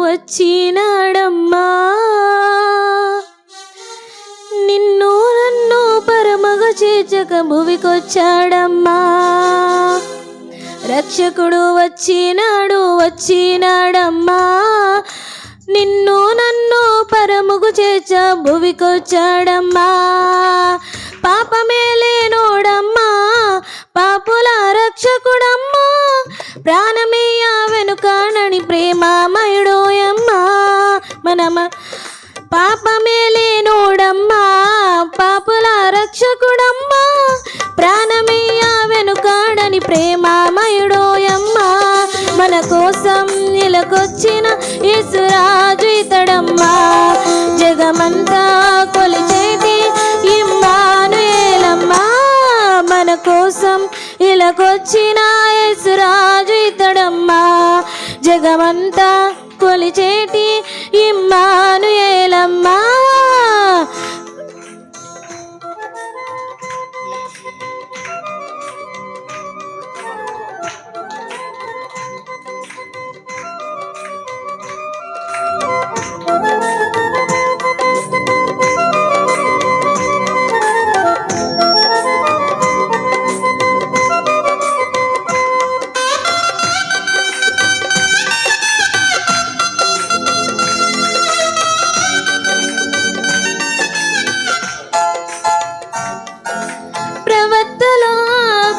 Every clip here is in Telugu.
వచ్చినాడమ్మా, నిన్ను నన్ను పరమగా చేర్చక భువికొచ్చాడమ్మా. రక్షకుడు వచ్చినాడమ్మా, నిన్ను నన్ను పరముగు చేర్చ భువికొచ్చాడమ్మా. పాపమే లేనోడమ్మా, పాపుల రక్షకుడమ్మా, ప్రాణమేయ వెనుకాడని ప్రేమామయుడోయమ్మా. పాపమే లేనోడమ్మా, పాపుల రక్షకుడమ్మా, ప్రాణమేయ వెనుకాడని ప్రేమామయుడోయమ్మా. మన కోసం నిలకొచ్చిన యేసురాజు ఇతడమ్మా, జగమంతా కొలిచేటి ఇమ్మానుయేలమ్మా. మన కోసం ఇలాకొచ్చిన యేసురాజు ఇతడమ్మా, జగమంతా కొలిచేటి ఇమ్మానుయేలమ్మా.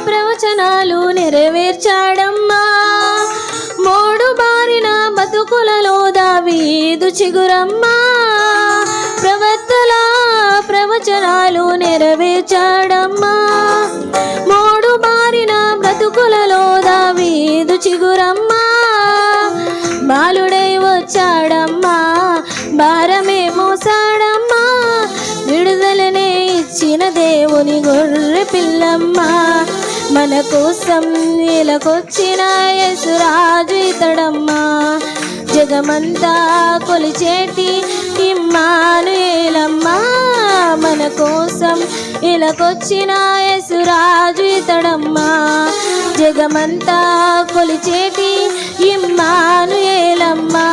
ప్రవచనాలు నెరవేర్చాడమ్మా, మోడు బారిన బతుకులలో దావీదు చిగురమ్మా. ప్రవచనాలు నెరవేర్చాడమ్మా, మోడు బారిన బ్రతుకులలో దావీదు చిగురమ్మా. బాలుడై వచ్చాడమ్మా, భారమే మోసాడమ్మా, విడుదలనే ఇచ్చిన దేవుని గొర్రె పిల్లమ్మా. మన కోసం ఇలాకొచ్చిన యేసురాజు ఇతడమ్మా, జగమంతా కొలిచేటి ఇమ్మానుయేలమ్మా. మన కోసం ఇలాకొచ్చిన యేసురాజు ఇతడమ్మా, జగమంతా కొలిచేటి ఇమ్మానుయేలమ్మా.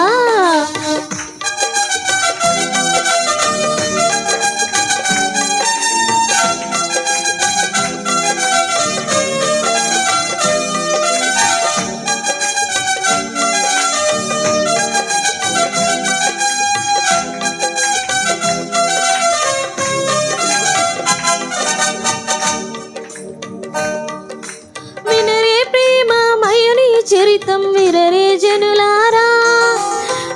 చరితం విరరే జనులారా,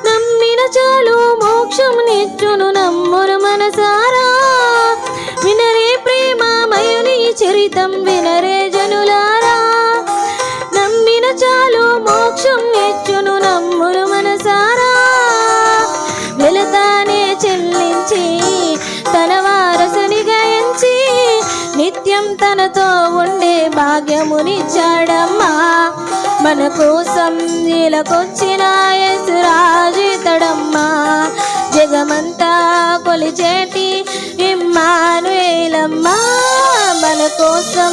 నమ్మిన చాలు మోక్షం నిచ్చును నమ్మురు మనసారా. వినరే ప్రేమమయుని చరితం వినరే జనులారా, నమ్మిన చాలు మోక్షం నిచ్చును నమ్మురు మనసారా. వెళతానే చెల్లించి తన వారసునిగా ఎంచి, నిత్యం తనతో ఉండే భాగ్యమునిచ్చాడమ్మా. మన కోసం ఇలాకొచ్చిన యేసురాజు ఇతడమ్మా, జగమంతా కొలిచేటి ఇమ్మానుయేలమ్మా. మన కోసం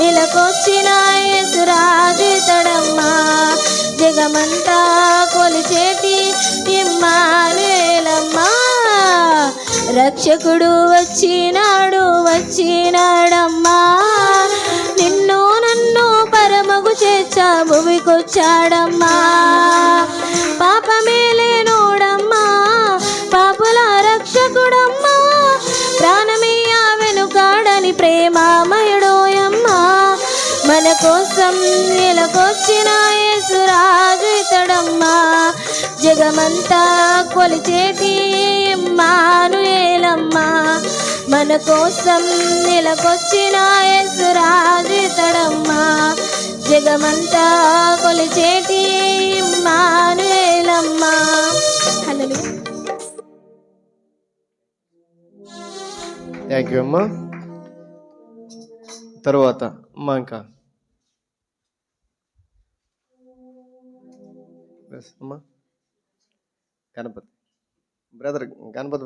ఇలాకొచ్చిన యేసురాజు ఇతడమ్మా, జగమంతా కొలిచేటి ఇమ్మానుయేలమ్మా. రక్షకుడు వచ్చినాడమ్మా, నిన్ను నన్ను పరమగు చేర్చ భువికొచ్చాడమ్మా. పాపమే లేనోడమ్మా, పాపుల రక్షకుడమ్మా, ప్రాణమేయ వెనుకాడని ప్రేమామయుడోయమ్మా. మన కోసం ఇలాకొచ్చిన యేసురాజు ఇతడమ్మా, జగమంతా కొలిచేటి ఇమ్మానుయేలమ్మా. మన కోసం ఇలాకొచ్చిన యేసురాజు ఇతడమ్మా, జగమంతా కొలిచేటి ఇమ్మానుయేలమ్మా. హల్లెలూయా. థ్యాంక్ యూ అమ్మా. తర్వాత అమ్మా ఇంకా అమ్మా గణపతి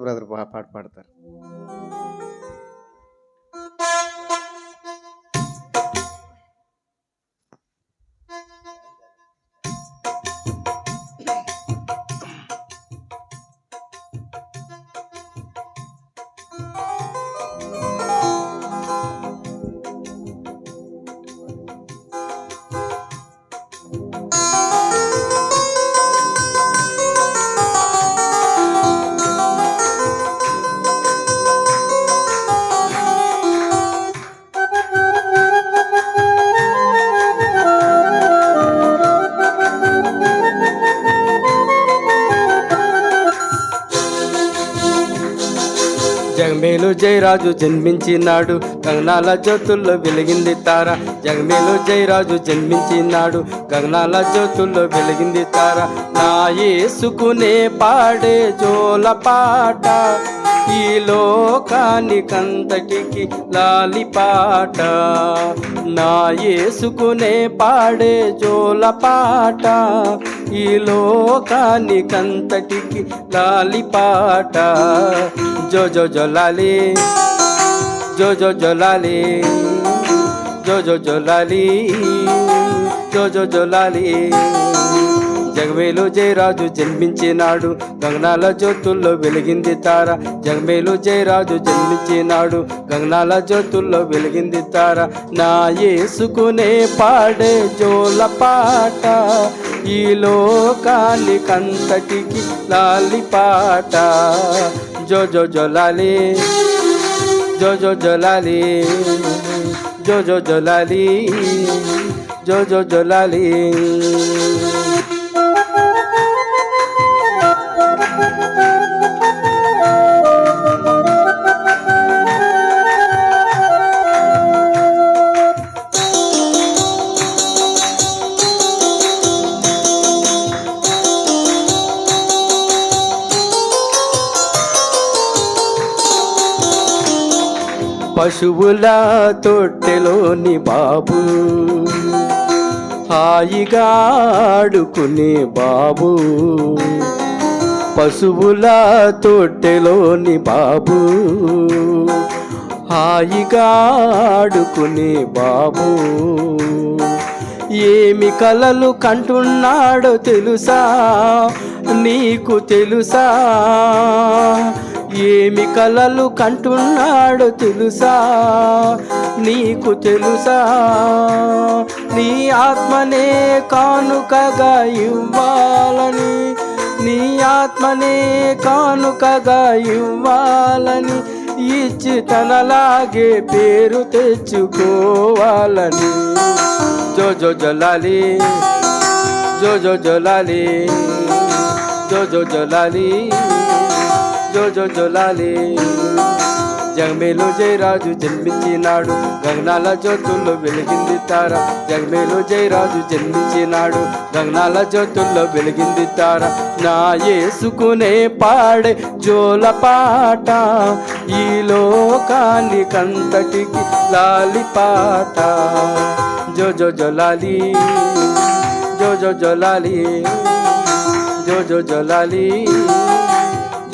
బ్రదర్ పాట పాడతారు. జగమేలు జయరాజు జన్మించినాడు, గగనాల జ్యోతుల్లో వెలిగింది తార. జగమేలు జయరాజు జన్మించినాడు, గగనాల జ్యోతుల్లో వెలిగింది తార. నా యేసుకునే పాడే జోల పాట, ఈ లోకానికంతటికి లాలిపాట. నా యేసుకునే పాడే జోల పాట, ఈ లోకానికంతటికి లాలిపాట. జో జో జోలాలి, జో జో జోలాలి, జో జో జోలాలి, జో జో జోలాలి. జగమేలు జయరాజు జన్మించినాడు, గగనాల జ్యోతుల్లో వెలిగింది తార. జగమేలు జయరాజు జన్మించినాడు, గగనాల జ్యోతుల్లో వెలిగింది తార. నా యేసుకునే పాడే జోల పాట, ఈ లోకానికంతటికి లాలిపాట. జో జో జోలాలి, జో జో జోలాలి, జో జో జోలాలి, జో జో జోలాలి. పశువుల తొట్టెలోని బాబు, హాయిగా ఆడుకునే బాబు. పశువుల తొట్టెలోని బాబు, హాయిగా ఆడుకునే బాబు. ఏమి కలలు కంటున్నాడో తెలుసా, నీకు తెలుసా? ఏమి కలలు కంటున్నాడో తెలుసా, నీకు తెలుసా? నీ ఆత్మనే కానుకగా ఇవ్వాలని, నీ ఆత్మనే కానుకగా ఇవ్వాలని, ఇచ్చి తనలాగే పేరు తెచ్చుకోవాలని. జో జో జోలాలి, జో జో జోలాలి, జో జో జోలాలి, జో జో జోలాలి. జగమేలు జయరాజు జన్మించినాడు, గగనాల జ్యోతుల్లో వెలిగింది తార. జగమేలు జయరాజు జన్మించినాడు, గగనాల జ్యోతుల్లో వెలిగింది తార. నా యేసుకునే పాడే జోల పాట, ఈ లోకానికంతటికి లాలిపాట. జో జో జోలాలి, జో జో జోలాలి, జో జో జోలాలి,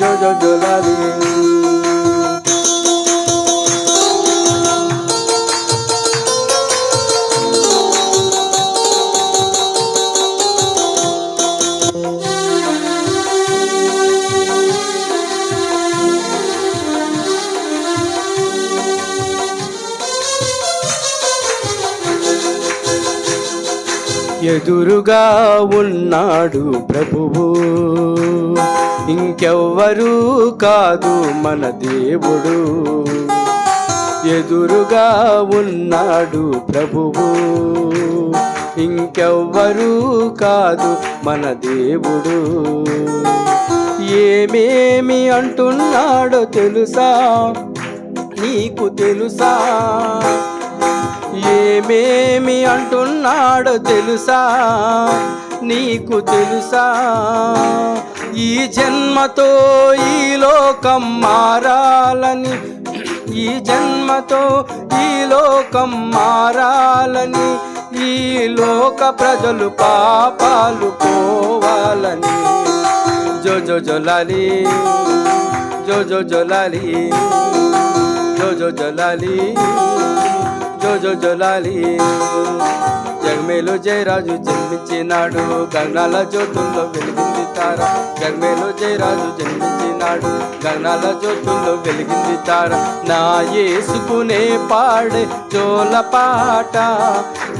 జో జో జోలాలి. ఎదురుగా ఉన్నాడు ప్రభువు, ఇంకెవ్వరూ కాదు మన దేవుడు. ఎదురుగా ఉన్నాడు ప్రభువు, ఇంకెవ్వరూ కాదు మన దేవుడు. ఏమేమి అంటున్నాడో తెలుసా, నీకు తెలుసా? ఏమేమి అంటున్నాడో తెలుసా, నీకు తెలుసా? ఈ జన్మతో ఈ లోకం మారాలని, ఈ జన్మతో ఈ లోకం మారాలని, ఈ లోక ప్రజలు పాపాలు పోవాలని. జో జో జోలాలి, జో జో జోలాలి, జో జో జోలాలి, జో జో జోలాలి. జగమేలు జయరాజు జన్మించినాడు, గగనాల జ్యోతుల్లో వెలిగింది తార. జగమేలు జయరాజు జన్మించినాడు, గగనాల జ్యోతుల్లో వెలిగింది తార. నా యేసుకునే పాడే జోల పాట,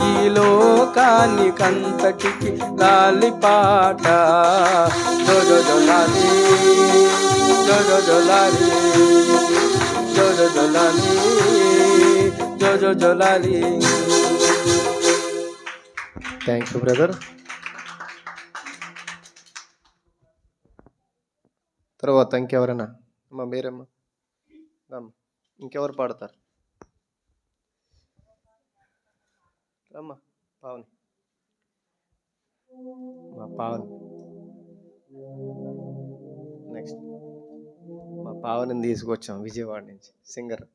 ఈ లోకానికంతటికి లాలిపాట. జో జో జోలాలి, జో జో జోలాలి, జో జో జోలాలి, జో జో జోలాలి. Thank you brother. తర్వాత ఇంకెవరన్నా అమ్మా, మీరమ్మా. రమ్మ. ఇంకెవరు పాడతారు? రమ్మ పావని, మా పావని. నెక్స్ట్ మా పావనిని తీసుకొచ్చాం విజయవాడ నుంచి, సింగర్.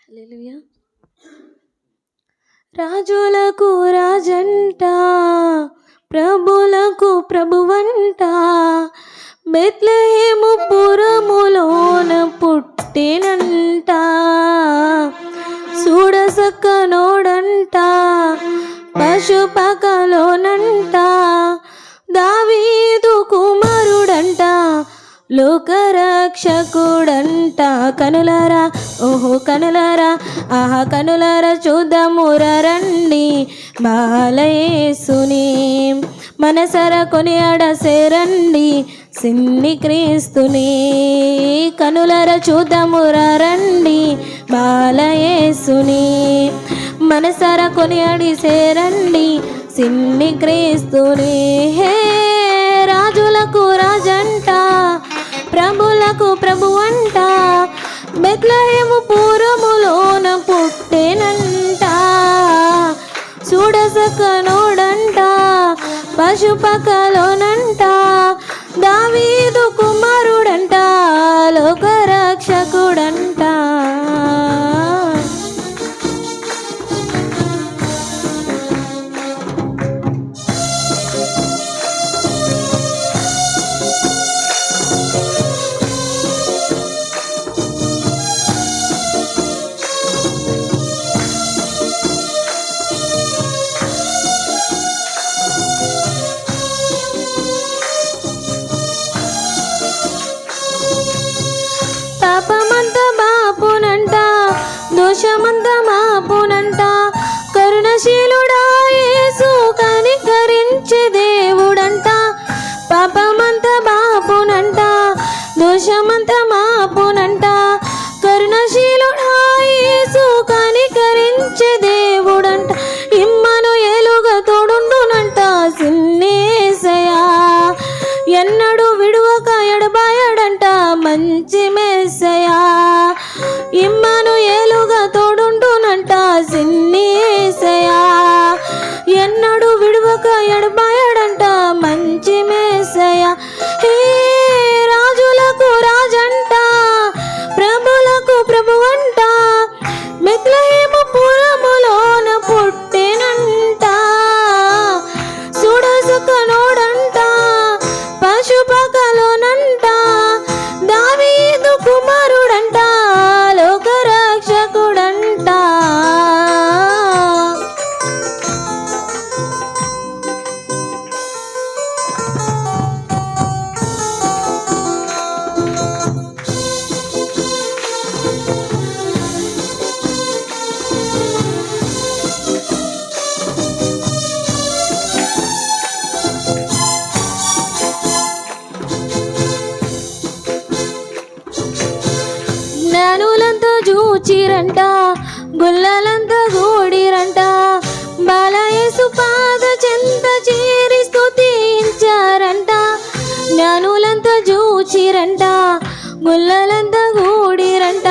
హల్లెలూయా. రాజులకు రాజంట, ప్రభులకు ప్రభువంట, బెత్లెహేము పురములోన పుట్టినంట. చూడసక్కనోడంట, పశుపకలోనంట, దావీదు కుమారుడంట, లోకరక్షకుడంట. కనులారా, ఓహో కనులారా, ఆహా కనులారా చూద్దామురా రండి బాలయేసుని. మనసర కొనియాడసేరండి సిన్ని క్రీస్తుని. కనులారా చూద్దామురా రండి బాలయేసుని. మనసర కొనియాడిసేరండి సిన్ని క్రీస్తుని. హే రాజులకు రాజంట, ప్రభులకు ప్రభువంట, బెత్లెహేము పురములోన పుట్టెనంట. చూడసక్కనోడంట, పశుపకలోనంట, దావీదు కుమారుడంట, లోకరక్షకుడంట. పాపమంత బాపునంట, దోషమంత మాపునంట, కరుణశీలుడా యేసు కనికరించే దేవుడంట. పాపమంత బాపునంట, దోషమంత మాపునంట, కరుణశీలుడా యేసు కనికరించే దేవుడంట. ఇమ్మనుయేలుగా తోడుండునంట సిన్నేసయా, ఎన్నడూ విడువక ఎడబాయడంట మంచి మెస్సయా. ఇమ్మనుయేలుగా తోడుండునంట సిన్నేసయా, ఎన్నడూ విడువక ఎడబాయడంట మంచి మెస్సయా. హే రాజులకు రాజంట, ప్రభులకు ప్రభువంట, బెత్లెహేము పురములోన పుట్టెనంట. చూడసక్కనోడంట, పశుపకలోనంట, దావీదు కుమారుడంట, లోకరక్షకుడంట. జ్ఞానులంతా జూచిరంట, గుల్లలంతా గూడిరంట, బాలయేసు పాద చెంత చేరి స్తుతించారంట. జ్ఞానులంతా జూచిరంట, గుల్లలంతా గూడిరంట,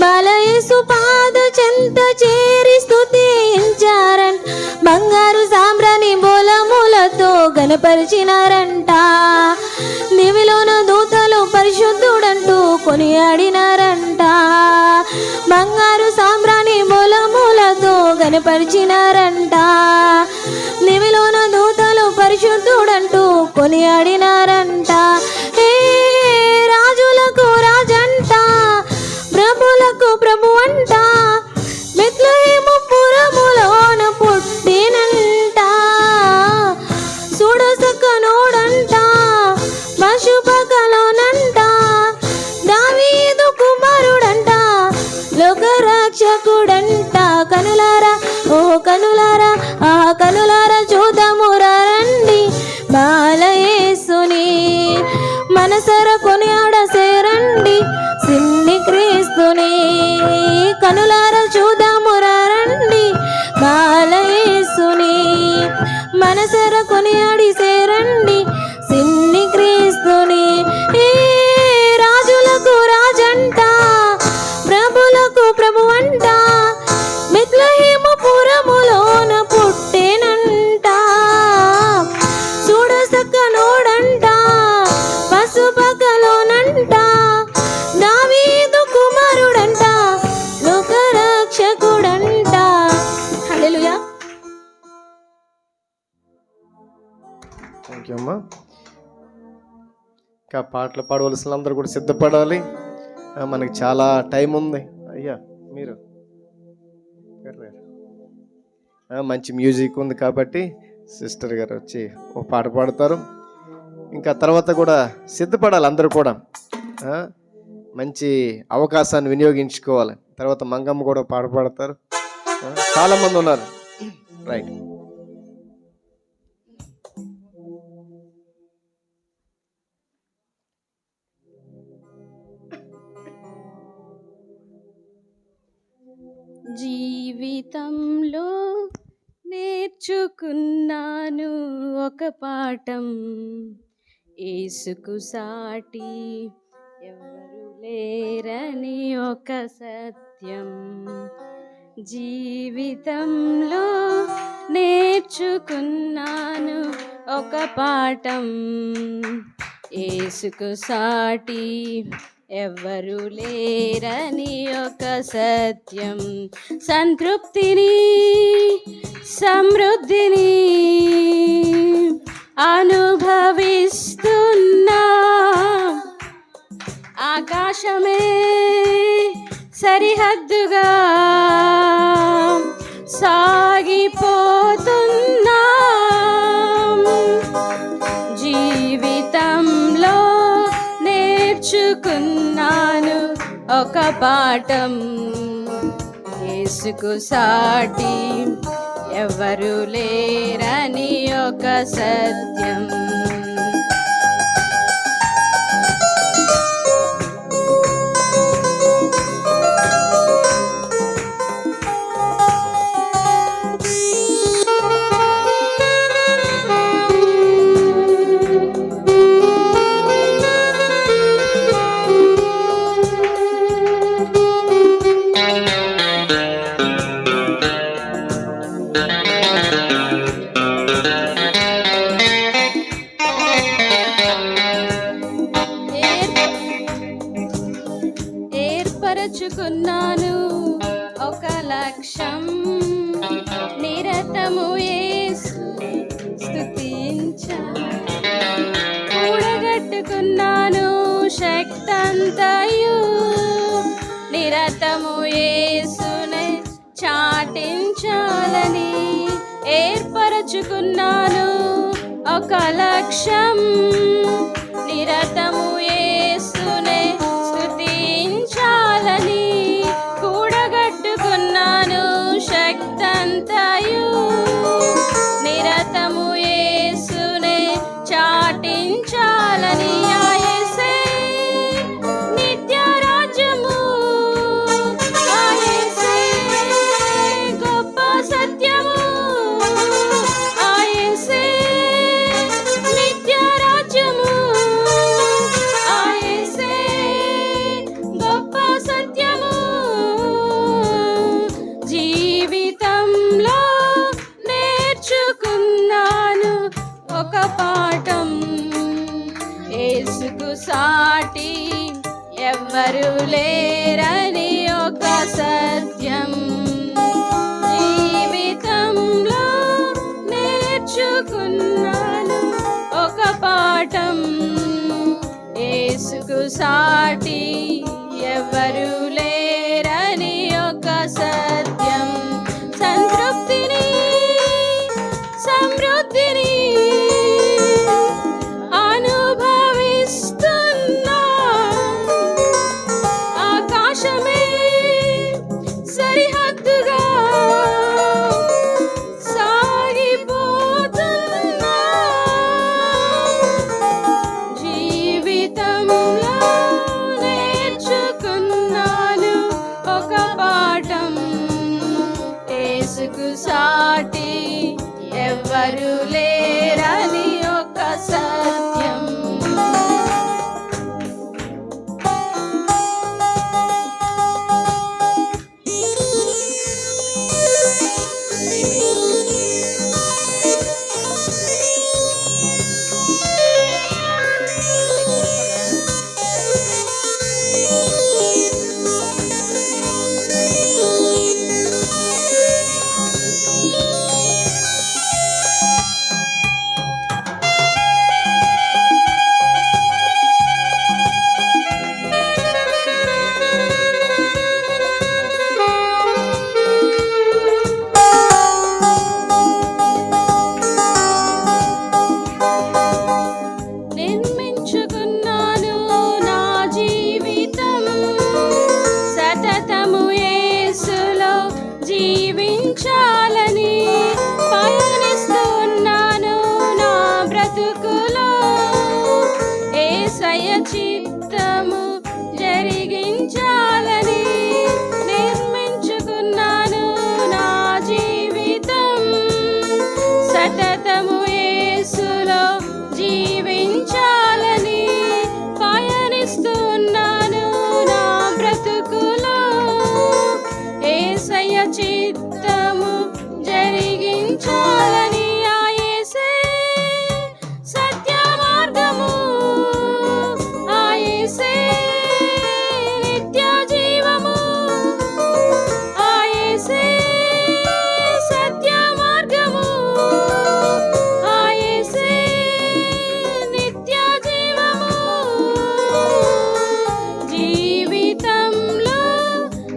బాలయేసు పాద చెంత చేరి స్తుతించారంట. బంగారు సాంబ్రాణి బోలములతో గణపరిచినారంట. దివిలోన దూతలు పరిశుద్ధుడంటూ కొనియాడినారంట. బంగారు సాంబ్రాణి బోలములతో గణపరిచినారంట. దివిలోన దూతలు పరిశుద్ధుడంటూ కొనియాడినారంట. హే రాజులకు రాజంట, ప్రభులకు ప్రభువంట, బెత్లెహేము పురములోన పుట్టినంట. చూడసక్కనోడంట, పశుపకలోనంట, దావీదు కుమారుడంట, లోకరక్షకుడంట. కనులారా, ఓ కనులారా, ఆ కనులారా చూద్దామురా రండి బాలయేసుని. మనసర కొనియాడసేరండి సిన్ని క్రీస్తుని. కనులారా చూద్దామురా రండి బాలయేసుని. మనసర కొనియాడిసేరండి సిన్ని థ్యాంక్ యూ అమ్మా. ఇంకా పాటలు పాడవలసిన అందరూ కూడా సిద్ధపడాలి. మనకి చాలా టైం ఉంది. అయ్యా మీరు మంచి మ్యూజిక్ ఉంది కాబట్టి సిస్టర్ గారు వచ్చి ఓ పాట పాడతారు. ఇంకా తర్వాత కూడా సిద్ధపడాలి అందరూ కూడా. మంచి అవకాశాన్ని వినియోగించుకోవాలి. తర్వాత మంగమ్మ కూడా పాట పాడతారు. చాలామంది ఉన్నారు. రైట్. జీవితంలో నేర్చుకున్నాను ఒక పాఠం, యేసుకు సాటి ఎవరు లేరని ఒక సత్యం. జీవితంలో నేర్చుకున్నాను ఒక పాఠం, యేసుకు సాటి ఎవ్వరు లేరని ఒక సత్యం. సంతృప్తిని సమృద్ధిని అనుభవిస్తున్నా, ఆకాశమే సరిహద్దుగా సాగిపోతున్నా. జీవితంలో నేర్చుకున్నాను ఒక పాఠం, యేసుకు సాటి ఎవరు లేరని ఒక సత్యం. ఏర్పరచుకున్నాను ఒక లక్ష్యం, నిరతము యేసు స్తుతించా. కూడగట్టుకున్నాను శక్తంతయు, నిరతము యేసునే చాటించాలని. ఏర్పరచుకున్నాను ఒక లక్ష్యం, నిరతము యేసునే స్తుతించాలని. కూడగట్టుకున్నాను శక్తంతయు, నిరతము యేసునే చాటించాలని. ఆ యేసే నిత్య రాజ్యము, ఆ యేసే గొప్ప సత్యము, ఆ యేసే నిత్య రాజ్యము, ఆ యేసే గొప్ప సత్యము. జీవితంలో నేర్చుకున్నాను ఒక పాఠం, యేసుకు సాటి ఎవ్వరు లేరని ఒక సత్యం. జీవితంలో నేర్చుకున్నాను ఒక పాఠం, యేసుకు సాటి ఎవ్వరు లేరని ఒక సత్యం. సంతృప్తిని సమృద్ధిని అనుభవిస్తున్నా, ఆకాశమే సరిహద్దుగా సాగిపోతున్నా. జీవితంలో నేర్చుకున్నాను ఒక పాఠం, యేసుకు సాటి ఎవ్వరు లేరని ఒక సత్యం. సతతము యేసులో జీవించాలని పయనిస్తున్నాను నా బ్రతుకులో. యేసయ్య చిత్తము జరిగించాలని ఆ యేసే సత్య మార్గము, ఆ యేసే నిత్య జీవము, ఆ యేసే సత్య మార్గము, ఆ యేసే నిత్య జీవము. జీవితంలో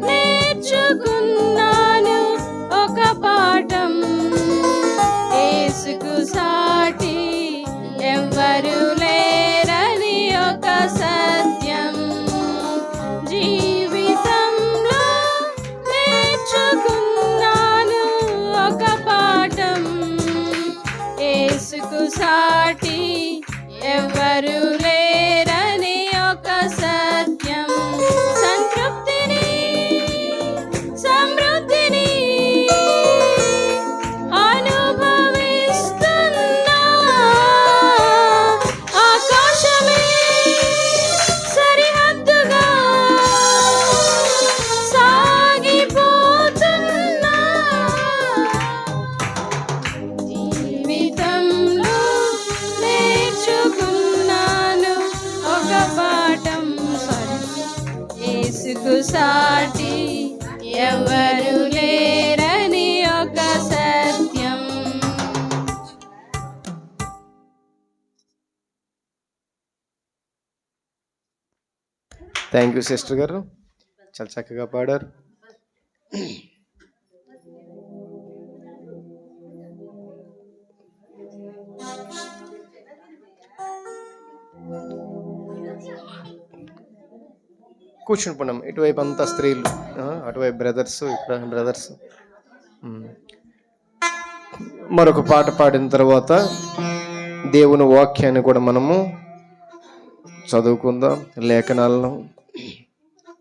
నేర్చుకున్నాను ఒక పాఠం, యేసుకు సాటి ఎవ్వరు లేరని ఒక సత్యం. జీవితంలో నేర్చుకున్నాను ఒక పాఠం, యేసుకు సాటి ఎవ్వరు లేరని ఒక సత్యం. సంతృప్తిని సమృద్ధిని అనుభవిస్తున్నా, ఆకాశమే సరిహద్దుగా సాగిపోతున్నా. జీవితంలో నేర్చుకున్నాను ఒక పాఠం, యేసుకు సాటి ఎవరు లేరని ఒక సత్యం. థ్యాంక్ యూ సిస్టర్ గారు, చాలా చక్కగా పాడారు. కూర్చుని పోయినాం, ఇటువైపు అంతా స్త్రీలు, అటువైపు బ్రదర్స్, ఇక్కడ బ్రదర్స్. మరొక పాట పాడిన తర్వాత దేవుని వాక్యాన్ని కూడా మనము చదువుకుందాం, లేఖనాలను.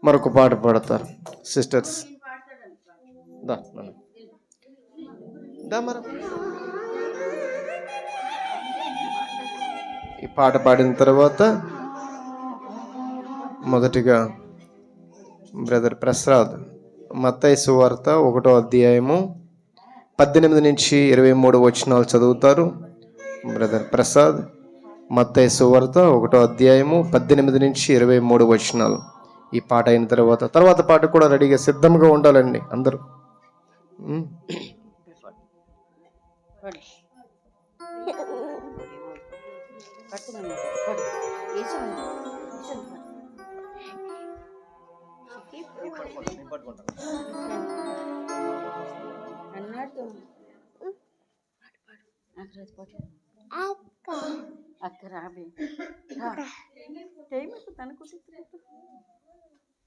మరొక పాట పాడతారు సిస్టర్స్. దా మరి ఈ పాట పాడిన తర్వాత మొదటిగా బ్రదర్ ప్రసాద్ మత్తయి సువార్త 1వ అధ్యాయము 18 నుంచి 23 వచనాలు చదువుతారు. బ్రదర్ ప్రసాద్ మత్తయి సువార్త 1వ అధ్యాయము 18 నుంచి 23 వచనాలు. ఈ పాట అయిన తర్వాత పాట కూడా రెడీగా సిద్ధంగా ఉండాలండి అందరూ. అక్క రాబే తనకు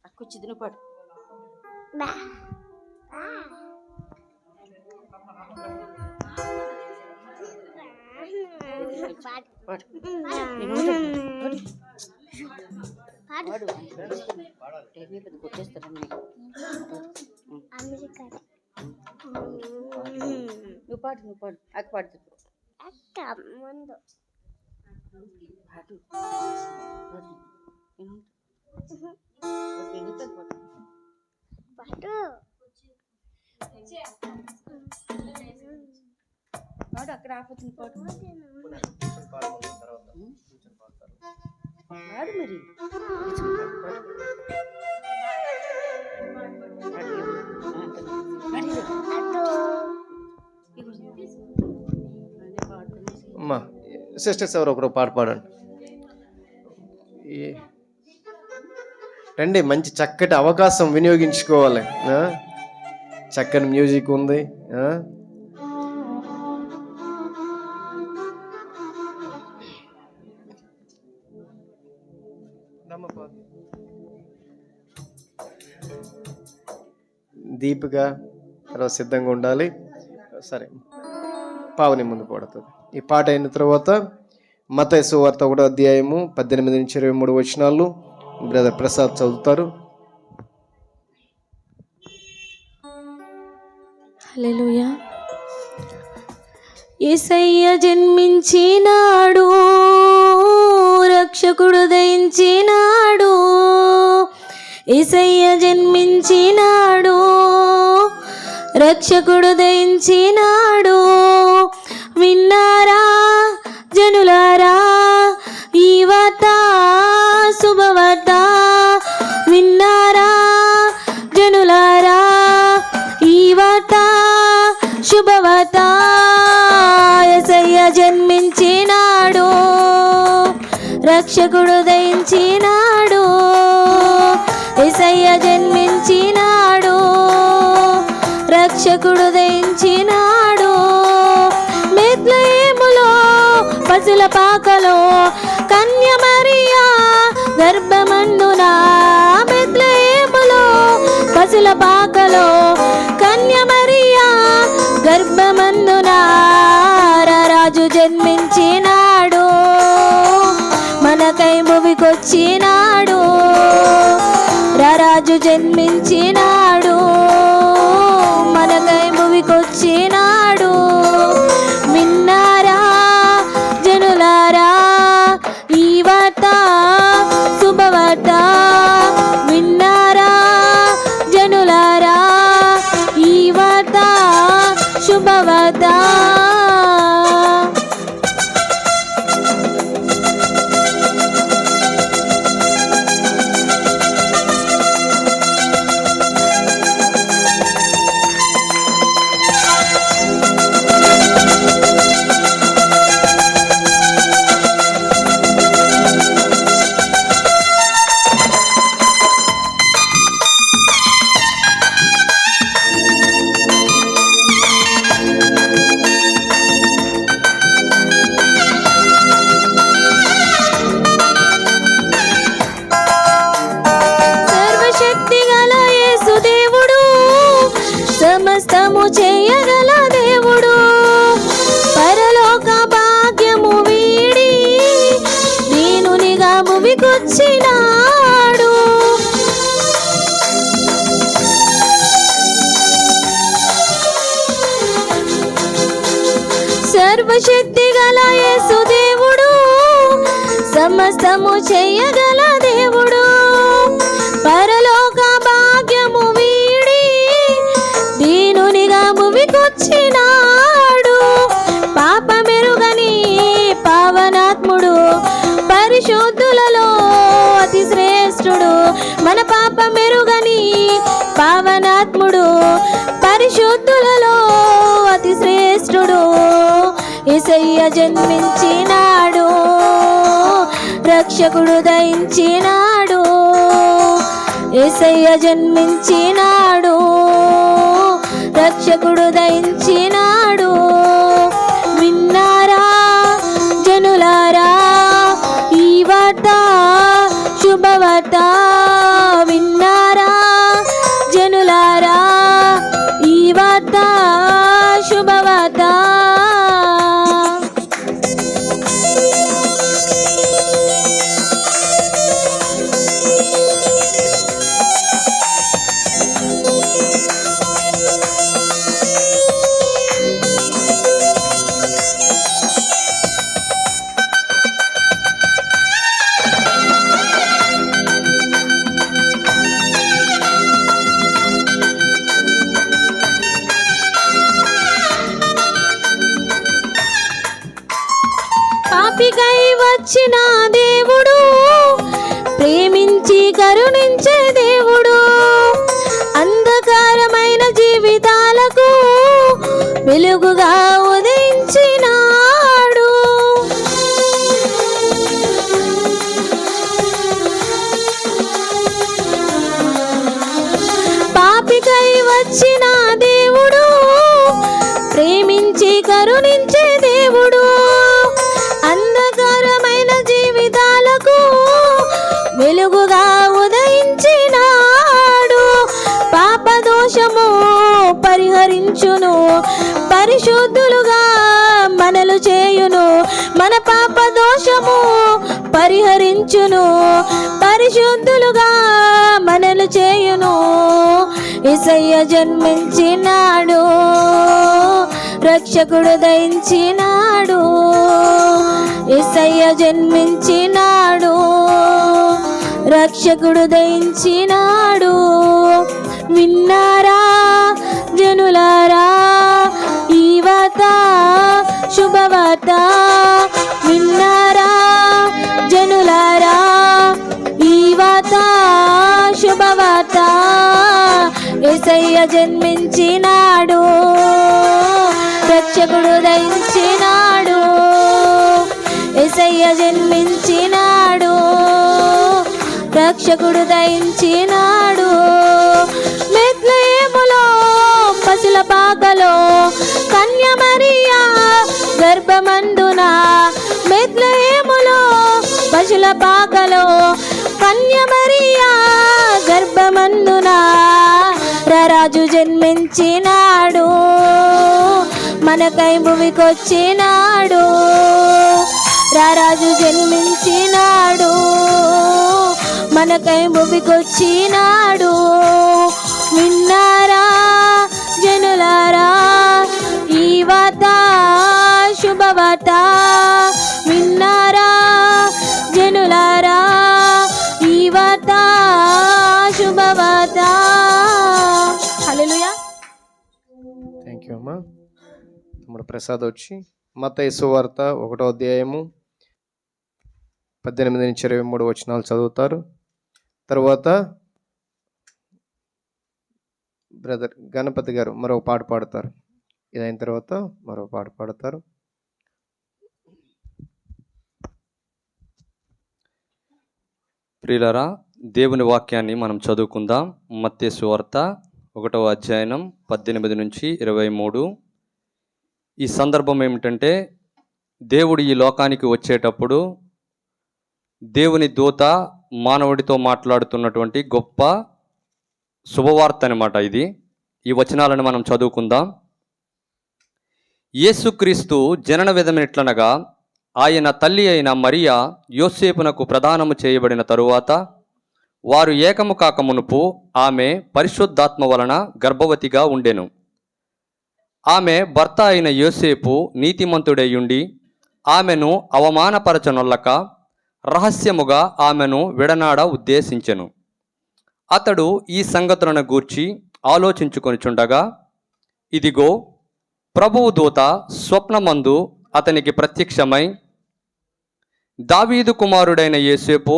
అక్కొచ్చింది, నువ్వు పాడు. నువ్వు పాడు అక్క పాడుతుంది. పాడు అక్కడ ఆపుతుంది, పాడు పాడు మరి. అమ్మా సిస్టర్స్ ఎవరు ఒకరు పాట పాడండి. రండి, మంచి చక్కటి అవకాశం వినియోగించుకోవాలి. చక్కని మ్యూజిక్ ఉంది. దీపిక తర్వాత సిద్ధంగా ఉండాలి. సరే, పావని ముందు పడుతుంది. ఈ పాట అయిన తర్వాత మత్తయి సువార్త 1వ అధ్యాయము 18 నుంచి 23 వచనాలు బ్రదర్ ప్రసాద్ చదువుతారు. హల్లెలూయా. యేసయ్య జన్మించినాడు, రక్షకుడు దయించినాడు. యేసయ్య జన్మించినాడు, రక్షకుడు దయించినాడు. విన్నారా జనులారా ఈ వార్త, శుభవార్త. విన్నారా జనులారా ఈ వార్త, శుభవార్త. యేసయ్య జన్మించినాడు, రక్షకుడు దయించినాడు. యేసయ్య జన్మించినాడు, రక్షకుడు దయించినాడు. బెత్లెహేములో పశుల పాకలో కన్య మరియా గర్భమందున. బెత్లెహేములో పశుల పాకలో కన్య మరియా గర్భమందున. రాజు జన్మించినాడు, మనకై భువికొచ్చినాడు. రాజు జన్మించినాడు, మనకై భువికొచ్చినాడు. విన్నారా జనులారా ఈ వార్త, శుభవార్త. విన్నారా జనులారా ఈ వార్త, శుభవార్త. సమస్తము చేయగల దేవుడు, పరలోక భాగ్యము వీడి దీనునిగా భువికొచ్చినాడు. సర్వశక్తి గల యేసు దేవుడు, సమస్తము చేయగల దేవుడు, పరలోక భాగ్యము వీడి దీనునిగా భువికొచ్చినాడు. పాపమెరుగని పావనాత్ముడు, పరిశుద్ధులలో అతి శ్రేష్ఠుడు. మన పాపమెరుగని పావనాత్ముడు, పరిశుద్ధులలో అతి శ్రేష్ఠుడు. యేసయ్య జన్మించినాడు, రక్షకుడు దయించినాడు. యేసయ్య జన్మించినాడు, రక్షకుడు దయించినాడు. విన్నారా జనులారా ఈ వార్త, శుభవార్త. విన్నారా జనులారా ఈ వార్త, శుభవార్త. పాపికై వచ్చిన దేవుడు, ప్రేమించి కరుణించే దేవుడు. అంధకారమైన జీవితాలకు వెలుగుగా ఉదయించినాడు. పాపికై వచ్చిన దేవుడు, ప్రేమించి కరుణించే దేవుడు. అంధకారమైన జీవితాలకు వెలుగుగా ఉదయించినాడు. పాపదోషము పరిహరించును, పరిశుద్ధులుగా మనలు చేయును. మన పాపదోషము పరిహరించును, పరిశుద్ధులుగా మనలు చేయును. యేసయ్య జన్మించినాడు, రక్షకుడు దయించినాడు, యేసయ్య జన్మించినాడు, రక్షకుడు దయించినాడు. విన్నారా జనులారా ఈ వార్త, శుభవార్త. విన్నారా జనులారా ఈ వార్త, శుభవార్త. యేసయ్య జన్మించినాడు, రక్షకుడు దయించినాడు, యేసయ్య జన్మించినాడు, రక్షకుడు దయించినాడు. బెత్లెహేములో పశుల పాకలో కన్య మరియా గర్భమందున, బెత్లెహేములో పశుల పాకలో కన్య మరియా గర్భమందున రారాజు జన్మించినాడు, మనకై భువికొచ్చినాడు. రారాజు జన్మించినాడు, మనకై భువికొచ్చినాడు. విన్నారా జనులారా ఈ వార్త, శుభవార్త. విన్నారా జనులారా ఈ వార్త, శుభవార్త. హల్లెలూయా. థ్యాంక్ యూ అమ్మా. తమ్ముడు ప్రసాద్ వచ్చి మత్తయి సువార్త 1వ అధ్యాయము 18 నుంచి 23 వచనాలు చదువుతారు. తర్వాత బ్రదర్ గణపతి గారు మరో పాట పాడతారు. ఇదైన తర్వాత మరో పాట పాడతారు. ప్రియులారా, దేవుని వాక్యాన్ని మనం చదువుకుందాం. మత్తయి సువార్త 1వ అధ్యాయం 18 నుంచి 23. ఈ సందర్భం ఏమిటంటే, దేవుడు ఈ లోకానికి వచ్చేటప్పుడు దేవుని దూత మానవుడితో మాట్లాడుతున్నటువంటి గొప్ప శుభవార్త అన్నమాట ఇది. ఈ వచనాలను మనం చదువుకుందాం. యేసుక్రీస్తు జనన విధమైనట్లనగా ఆయన తల్లి అయిన మరియా యోసేపునకు ప్రదానము చేయబడిన తరువాత వారు ఏకము కాక మునుపు ఆమె పరిశుద్ధాత్మ వలన గర్భవతిగా ఉండెను. ఆమె భర్త అయిన యోసేపు నీతిమంతుడైయుండి ఆమెను అవమానపరచనొల్లక రహస్యముగా ఆమెను విడనాడ ఉద్దేశించెను. అతడు ఈ సంగతులను గూర్చి ఆలోచించుకొనిచుండగా, ఇదిగో ప్రభువు దూత స్వప్నమందు అతనికి ప్రత్యక్షమై, దావీదు కుమారుడైన యోసేపు,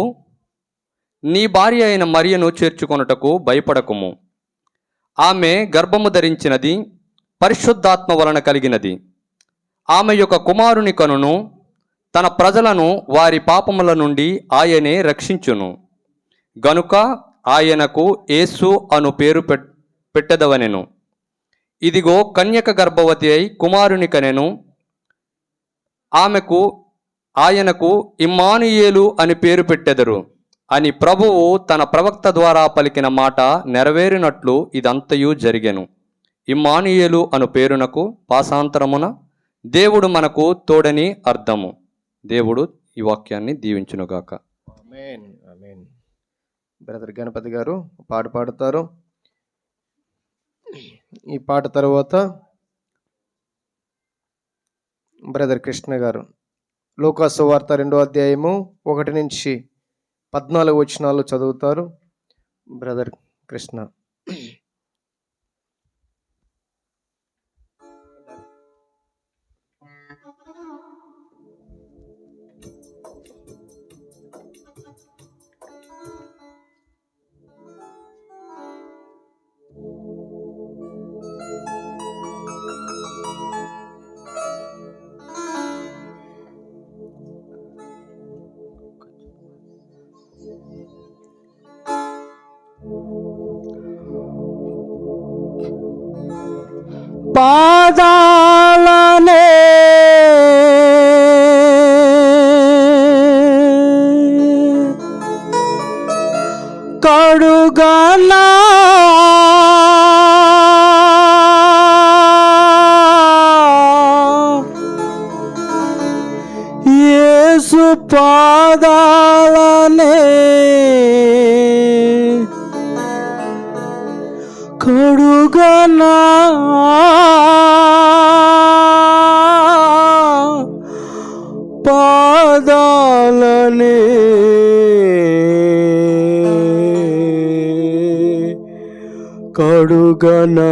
నీ భార్య అయిన మరియను చేర్చుకొనుటకు భయపడకుము. ఆమె గర్భము ధరించినది పరిశుద్ధాత్మ వలన కలిగినది. ఆమె యొక్క కుమారుని కనును, తన ప్రజలను వారి పాపముల నుండి ఆయనే రక్షించును. గనుక ఆయనకు యేసు అను పేరు పెట్టెదవనెను. ఇదిగో కన్యక గర్భవతి అయి కుమారుని కనెను. ఆయనకు ఇమ్మానుయేలు అని పేరు పెట్టెదరు అని ప్రభువు తన ప్రవక్త ద్వారా పలికిన మాట నెరవేరినట్లు ఇదంతయు జరిగెను. ఇమ్మానుయేలు అను పేరునకు పాశాంతరమున దేవుడు మనకు తోడని అర్థము. దేవుడు ఈ వాక్యాన్ని దీవించునుగాక. ఆమేన్, ఆమేన్. బ్రదర్ గణపతి గారు పాట పాడతారు. ఈ పాట తర్వాత బ్రదర్ కృష్ణ గారు లూకా సువార్త 2వ అధ్యాయము 1 నుంచి 14 వచనాలు చదువుతారు. బ్రదర్ కృష్ణ. పాదాలనే కడుగనా యేసు పాదాలనే కడుగనా పాదాలనే కడుగనా.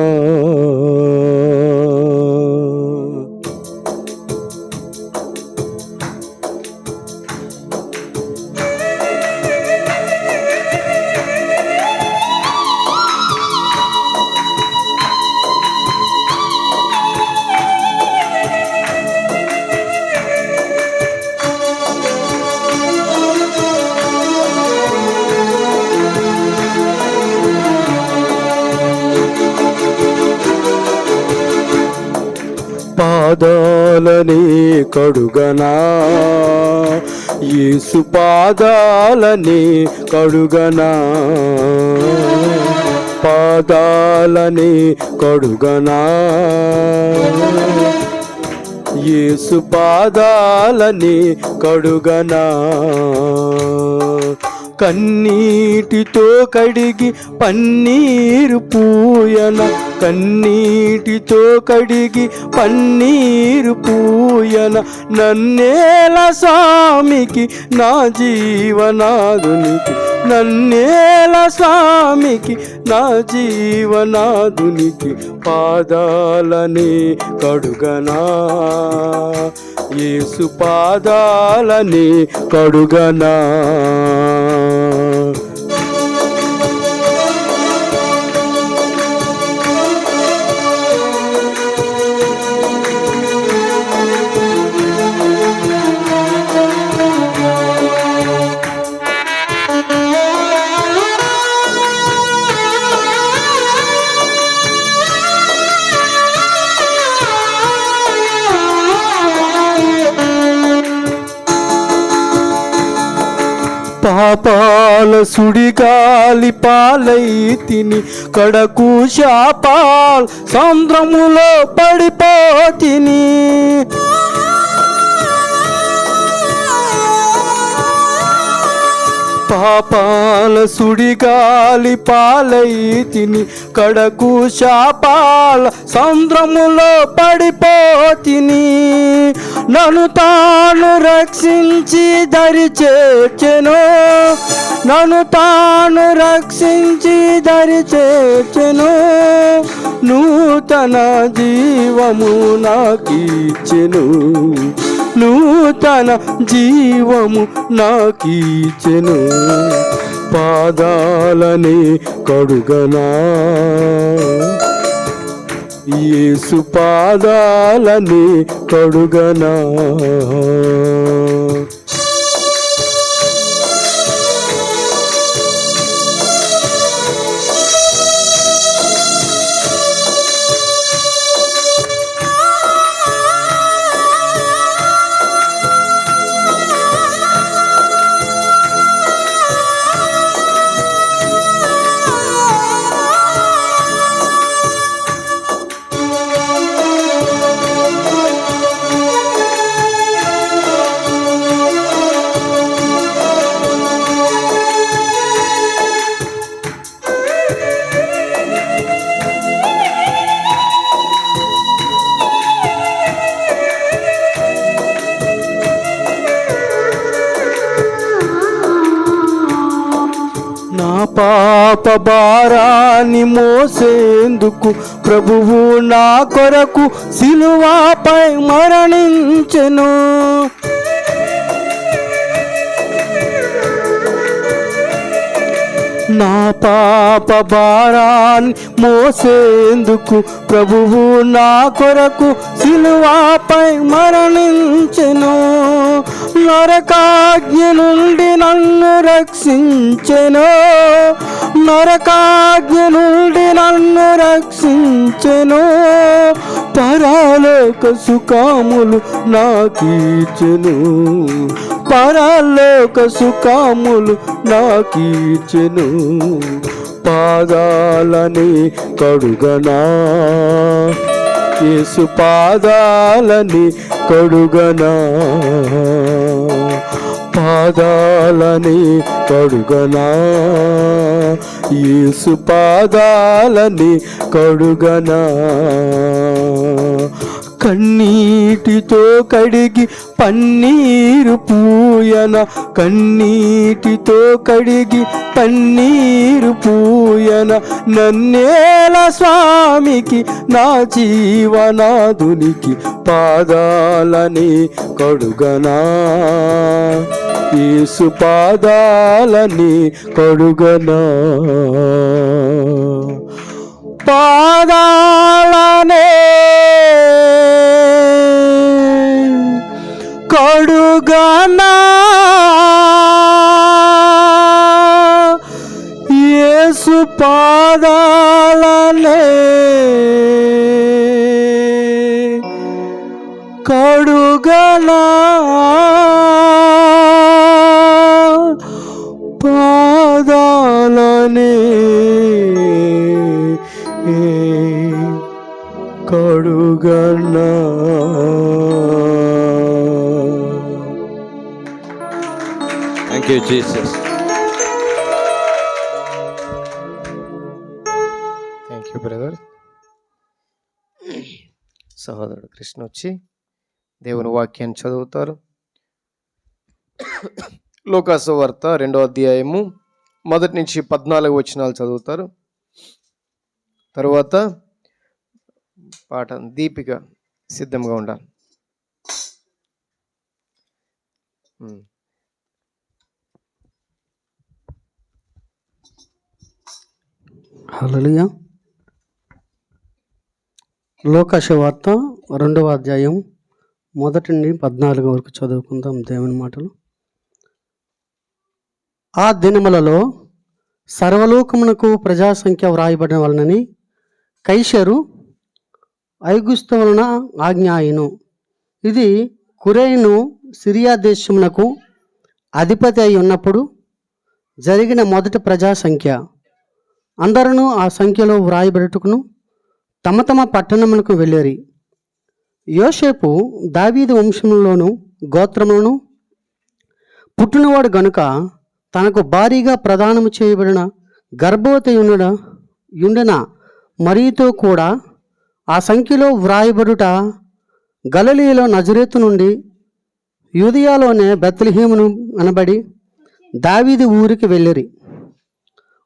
పాదాలని కడుగనా, యేసు పాదాలని కడుగనా, పాదాలని కడుగనా, యేసు పాదాలని కడుగనా. కన్నీటితో కడిగి పన్నీరు పూయన, కన్నీటితో కడిగి పన్నీరు పూయన, నన్నేల స్వామికి నా జీవనాదునికి, నన్నేల స్వామికి నా జీవనాదునికి. పాదాలని కడుగనా, యేసు పాదాలని కడుగనా. పాపాల సుడిగాలి పాలై తిని, కడకు శాపాల్ సముద్రములో పడిపోతిని. పాపాల సుడిగాలి పాలై తిని, కడకు శాపాల సముద్రములో పడిపోతిని. నన్ను తాను రక్షించి దరి చేర్చెను, నన్ను తాను రక్షించి దరి చేర్చెను. నూతన జీవము నాకిచ్చెను, నూతన జీవము నాకిచ్చెను. పాదాలని కడుగనా, యేసు పాదాలని కడుగనా. నా పాప భారాన్ని మోసేందుకు ప్రభువు నా కొరకు సిలువపై మరణించెను. నా పాప భారాన్ని మోసేందుకు ప్రభువు నా కొరకు సిలువపై మరణించెను. నరకాగ్ని నుండి నన్ను రక్షించెను, నరకాగ్ని నుండి నన్ను రక్షించెను. పరలోక సుఖములు నాకిచ్చెను, పరలోక సుఖములు నాకిచ్చెను. పాదాలని కడుగనా, యేసు పాదాలని కడుగనా. పాదాలని కడుగనా, యేసు పాదాలని కడుగనా. కన్నీటితో కడిగి పన్నీరు పూయన, కన్నీటితో కడిగి పన్నీరు పూయన, నన్నేల స్వామికి నా జీవనాదునికి పాదాలని కడుగనా, యేసు పాదాలని కడుగనా, పాదాలనే కడుగనా, యేసు పాదాలనే కడుగనా, పాదాలనే కడుగనా. Thank you Jesus. Thank you brother. సహోదరుడు కృష్ణ వచ్చి దేవుని వాక్యాన్ని చదువుతారు. లూకాసు వార్త 2వ అధ్యాయము 1 నుంచి 14 వచనాలు చదువుతారు. తరువాత పాట దీపిక సిద్ధంగా ఉండాలి. హల్లెలూయా. లూకాసు వార్త 2వ అధ్యాయం 1 నుండి 14 వరకు చదువుకుందాం దేవుని మాటలు. ఆ దినములలో సర్వలోకమునకు ప్రజాసంఖ్య వ్రాయబడిన వలనని కైసరు ఐగుస్తు వలన ఆజ్ఞ అయ్యెను. ఇది కురేను సిరియా దేశమునకు అధిపతి అయి ఉన్నప్పుడు జరిగిన మొదటి ప్రజాసంఖ్య. అందరూ ఆ సంఖ్యలో వ్రాయబడుటకును తమ తమ పట్టణములకు వెళ్ళిరి. యోసేపు దావీదు వంశంలోను గోత్రములను పుట్టినవాడు గనుక తనకు భారీగా ప్రదానము చేయబడిన గర్భవతి యుండన మరియుతో కూడా ఆ సంఖ్యలో వ్రాయబడుట గలిలయలో నజరేతు నుండి యూదయలోనే బెత్లెహేమును అనబడి దావీదు ఊరికి వెళ్ళిరి.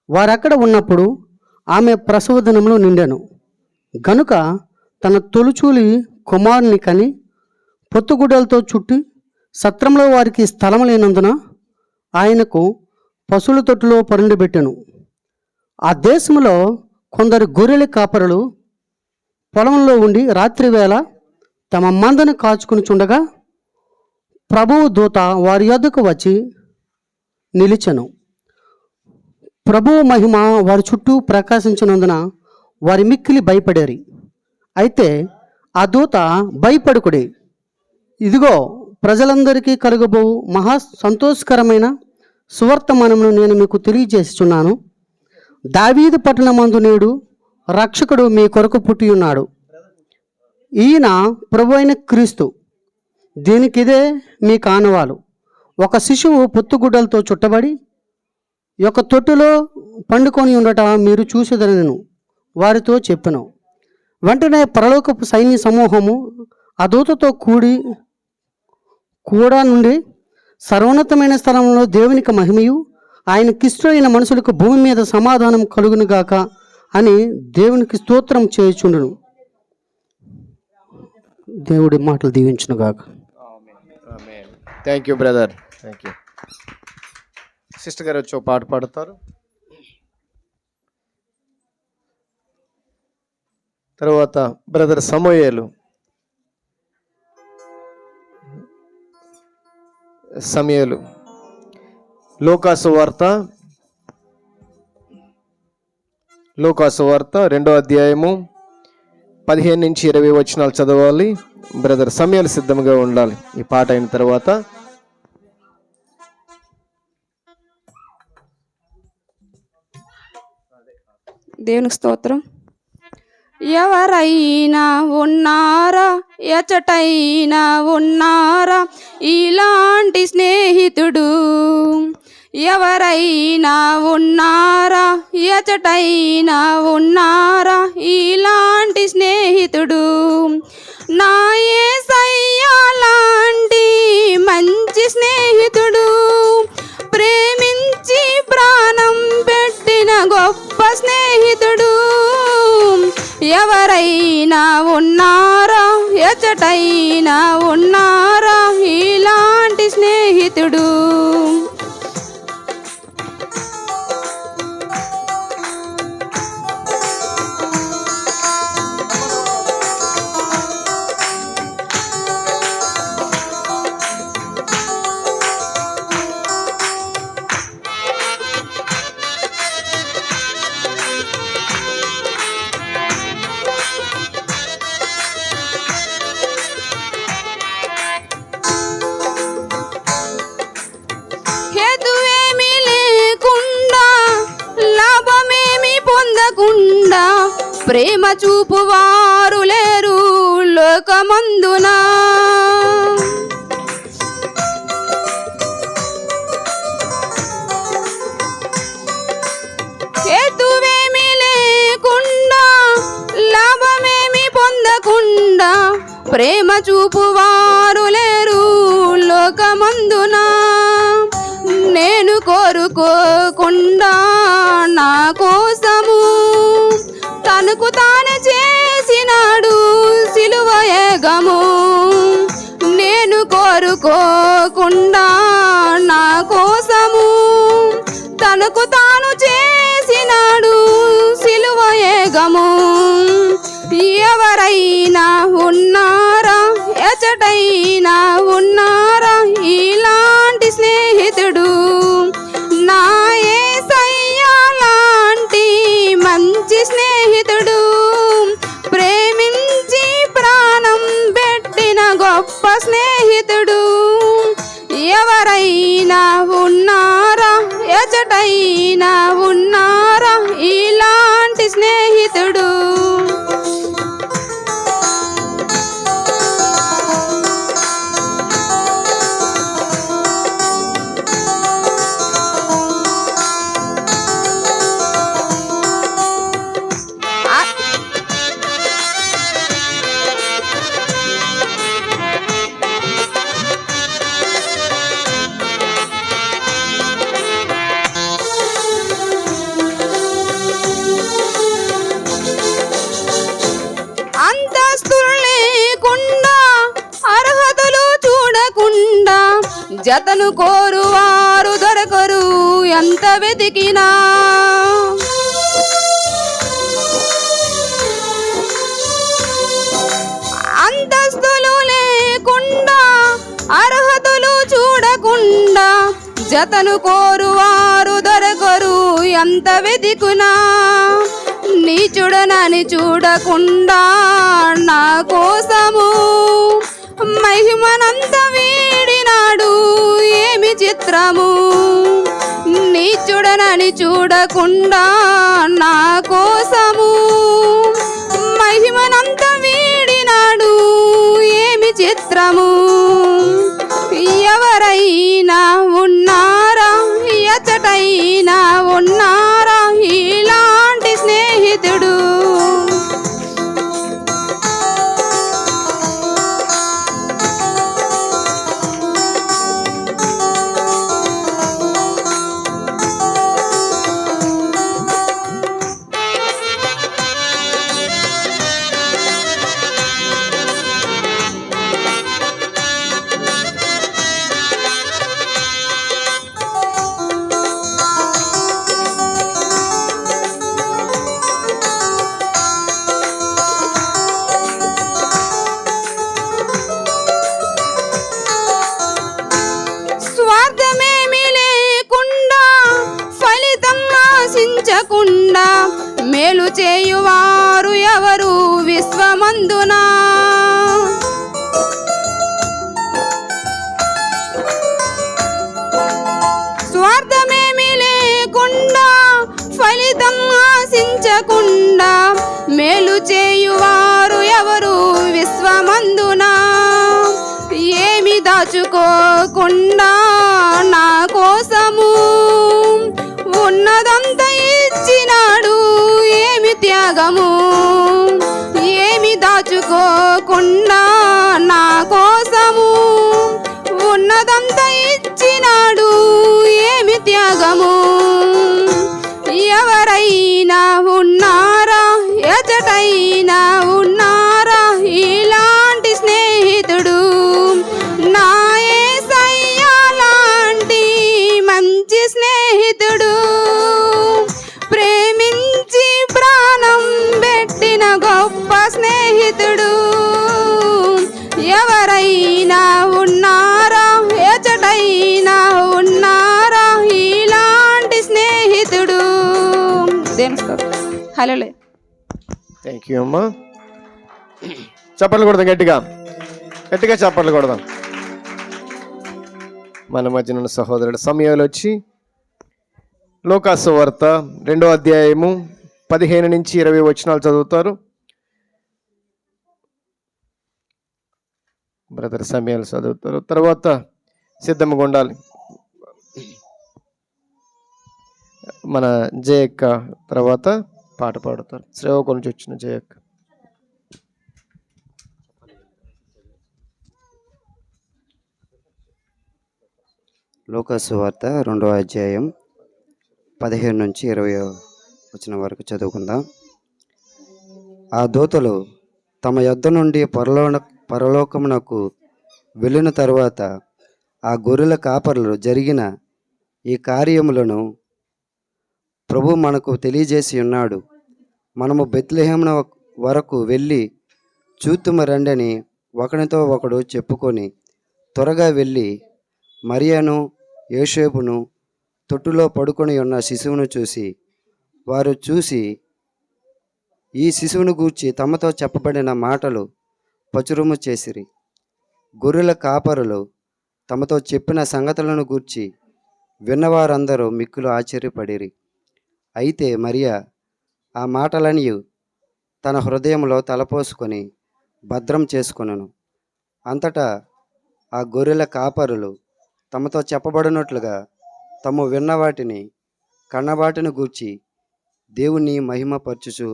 వారక్కడ ఉన్నప్పుడు ఆమె ప్రసవ దినములు నిండెను గనుక తన తొలుచూలి కుమారుని కని పొత్తుగుడ్డలతో చుట్టి సత్రంలో వారికి స్థలం లేనందున ఆయనకు పశువుల తొట్టులో పరుండబెట్టెను. ఆ దేశంలో కొందరు గొర్రెల కాపరులు పొలంలో ఉండి రాత్రివేళ తమ మందను కాచుకుని చుండగా ప్రభువు దూత వారి యొద్దకు వచ్చి నిలిచెను. ప్రభువు మహిమ వారి చుట్టూ ప్రకాశించినందున వారి మిక్కిలి భయపడారు. అయితే ఆ దూత, భయపడుకుడి, ఇదిగో ప్రజలందరికీ కలుగబో మహా సంతోషకరమైన సువర్తమానమును నేను మీకు తెలియజేస్తున్నాను. దావీదు పట్టణమందు నేడు రక్షకుడు మీ కొరకు పుట్టి ఉన్నాడు. ఈయన ప్రభు అయిన క్రీస్తు. దీనికిదే మీ కానవాలు. ఒక శిశువు పొత్తుగుడ్డలతో చుట్టబడి ఒక తొట్టులో పండుకొని ఉండట మీరు చూసేదనను వారితో చెప్పెను. వెంటనే పరలోకపు సైన్య సమూహము ఆ దూతతో కూడా నుండి సర్వోన్నతమైన స్థలంలో దేవునికి మహిమయు ఆయనకిష్టమైన మనుషులకు భూమి మీద సమాధానం కలుగునుగాక అని దేవునికి స్తోత్రం చేయుచుండును. దేవుడి మాటలు దీవించునుగాక. Thank you brother. Thank you. Sister గారు వచ్చి పాట పాడతారు. తర్వాత బ్రదర్ సమూయేలు లూకాసు వార్త 2వ అధ్యాయము 15 నుంచి 20 వచనాలు చదవాలి. బ్రదర్ సమూయేలు సిద్ధంగా ఉండాలి ఈ పాట అయిన తర్వాత. దేవునికి స్తోత్రం. ఎవరైనా ఉన్నారా, ఎచటైనా ఉన్నారా ఇలాంటి స్నేహితుడు? ఎవరైనా ఉన్నారా, ఎచటైనా ఉన్నారా ఇలాంటి స్నేహితుడు? నా యేసయ్య లాంటి మంచి స్నేహితుడు, ప్రేమించి ప్రాణం పెట్టిన గొప్ప స్నేహితుడు ఎవరైనా ఉన్నారా, ఎచటైనా ఉన్నారా ఇలాంటి స్నేహితుడు? హేతువేమీ లేకుండా, లాభమేమి పొందకుండా ప్రేమ చూపువారు లేరు లోకమందున. హేతువేమీ లేకుండా, లాభమేమి పొందకుండా ప్రేమ చూపువారు లేరు లోకమందున. నేను కోరుకోకుండా నా కోసము తనకు తానే చేసినాడు సిలువ యాగము. నేను కోరుకోకుండా నా కోసము తనకు తాను చేసినాడు సిలువ యాగము. ఎవరైనా ఉన్నారా, ఎచటైనా ఉన్నారా ఇలాంటి స్నేహితుడు? నా యేసయ్య లాంటి మంచి స్నేహితుడు, ప్రేమించి ప్రాణం పెట్టిన గొప్ప స్నేహితుడు ఎవరైనా ఉన్నారా, ఎచటైనా ఉన్నారా ఇలాంటి స్నేహితుడు? అంతస్తులు లేకుండా, అర్హతలు చూడకుండా జతను కోరువారు దొరకరు ఎంత వెతికినా. అంతస్తులు లేకుండా, అర్హతలు చూడకుండా జతను కోరువారు దొరకరు ఎంత వెతికునా. నీచుడనని చూడకుండా నా కోసము మహిమనంత వీడినాడు ఏమి చిత్రము. నీచుడనని చూడకుండా నా కోసము మహిమనంత వీడినాడు ఏమి చిత్రము. ఎవరైనా ఉన్నారా, ఎచటైనా ఉన్నారా ఇలాంటి స్నేహితుడు? ఆశించకుండా మేలు చేయువారు ఎవరు విశ్వమందున. స్వార్థమేమి లేకుండా ఫలితం ఆశించకుండా మేలు చేయువారు ఎవరు విశ్వమందున. ఏమి దాచుకోకుండా నా కోసము ఉన్నదంతా ఇచ్చినాడు ఏమి త్యాగము. ఏమి దాచుకోకుండా ఎచ్చటైనా ఉన్నారా, ఎచ్చటైనా ఉన్నారా ఇలాంటి స్నేహితుడు. హలో. థ్యాంక్ యూ అమ్మా. చప్పట్లు కొడదాం, గట్టిగా గట్టిగా చప్పట్లు కొడదాం. మన మధ్యన ఉన్న సహోదరుడు సమయాలు వచ్చి లోకాసు వార్త 2వ అధ్యాయము 15 నుంచి 20 వచనాలు చదువుతారు. బ్రదర్ సమయాలు చదువుతారు. తర్వాత సిద్ధంగా ఉండాలి మన జయక్క, తర్వాత పాట పాడతారు. శ్రేవకు నుంచి వచ్చిన జయక్క. లోకాసు వార్త 2వ అధ్యాయం 15 నుంచి 20 వచనం వరకు చదువుకుందాం. ఆ దూతలు తమ యొద్ద నుండి పరలోకమునకు వెళ్ళిన తరువాత ఆ గొర్రెల కాపరులు జరిగిన ఈ కార్యములను ప్రభు మనకు తెలియజేసి ఉన్నాడు. మనము బెత్లెహేమున వరకు వెళ్ళి చూతుమ రండని ఒకనితో ఒకడు చెప్పుకొని త్వరగా వెళ్ళి మరియను యోసేపును తొట్టులో పడుకొని ఉన్న శిశువును చూసి, వారు చూసి ఈ శిశువును గూర్చి తమతో చెప్పబడిన మాటలు పచురుము చేసిరి. గొర్రెల కాపరులు తమతో చెప్పిన సంగతులను గూర్చి విన్నవారందరూ మిక్కులు ఆశ్చర్యపడిరి. అయితే మరియా ఆ మాటలని తన హృదయంలో తలపోసుకొని భద్రం చేసుకొనెను. అంతటా ఆ గొర్రెల కాపరులు తమతో చెప్పబడినట్లుగా తాము విన్న వాటిని కన్నవాటిని గూర్చి దేవుని మహిమపరచుచు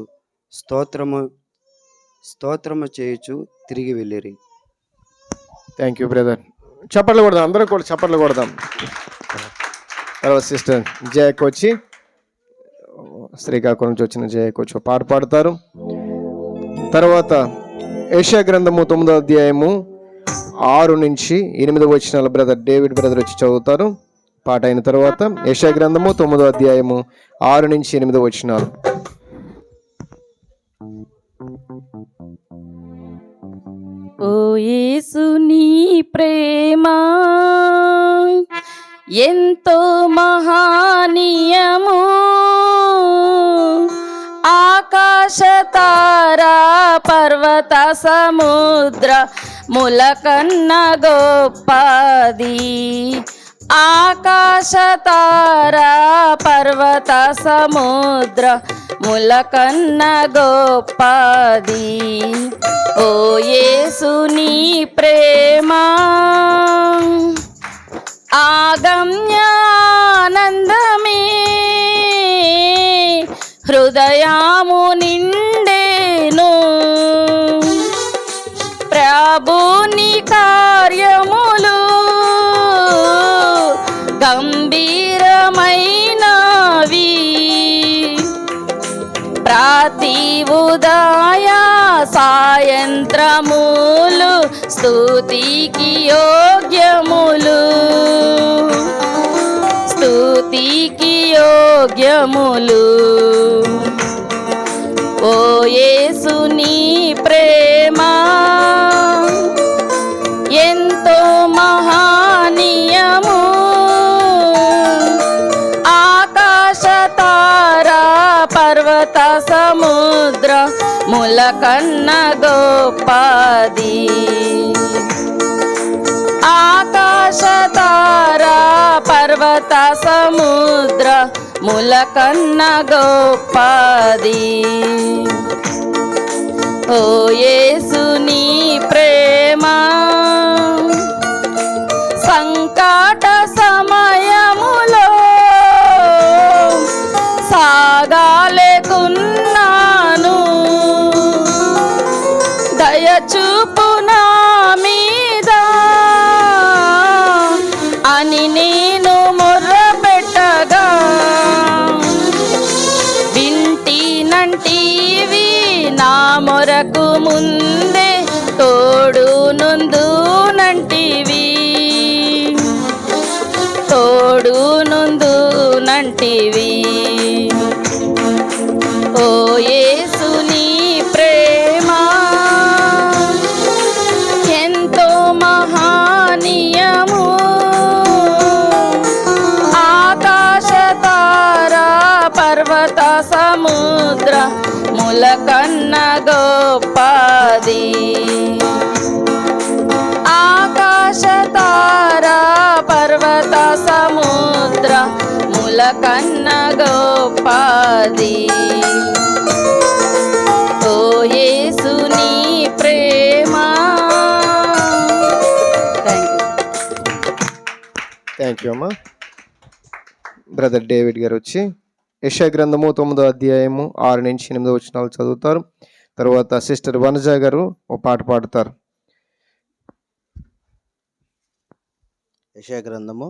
స్తోత్రము చేయుచు తిరిగి వెళ్ళిరి. Thank you brother. చప్పట్లు కొడదాం, అందరూ కూడా చప్పట్లు కొడదాం. తర్వాత సిస్టర్ జయకు వచ్చి, శ్రీకాకుళం నుంచి వచ్చిన జయకు వచ్చి పాట పాడతారు. తర్వాత యెషయా గ్రంథము 9వ అధ్యాయము 6 నుంచి 8 వచనాలు బ్రదర్ డేవిడ్ బ్రదర్ వచ్చి చదువుతారు. పాట అయిన తర్వాత యెషయా గ్రంథము 9వ అధ్యాయము 6 నుంచి 8 వచనాలు. ఓ యేసు నీ ప్రేమ ఎంతో మహానీయము, ఆకాశ తారా పర్వత సముద్ర ములకన్న గొప్పది. ఆకాశ తారా పర్వత సముద్ర ములకన్న గొప్పది. ఓ యేసు నీ ప్రేమ ఆగమ్యానందమే హృదయాము నిండేను. ప్రభుని కార్యములు గంభీరమైనవి. ప్రతి ఉదయ సాయంత్రములు స్తుతికి యోగ్యములు, స్తుతికి యోగ్యములు. ఓ యేసు నీ ప్రేమ ఎంతో మహానీయము, ఆకాశ తారా పర్వత సముద్ర ములకన్న గొప్పది. ఆకాశ తారా పర్వత సముద్ర ములకన్న గొప్పది. ఓ యేసు నీ ప్రేమ సంకట సమయములో సాగాలేకున్నాను, దయచూపు నా మీద అని నేను మొర్రపెట్టగా, వింటినంటివి నా మొరకు ముందే తోడు నుందునంటివి, తోడు నుందునంటివి. ఓ యేసు నీ ప్రేమ ఎంతో ముల కన్న గొప్పది ఆకాశ తారా పర్వత సముద్ర ముల కన్న గొప్పది ఓ యేసు నీ ప్రేమ. థ్యాంక్ యూ అమ్మా. బ్రదర్ డేవిడ్ గారు వచ్చి యెషయా గ్రంథము 9వ అధ్యాయము 6 నుంచి 8 వచనాలు చదువుతారు. తర్వాత సిస్టర్ వనజ గారు ఓ పాట పాడతారు. యెషయా గ్రంథము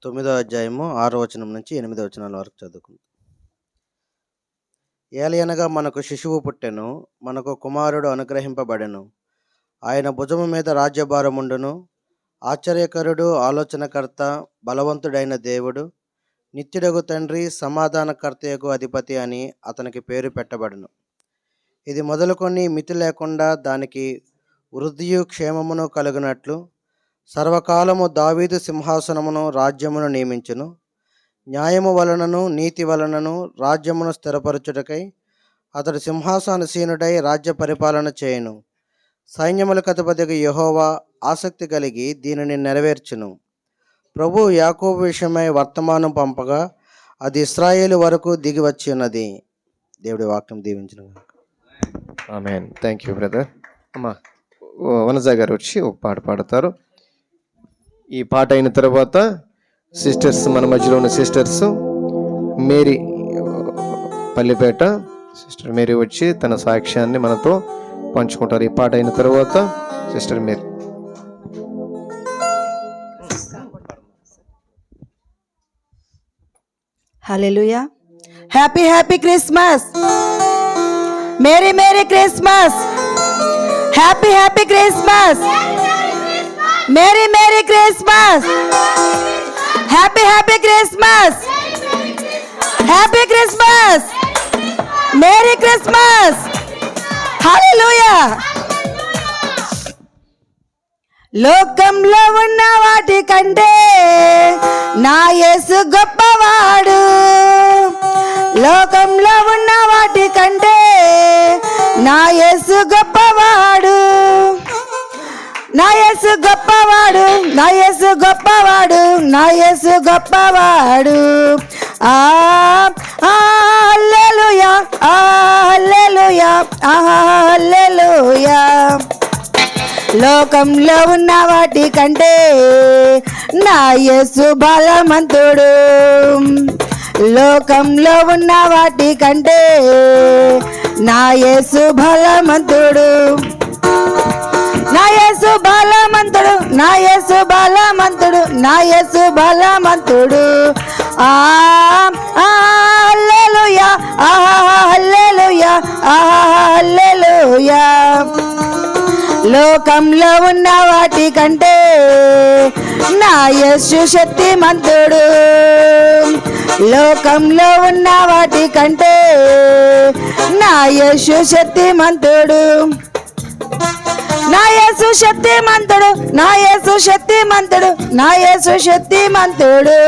9వ అధ్యాయము 6వ వచనం నుంచి 8వ వచనాల వరకు చదువుకుందాం. ఏలయనగా మనకు శిశువు పుట్టెను, మనకు కుమారుడు అనుగ్రహింపబడెను. ఆయన భుజము మీద రాజ్యభారముండును. ఆశ్చర్యకరుడు, ఆలోచనకర్త, బలవంతుడైన దేవుడు, నిత్యుడగు తండ్రి, సమాధానకర్తయగు అధిపతి అని అతనికి పేరు పెట్టబడును. ఇది మొదలుకొని మితి లేకుండా దానికి వృద్ధియు క్షేమమును కలుగునట్లు సర్వకాలము దావీదు సింహాసనమును రాజ్యమును నియమించును. న్యాయము వలనను నీతి వలనను రాజ్యమును స్థిరపరచుటకై అతడు సింహాసనసీనుడై రాజ్య పరిపాలన చేయును. సైన్యములకు అధిపతిగా యెహోవా ఆసక్తి కలిగి దీనిని నెరవేర్చును. ప్రభు యాకోబు విషయమై వర్తమానం పంపగా అది ఇశ్రాయేలు వరకు దిగి వచ్చి ఉన్నది. దేవుడి వాక్యం దీవించును. ఆమేన్. Thank you brother. అమ్మా వనజ గారు వచ్చి ఒక పాట పాడతారు. ఈ పాట అయిన తర్వాత సిస్టర్స్, మన మధ్యలో ఉన్న sisters Mary Pallipeta sister Mary వచ్చి తన సాక్ష్యాన్ని మనతో పంచుకుంటారు. ఈ పాట అయిన తర్వాత సిస్టర్ మేరీ. హల్లెలూయా. Happy happy Christmas. Merry merry Christmas. Happy happy Christmas. Merry merry Christmas. Happy happy Christmas. Happy Christmas. Merry Christmas. హల్లెలూయా. లోకంలో ఉన్న వాటి కంటే నా యేసు గొప్పవాడు. లోకంలో ఉన్న వాటి కంటే నా యేసు గొప్పవాడు. నా యేసు గొప్పవాడు. నా యేసు గొప్పవాడు. నా యేసు గొప్పవాడు. హల్లెలూయా. హల్లెలూయా. హల్లెలూయా. లోకంలో ఉన్న వాటి కంటే నా యేసు బలవంతుడు. లోకంలో ఉన్న వాటి కంటే నా యేసు బలవంతుడు. నా యేసు బలవంతుడు. నా యేసు బలవంతుడు. నా యేసు బలవంతుడు. హల్లెలూయా. హల్లెలూయా. హల్లెలూయా. లోకంలో ఉన్న వాటి కంటే నా యేసు శక్తిమంతుడు. లోకంలో ఉన్న వాటి కంటే నా యేసు శక్తిమంతుడు. నా యేసు శక్తిమంతుడు. నా యేసు శక్తిమంతుడు. నా యేసు శక్తిమంతుడు.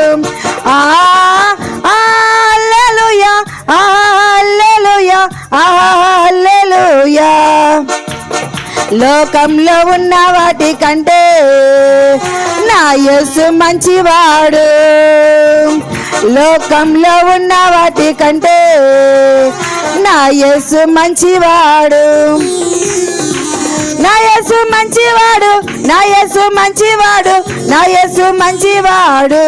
హల్లెలూయా. హల్లెలూయా. హల్లెలూయా. లోకంలో ఉన్న వాటి కంటే నా యేసు మంచివాడు. లోకంలో ఉన్న వాటి కంటే నా యేసు మంచివాడు. నా యేసు మంచివాడు. నా యేసు మంచివాడు. నా యేసు మంచివాడు.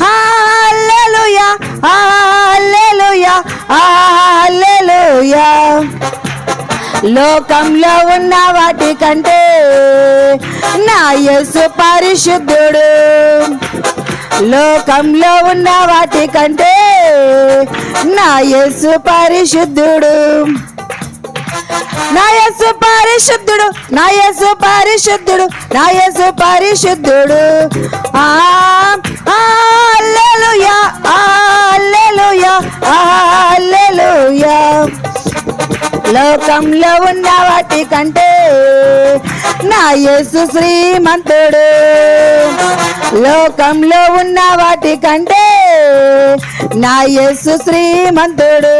హల్లెలూయా. హల్లెలూయా. హల్లెలూయా. లోకంలో ఉన్న వాటి కంటే నా యేసు పరిశుద్ధుడు. లోకంలో ఉన్న వాటి కంటే నా యేసు పరిశుద్ధుడు. నా యేసు పరిశుద్ధుడు. నా యేసు పరిశుద్ధుడు. నా యేసు పరిశుద్ధుడు. హల్లెలూయా. హల్లెలూయా. హల్లెలూయా. లోకంలో ఉన్న వాటి కంటే నా యేసు శ్రీమంతుడు. లోకంలో ఉన్న వాటి కంటే నా యేసు శ్రీమంతుడు.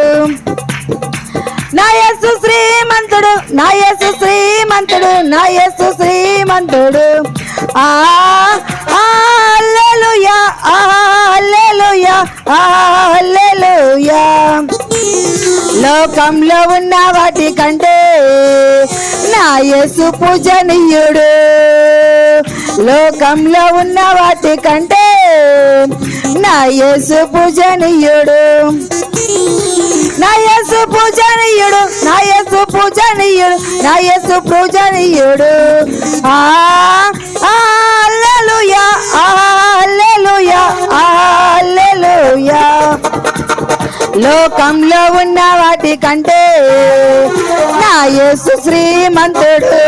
నా యేసు శ్రీమంతుడు, నా యేసు శ్రీమంతుడు, నా యేసు శ్రీమంతుడు. హల్లెలూయా, హల్లెలూయా, హల్లెలూయా. లోకంలో ఉన్న వాటి కంటే నా యేసు పూజనీయుడు. లోకంలో ఉన్న వాటి కంటే నా యేసు పూజనీయుడు. నా యేసు పూజనీయుడు, నా యేసు పూజనీయుడు, నా యేసు పూజనీయుడు. హల్లెలూయా, హల్లెలూయా, హల్లెలూయా. లోకంలో ఉన్న వాటి కంటే నా యేసు శ్రీమంతుడు.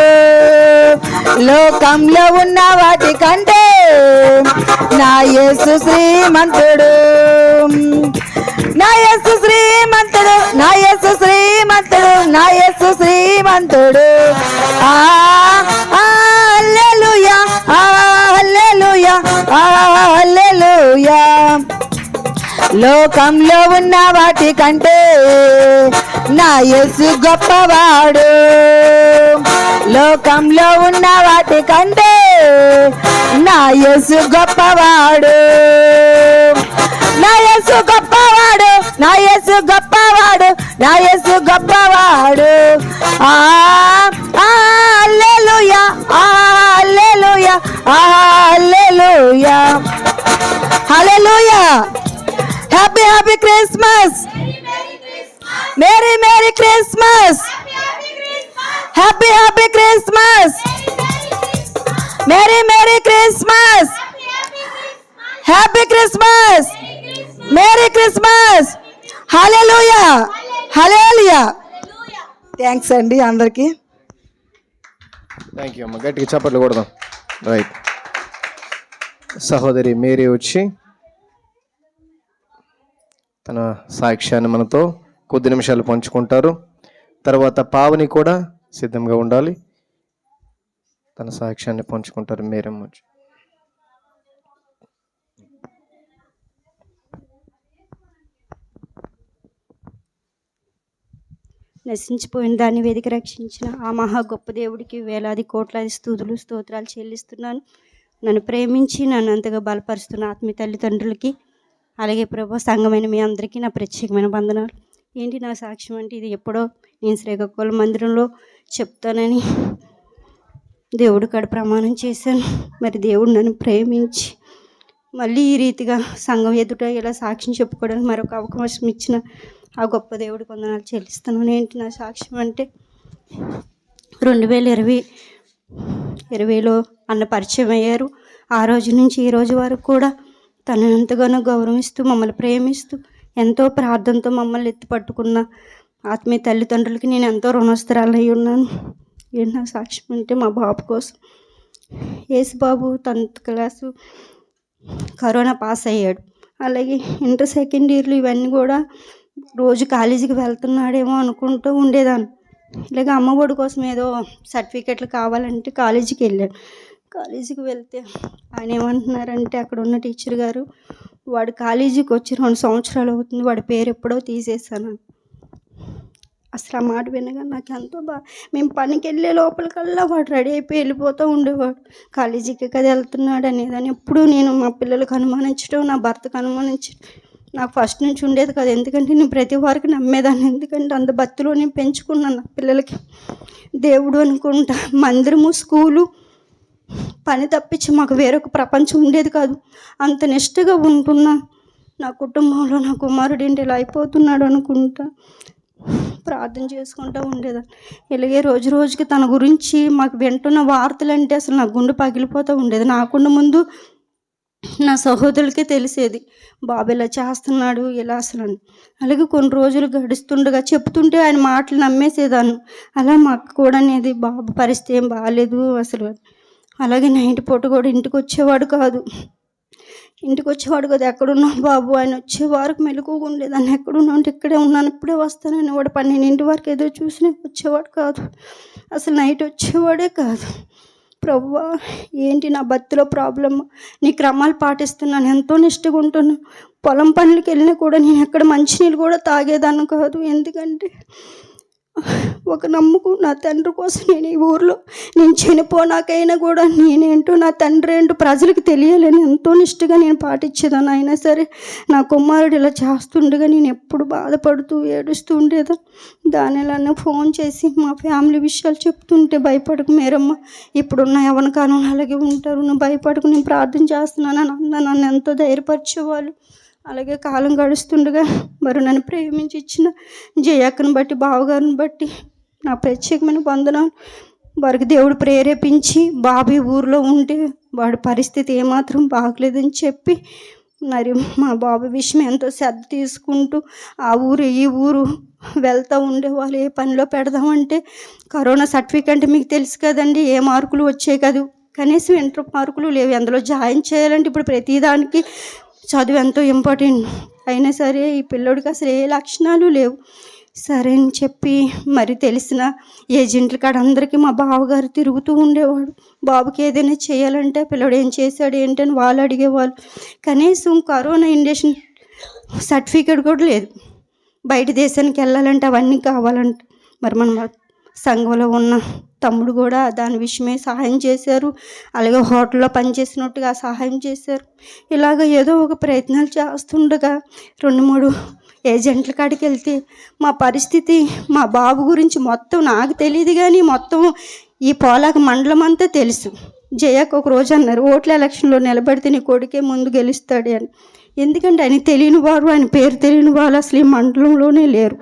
లోకంలో ఉన్న వాటి కంటే నా యేసు శ్రీమంతుడు. నా యేసు శ్రీమంతుడు, నా యేసు శ్రీమంతుడు, నా యేసు శ్రీమంతుడు. హల్లెలూయా, హల్లెలూయా, హల్లెలూయా. లోకంలో ఉన్న వాటి కంటే నా యేసు గొప్పవాడు. లోకంలో ఉన్న వాటి కంటే నా యేసు గొప్పవాడు. నా యేసు గొప్పవాడు, నా యేసు గొప్పవాడు, నా యేసు గొప్పవాడు. హల్లెలూయా, హల్లెలూయా, హల్లెలూయా, హల్లెలూయా. Happy happy Christmas, merry merry Christmas, happy happy Christmas, merry merry Christmas, happy Christmas, merry Christmas. హల్లెలూయా, హల్లెలూయా. థ్యాంక్స్ అండి అందరికీ. థ్యాంక్ యూ అమ్మ, గట్టిగా చప్పట్లు కొడదాం. రైట్, సహోదరి మేరీ వచ్చి తన సాక్ష్యాన్ని మనతో కొద్ది నిమిషాలు పంచుకుంటారు. తర్వాత పావని కూడా సిద్ధంగా ఉండాలి, తన సాక్ష్యాన్ని పంచుకుంటారు. మేరమ్మ వచ్చి. నశించిపోయిన దాన్ని వెతికి రక్షించిన ఆ మహా గొప్ప దేవుడికి వేలాది కోట్లాది స్తుతులు స్తోత్రాలు చెల్లిస్తున్నాను. నన్ను ప్రేమించి నన్ను అంతగా బలపరుస్తున్న ఆత్మీయ తల్లిదండ్రులకి, అలాగే ప్రభు సంఘమైన మీ అందరికీ నా ప్రత్యేకమైన వందనాలు. ఏంటి నా సాక్ష్యం అంటే, ఇది ఎప్పుడో నేను శ్రీకాకుళం మందిరంలో చెప్తానని దేవుడు కాడ ప్రమాణం చేశాను. మరి దేవుడు నన్ను ప్రేమించి మళ్ళీ ఈ రీతిగా సంఘం ఎదుట ఇలా సాక్ష్యం చెప్పుకోవడానికి మరొక అవకాశం ఇచ్చిన ఆ గొప్ప దేవుడికి వందనాలు చెల్లిస్తున్నాను. ఏంటి నా సాక్ష్యం అంటే, 2020లో అన్న పరిచయం అయ్యారు. ఆ రోజు నుంచి ఈ రోజు వరకు కూడా తనను ఎంతగానో గౌరవిస్తూ మమ్మల్ని ప్రేమిస్తూ ఎంతో ప్రార్థనతో మమ్మల్ని ఎత్తి పట్టుకున్న ఆత్మీయ తల్లిదండ్రులకి నేను ఎంతో రుణస్థిరాలై ఉన్నాను. ఏంటి నా సాక్ష్యం అంటే, మా బాబు కోసం Yesubabu 10th class corona pass అయ్యాడు. అలాగే ఇంటర్ సెకండ్ ఇయర్లు ఇవన్నీ కూడా రోజు కాలేజీకి వెళ్తున్నాడేమో అనుకుంటూ ఉండేదాన్ని. ఇలాగ అమ్మఒడి కోసం ఏదో సర్టిఫికెట్లు కావాలంటే కాలేజీకి వెళ్ళాడు. కాలేజీకి వెళ్తే ఆయన ఏమంటున్నారంటే, అక్కడ ఉన్న టీచర్ గారు, వాడు కాలేజీకి వచ్చి 2 సంవత్సరాలు అవుతుంది, వాడి పేరు ఎప్పుడో తీసేసాను. అసలు ఆ మాట వినగా నాకు ఎంతో మేము పనికి వెళ్ళే లోపలికల్లా వాడు రెడీ అయిపోయి వెళ్ళిపోతూ ఉండేవాడు. కాలేజీకి కదా వెళ్తున్నాడు అనేదాన్ని ఎప్పుడు నేను మా పిల్లలకు అనుమానించడం, నా భర్తకు అనుమానించడం నాకు ఫస్ట్ నుంచి ఉండేది కదా. ఎందుకంటే నేను ప్రతి వారికి నమ్మేదాన్ని, ఎందుకంటే అంత భక్తిలో నేను పెంచుకున్నాను నా పిల్లలకి. దేవుడు అనుకుంటా, మందిరము స్కూలు పని తప్పించి మాకు వేరొక ప్రపంచం ఉండేది కాదు. అంత నిష్ఠగా ఉంటున్నా నా కుటుంబంలో నా కుమారుడు ఏంటి ఇలా అయిపోతున్నాడు అనుకుంటా ప్రార్థన చేసుకుంటూ ఉండేదాన్ని. ఇలాగే రోజు రోజుకి తన గురించి మాకు వింటున్న వార్తలు అంటే అసలు నా గుండె పగిలిపోతూ ఉండేది. నాకుండా ముందు నా సహోదరులకే తెలిసేది, బాబు ఇలా చేస్తున్నాడు ఇలా అసలు అని. అలాగే కొన్ని రోజులు గడుస్తుండగా చెప్తుంటే ఆయన మాటలు నమ్మేసేదాన్ని. అలా మా అక్క కూడా అనేది, బాబు పరిస్థితి ఏం బాగాలేదు అసలు. అలాగే నైట్ పూట కూడా ఇంటికి వచ్చేవాడు కాదు. ఇంటికి వచ్చేవాడు కదా, ఎక్కడున్నావు బాబు, ఆయన వచ్చే వరకు మెలకుగా ఉండేదాన్ని. ఎక్కడున్నా అంటే ఇక్కడే ఉన్నాను, ఇప్పుడే వస్తానని వాడు 12 వరకు ఎదురు చూసి వచ్చేవాడు కాదు, అసలు నైట్ వచ్చేవాడే కాదు. ప్రభువా, ఏంటి నా భక్తిలో ప్రాబ్లమ్? నీ క్రమాలు పాటిస్తున్నాను, ఎంతో నిష్ఠగా ఉంటున్నాను. పొలం పనులకి వెళ్ళినా కూడా నేను ఎక్కడ మంచినీళ్ళు కూడా తాగేదాన్ని కాదు. ఎందుకంటే ఒక నమ్మకం, నా తండ్రి కోసం నేను ఈ ఊర్లో నేను చనిపోనాకైనా కూడా నేనేంటో నా తండ్రి ఏంటో ప్రజలకు తెలియాలని ఎంతో నిష్ఠగా నేను పాటించేదాన్ని. అయినా సరే నా కుమారుడు ఇలా చేస్తుండగా నేను ఎప్పుడు బాధపడుతూ ఏడుస్తూ ఉండేదాన్ని. దానిలానే ఫోన్ చేసి మా ఫ్యామిలీ విషయాలు చెప్తుంటే, భయపడకు మేరమ్మ, ఇప్పుడున్న యవ్వన కాలంలో అలాగే ఉంటారు, నువ్వు భయపడకు, నేను ప్రార్థన చేస్తున్నాను అని అన్న నన్ను ఎంతో ధైర్యపరిచేవాళ్ళు. అలాగే కాలం గడుస్తుండగా మరి నన్ను ప్రేమించి ఇచ్చిన జయక్కను బట్టి, బావగారిని బట్టి నా ప్రత్యేకమైన వందనాలు. వారికి దేవుడు ప్రేరేపించి బాబీ ఊరిలో ఉంటే వాడి పరిస్థితి ఏమాత్రం బాగలేదని చెప్పి మరి మా బాబు విషయం ఎంతో శ్రద్ధ తీసుకుంటూ ఆ ఊరు ఈ ఊరు వెళ్తూ ఉండేవాళ్ళు. ఏ పనిలో పెడదామంటే కరోనా సర్టిఫికేట్ మీకు తెలుసు కదండి, ఏ మార్కులు వచ్చాయి కదా, కనీసం ఇంటర్ మార్కులు లేవు. అందులో జాయిన్ చేయాలంటే ఇప్పుడు ప్రతిదానికి చదువు ఎంతో ఇంపార్టెంట్. అయినా సరే ఈ పిల్లోడికి అసలు ఏ లక్షణాలు లేవు. సరే అని చెప్పి మరి తెలిసిన ఏజెంట్ల కాడ అందరికీ మా బావగారు తిరుగుతూ ఉండేవాడు. బాబుకి ఏదైనా చేయాలంటే పిల్లోడు ఏం చేశాడు ఏంటని వాళ్ళు అడిగేవాళ్ళు. కనీసం కరోనా ఇండేషన్ సర్టిఫికేట్ కూడా లేదు. బయట దేశానికి వెళ్ళాలంటే అవన్నీ కావాలంట. మరి మన సంఘంలో ఉన్న తమ్ముడు కూడా దాని విషయమే సహాయం చేశారు. అలాగే హోటల్లో పనిచేసినట్టుగా సహాయం చేశారు. ఇలాగ ఏదో ఒక ప్రయత్నాలు చేస్తుండగా 2-3 ఏజెంట్ల కాడికి వెళ్తే మా పరిస్థితి, మా బాబు గురించి మొత్తం నాకు తెలియదు కానీ మొత్తం ఈ పోలాక మండలం అంతా తెలుసు. జయకు ఒక రోజు అన్నారు, ఓట్ల ఎలక్షన్లో నిలబడితే నీ కొడుకే ముందు గెలుస్తాడు అని. ఎందుకంటే ఆయన తెలియని వారు, ఆయన పేరు తెలియని వాళ్ళు అసలు ఈ మండలంలోనే లేరు.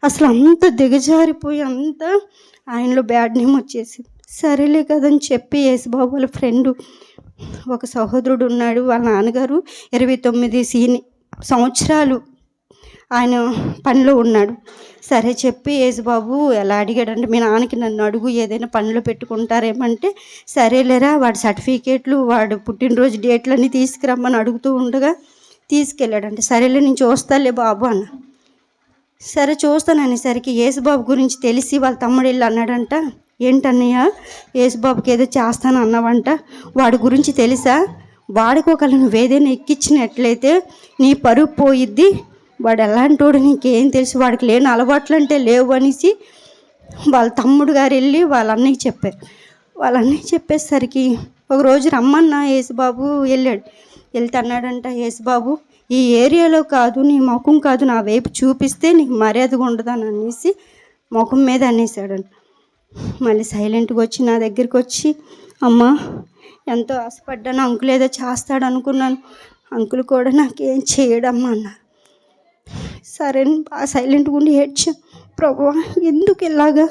అసలు అంత దిగజారిపోయి అంత ఆయనలో బ్యాడ్ నేమ్ వచ్చేసింది. సరేలే కదని చెప్పి యేసుబాబు వాళ్ళ ఫ్రెండు ఒక సహోదరుడు ఉన్నాడు, వాళ్ళ నాన్నగారు 29 సంవత్సరాలు ఆయన పనిలో ఉన్నాడు. సరే చెప్పి యేసుబాబు ఎలా అడిగాడంటే, మీ నాన్నకి నన్ను అడుగు, ఏదైనా పనిలో పెట్టుకుంటారేమంటే, సరేలేరా వాడి సర్టిఫికేట్లు వాడు పుట్టినరోజు డేట్లు అన్నీ తీసుకురమ్మని అడుగుతూ ఉండగా తీసుకెళ్ళాడంటే, సరేలే నేను చూస్తాలే బాబు అన్న. సరే చూస్తాను అనేసరికి యేసుబాబు గురించి తెలిసి వాళ్ళ తమ్ముడు వెళ్ళి అన్నాడంట, ఏంటన్నయ్య యేసుబాబుకి ఏదో చేస్తాను అన్నావంట, వాడి గురించి తెలుసా? వాడికి ఒకళ్ళు నువ్వు ఏదైనా ఎక్కించినట్లయితే నీ పరుగు పోయిద్ది, వాడు ఎలాంటోడు నీకేం తెలుసు, వాడికి లేని అలవాట్లు అంటే లేవు అనేసి వాళ్ళ తమ్ముడు గారు వెళ్ళి వాళ్ళ అన్నయ్యకి చెప్పారు. వాళ్ళ అన్నయ్య చెప్పేసరికి ఒకరోజు రమ్మన్న యేసుబాబు వెళ్ళాడు. వెళ్తే అన్నాడంట, యేసుబాబు ఈ ఏరియాలో కాదు, నీ ముఖం కాదు, నా వైపు చూపిస్తే నీకు మర్యాదగా ఉండదని అనేసి ముఖం మీద అనేసాడంట. మళ్ళీ సైలెంట్గా వచ్చి నా దగ్గరికి వచ్చి, అమ్మ ఎంతో ఆశపడ్డాను, అంకుల్ ఏదో చేస్తాడు అనుకున్నాను, అంకుల్ కూడా నాకేం చేయడమ్మా అన్నారు. సరే బాగా సైలెంట్గా ఉండి ఏడ్చాను. ప్రభువా ఎందుకు ఇలాగా,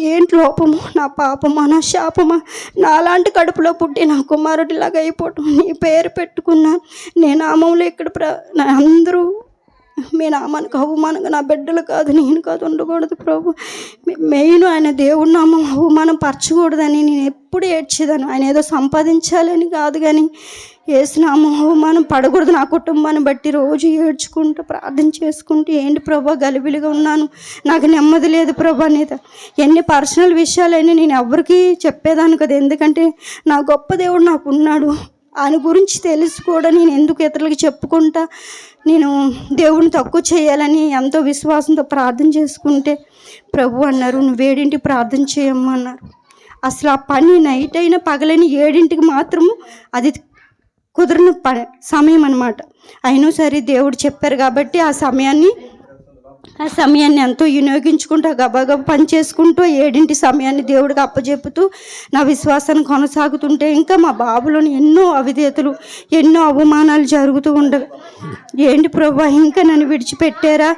ఏంటి లోపము, నా పాపమా నా శాపమా, నాలాంటి కడుపులో పుట్టి నా కుమారుడు ఇలాగ అయిపోవటం, నీ పేరు పెట్టుకున్నాను, నీ నామంలో ఇక్కడ అందరూ మీ నామానికి అవమానంగా నా బిడ్డలు కాదు నేను కాదు ఉండకూడదు ప్రభు. మెయిన్ ఆయన దేవుడి నామం అవమానం పరచకూడదని నేను ఎప్పుడు ఏడ్చేదాను. ఆయన ఏదో సంపాదించాలని కాదు కానీ యేసునామం అవమానం పడకూడదు. నా కుటుంబాన్ని బట్టి రోజు ఏడ్చుకుంటూ ప్రార్థన చేసుకుంటూ, ఏంటి ప్రభా గలిబిలిగా ఉన్నాను, నాకు నెమ్మది లేదు ప్రభా అనేది. ఎన్ని పర్సనల్ విషయాలైనా నేను ఎవరికి చెప్పేదాన్ని కదా, ఎందుకంటే నా గొప్ప దేవుడు నాకు ఉన్నాడు. ఆయన గురించి తెలిసి కూడా నేను ఎందుకు ఇతరులకి చెప్పుకుంటా, నేను దేవుడిని తక్కువ చేయాలని ఎంతో విశ్వాసంతో ప్రార్థన చేసుకుంటే ప్రభు అన్నారు, నువ్వు 7ంటికి ప్రార్థన చేయమన్నారు. అసలు ఆ పని నైట్ అయినా పగలని 7ంటికి మాత్రము అది కుదిరిన సమయం అన్నమాట. అయినా సరే దేవుడు చెప్పారు కాబట్టి ఆ సమయాన్ని ఎంతో వినియోగించుకుంటూ గబగబ పని చేసుకుంటూ 7ంటి సమయాన్ని దేవుడికి అప్పచెప్పుతూ నా విశ్వాసాన్ని కొనసాగుతుంటే ఇంకా మా బాబులోని ఎన్నో అవిధేతలు, ఎన్నో అవమానాలు జరుగుతూ ఉండవు. ఏంటి ప్రభా ఇంకా నన్ను విడిచిపెట్టారా,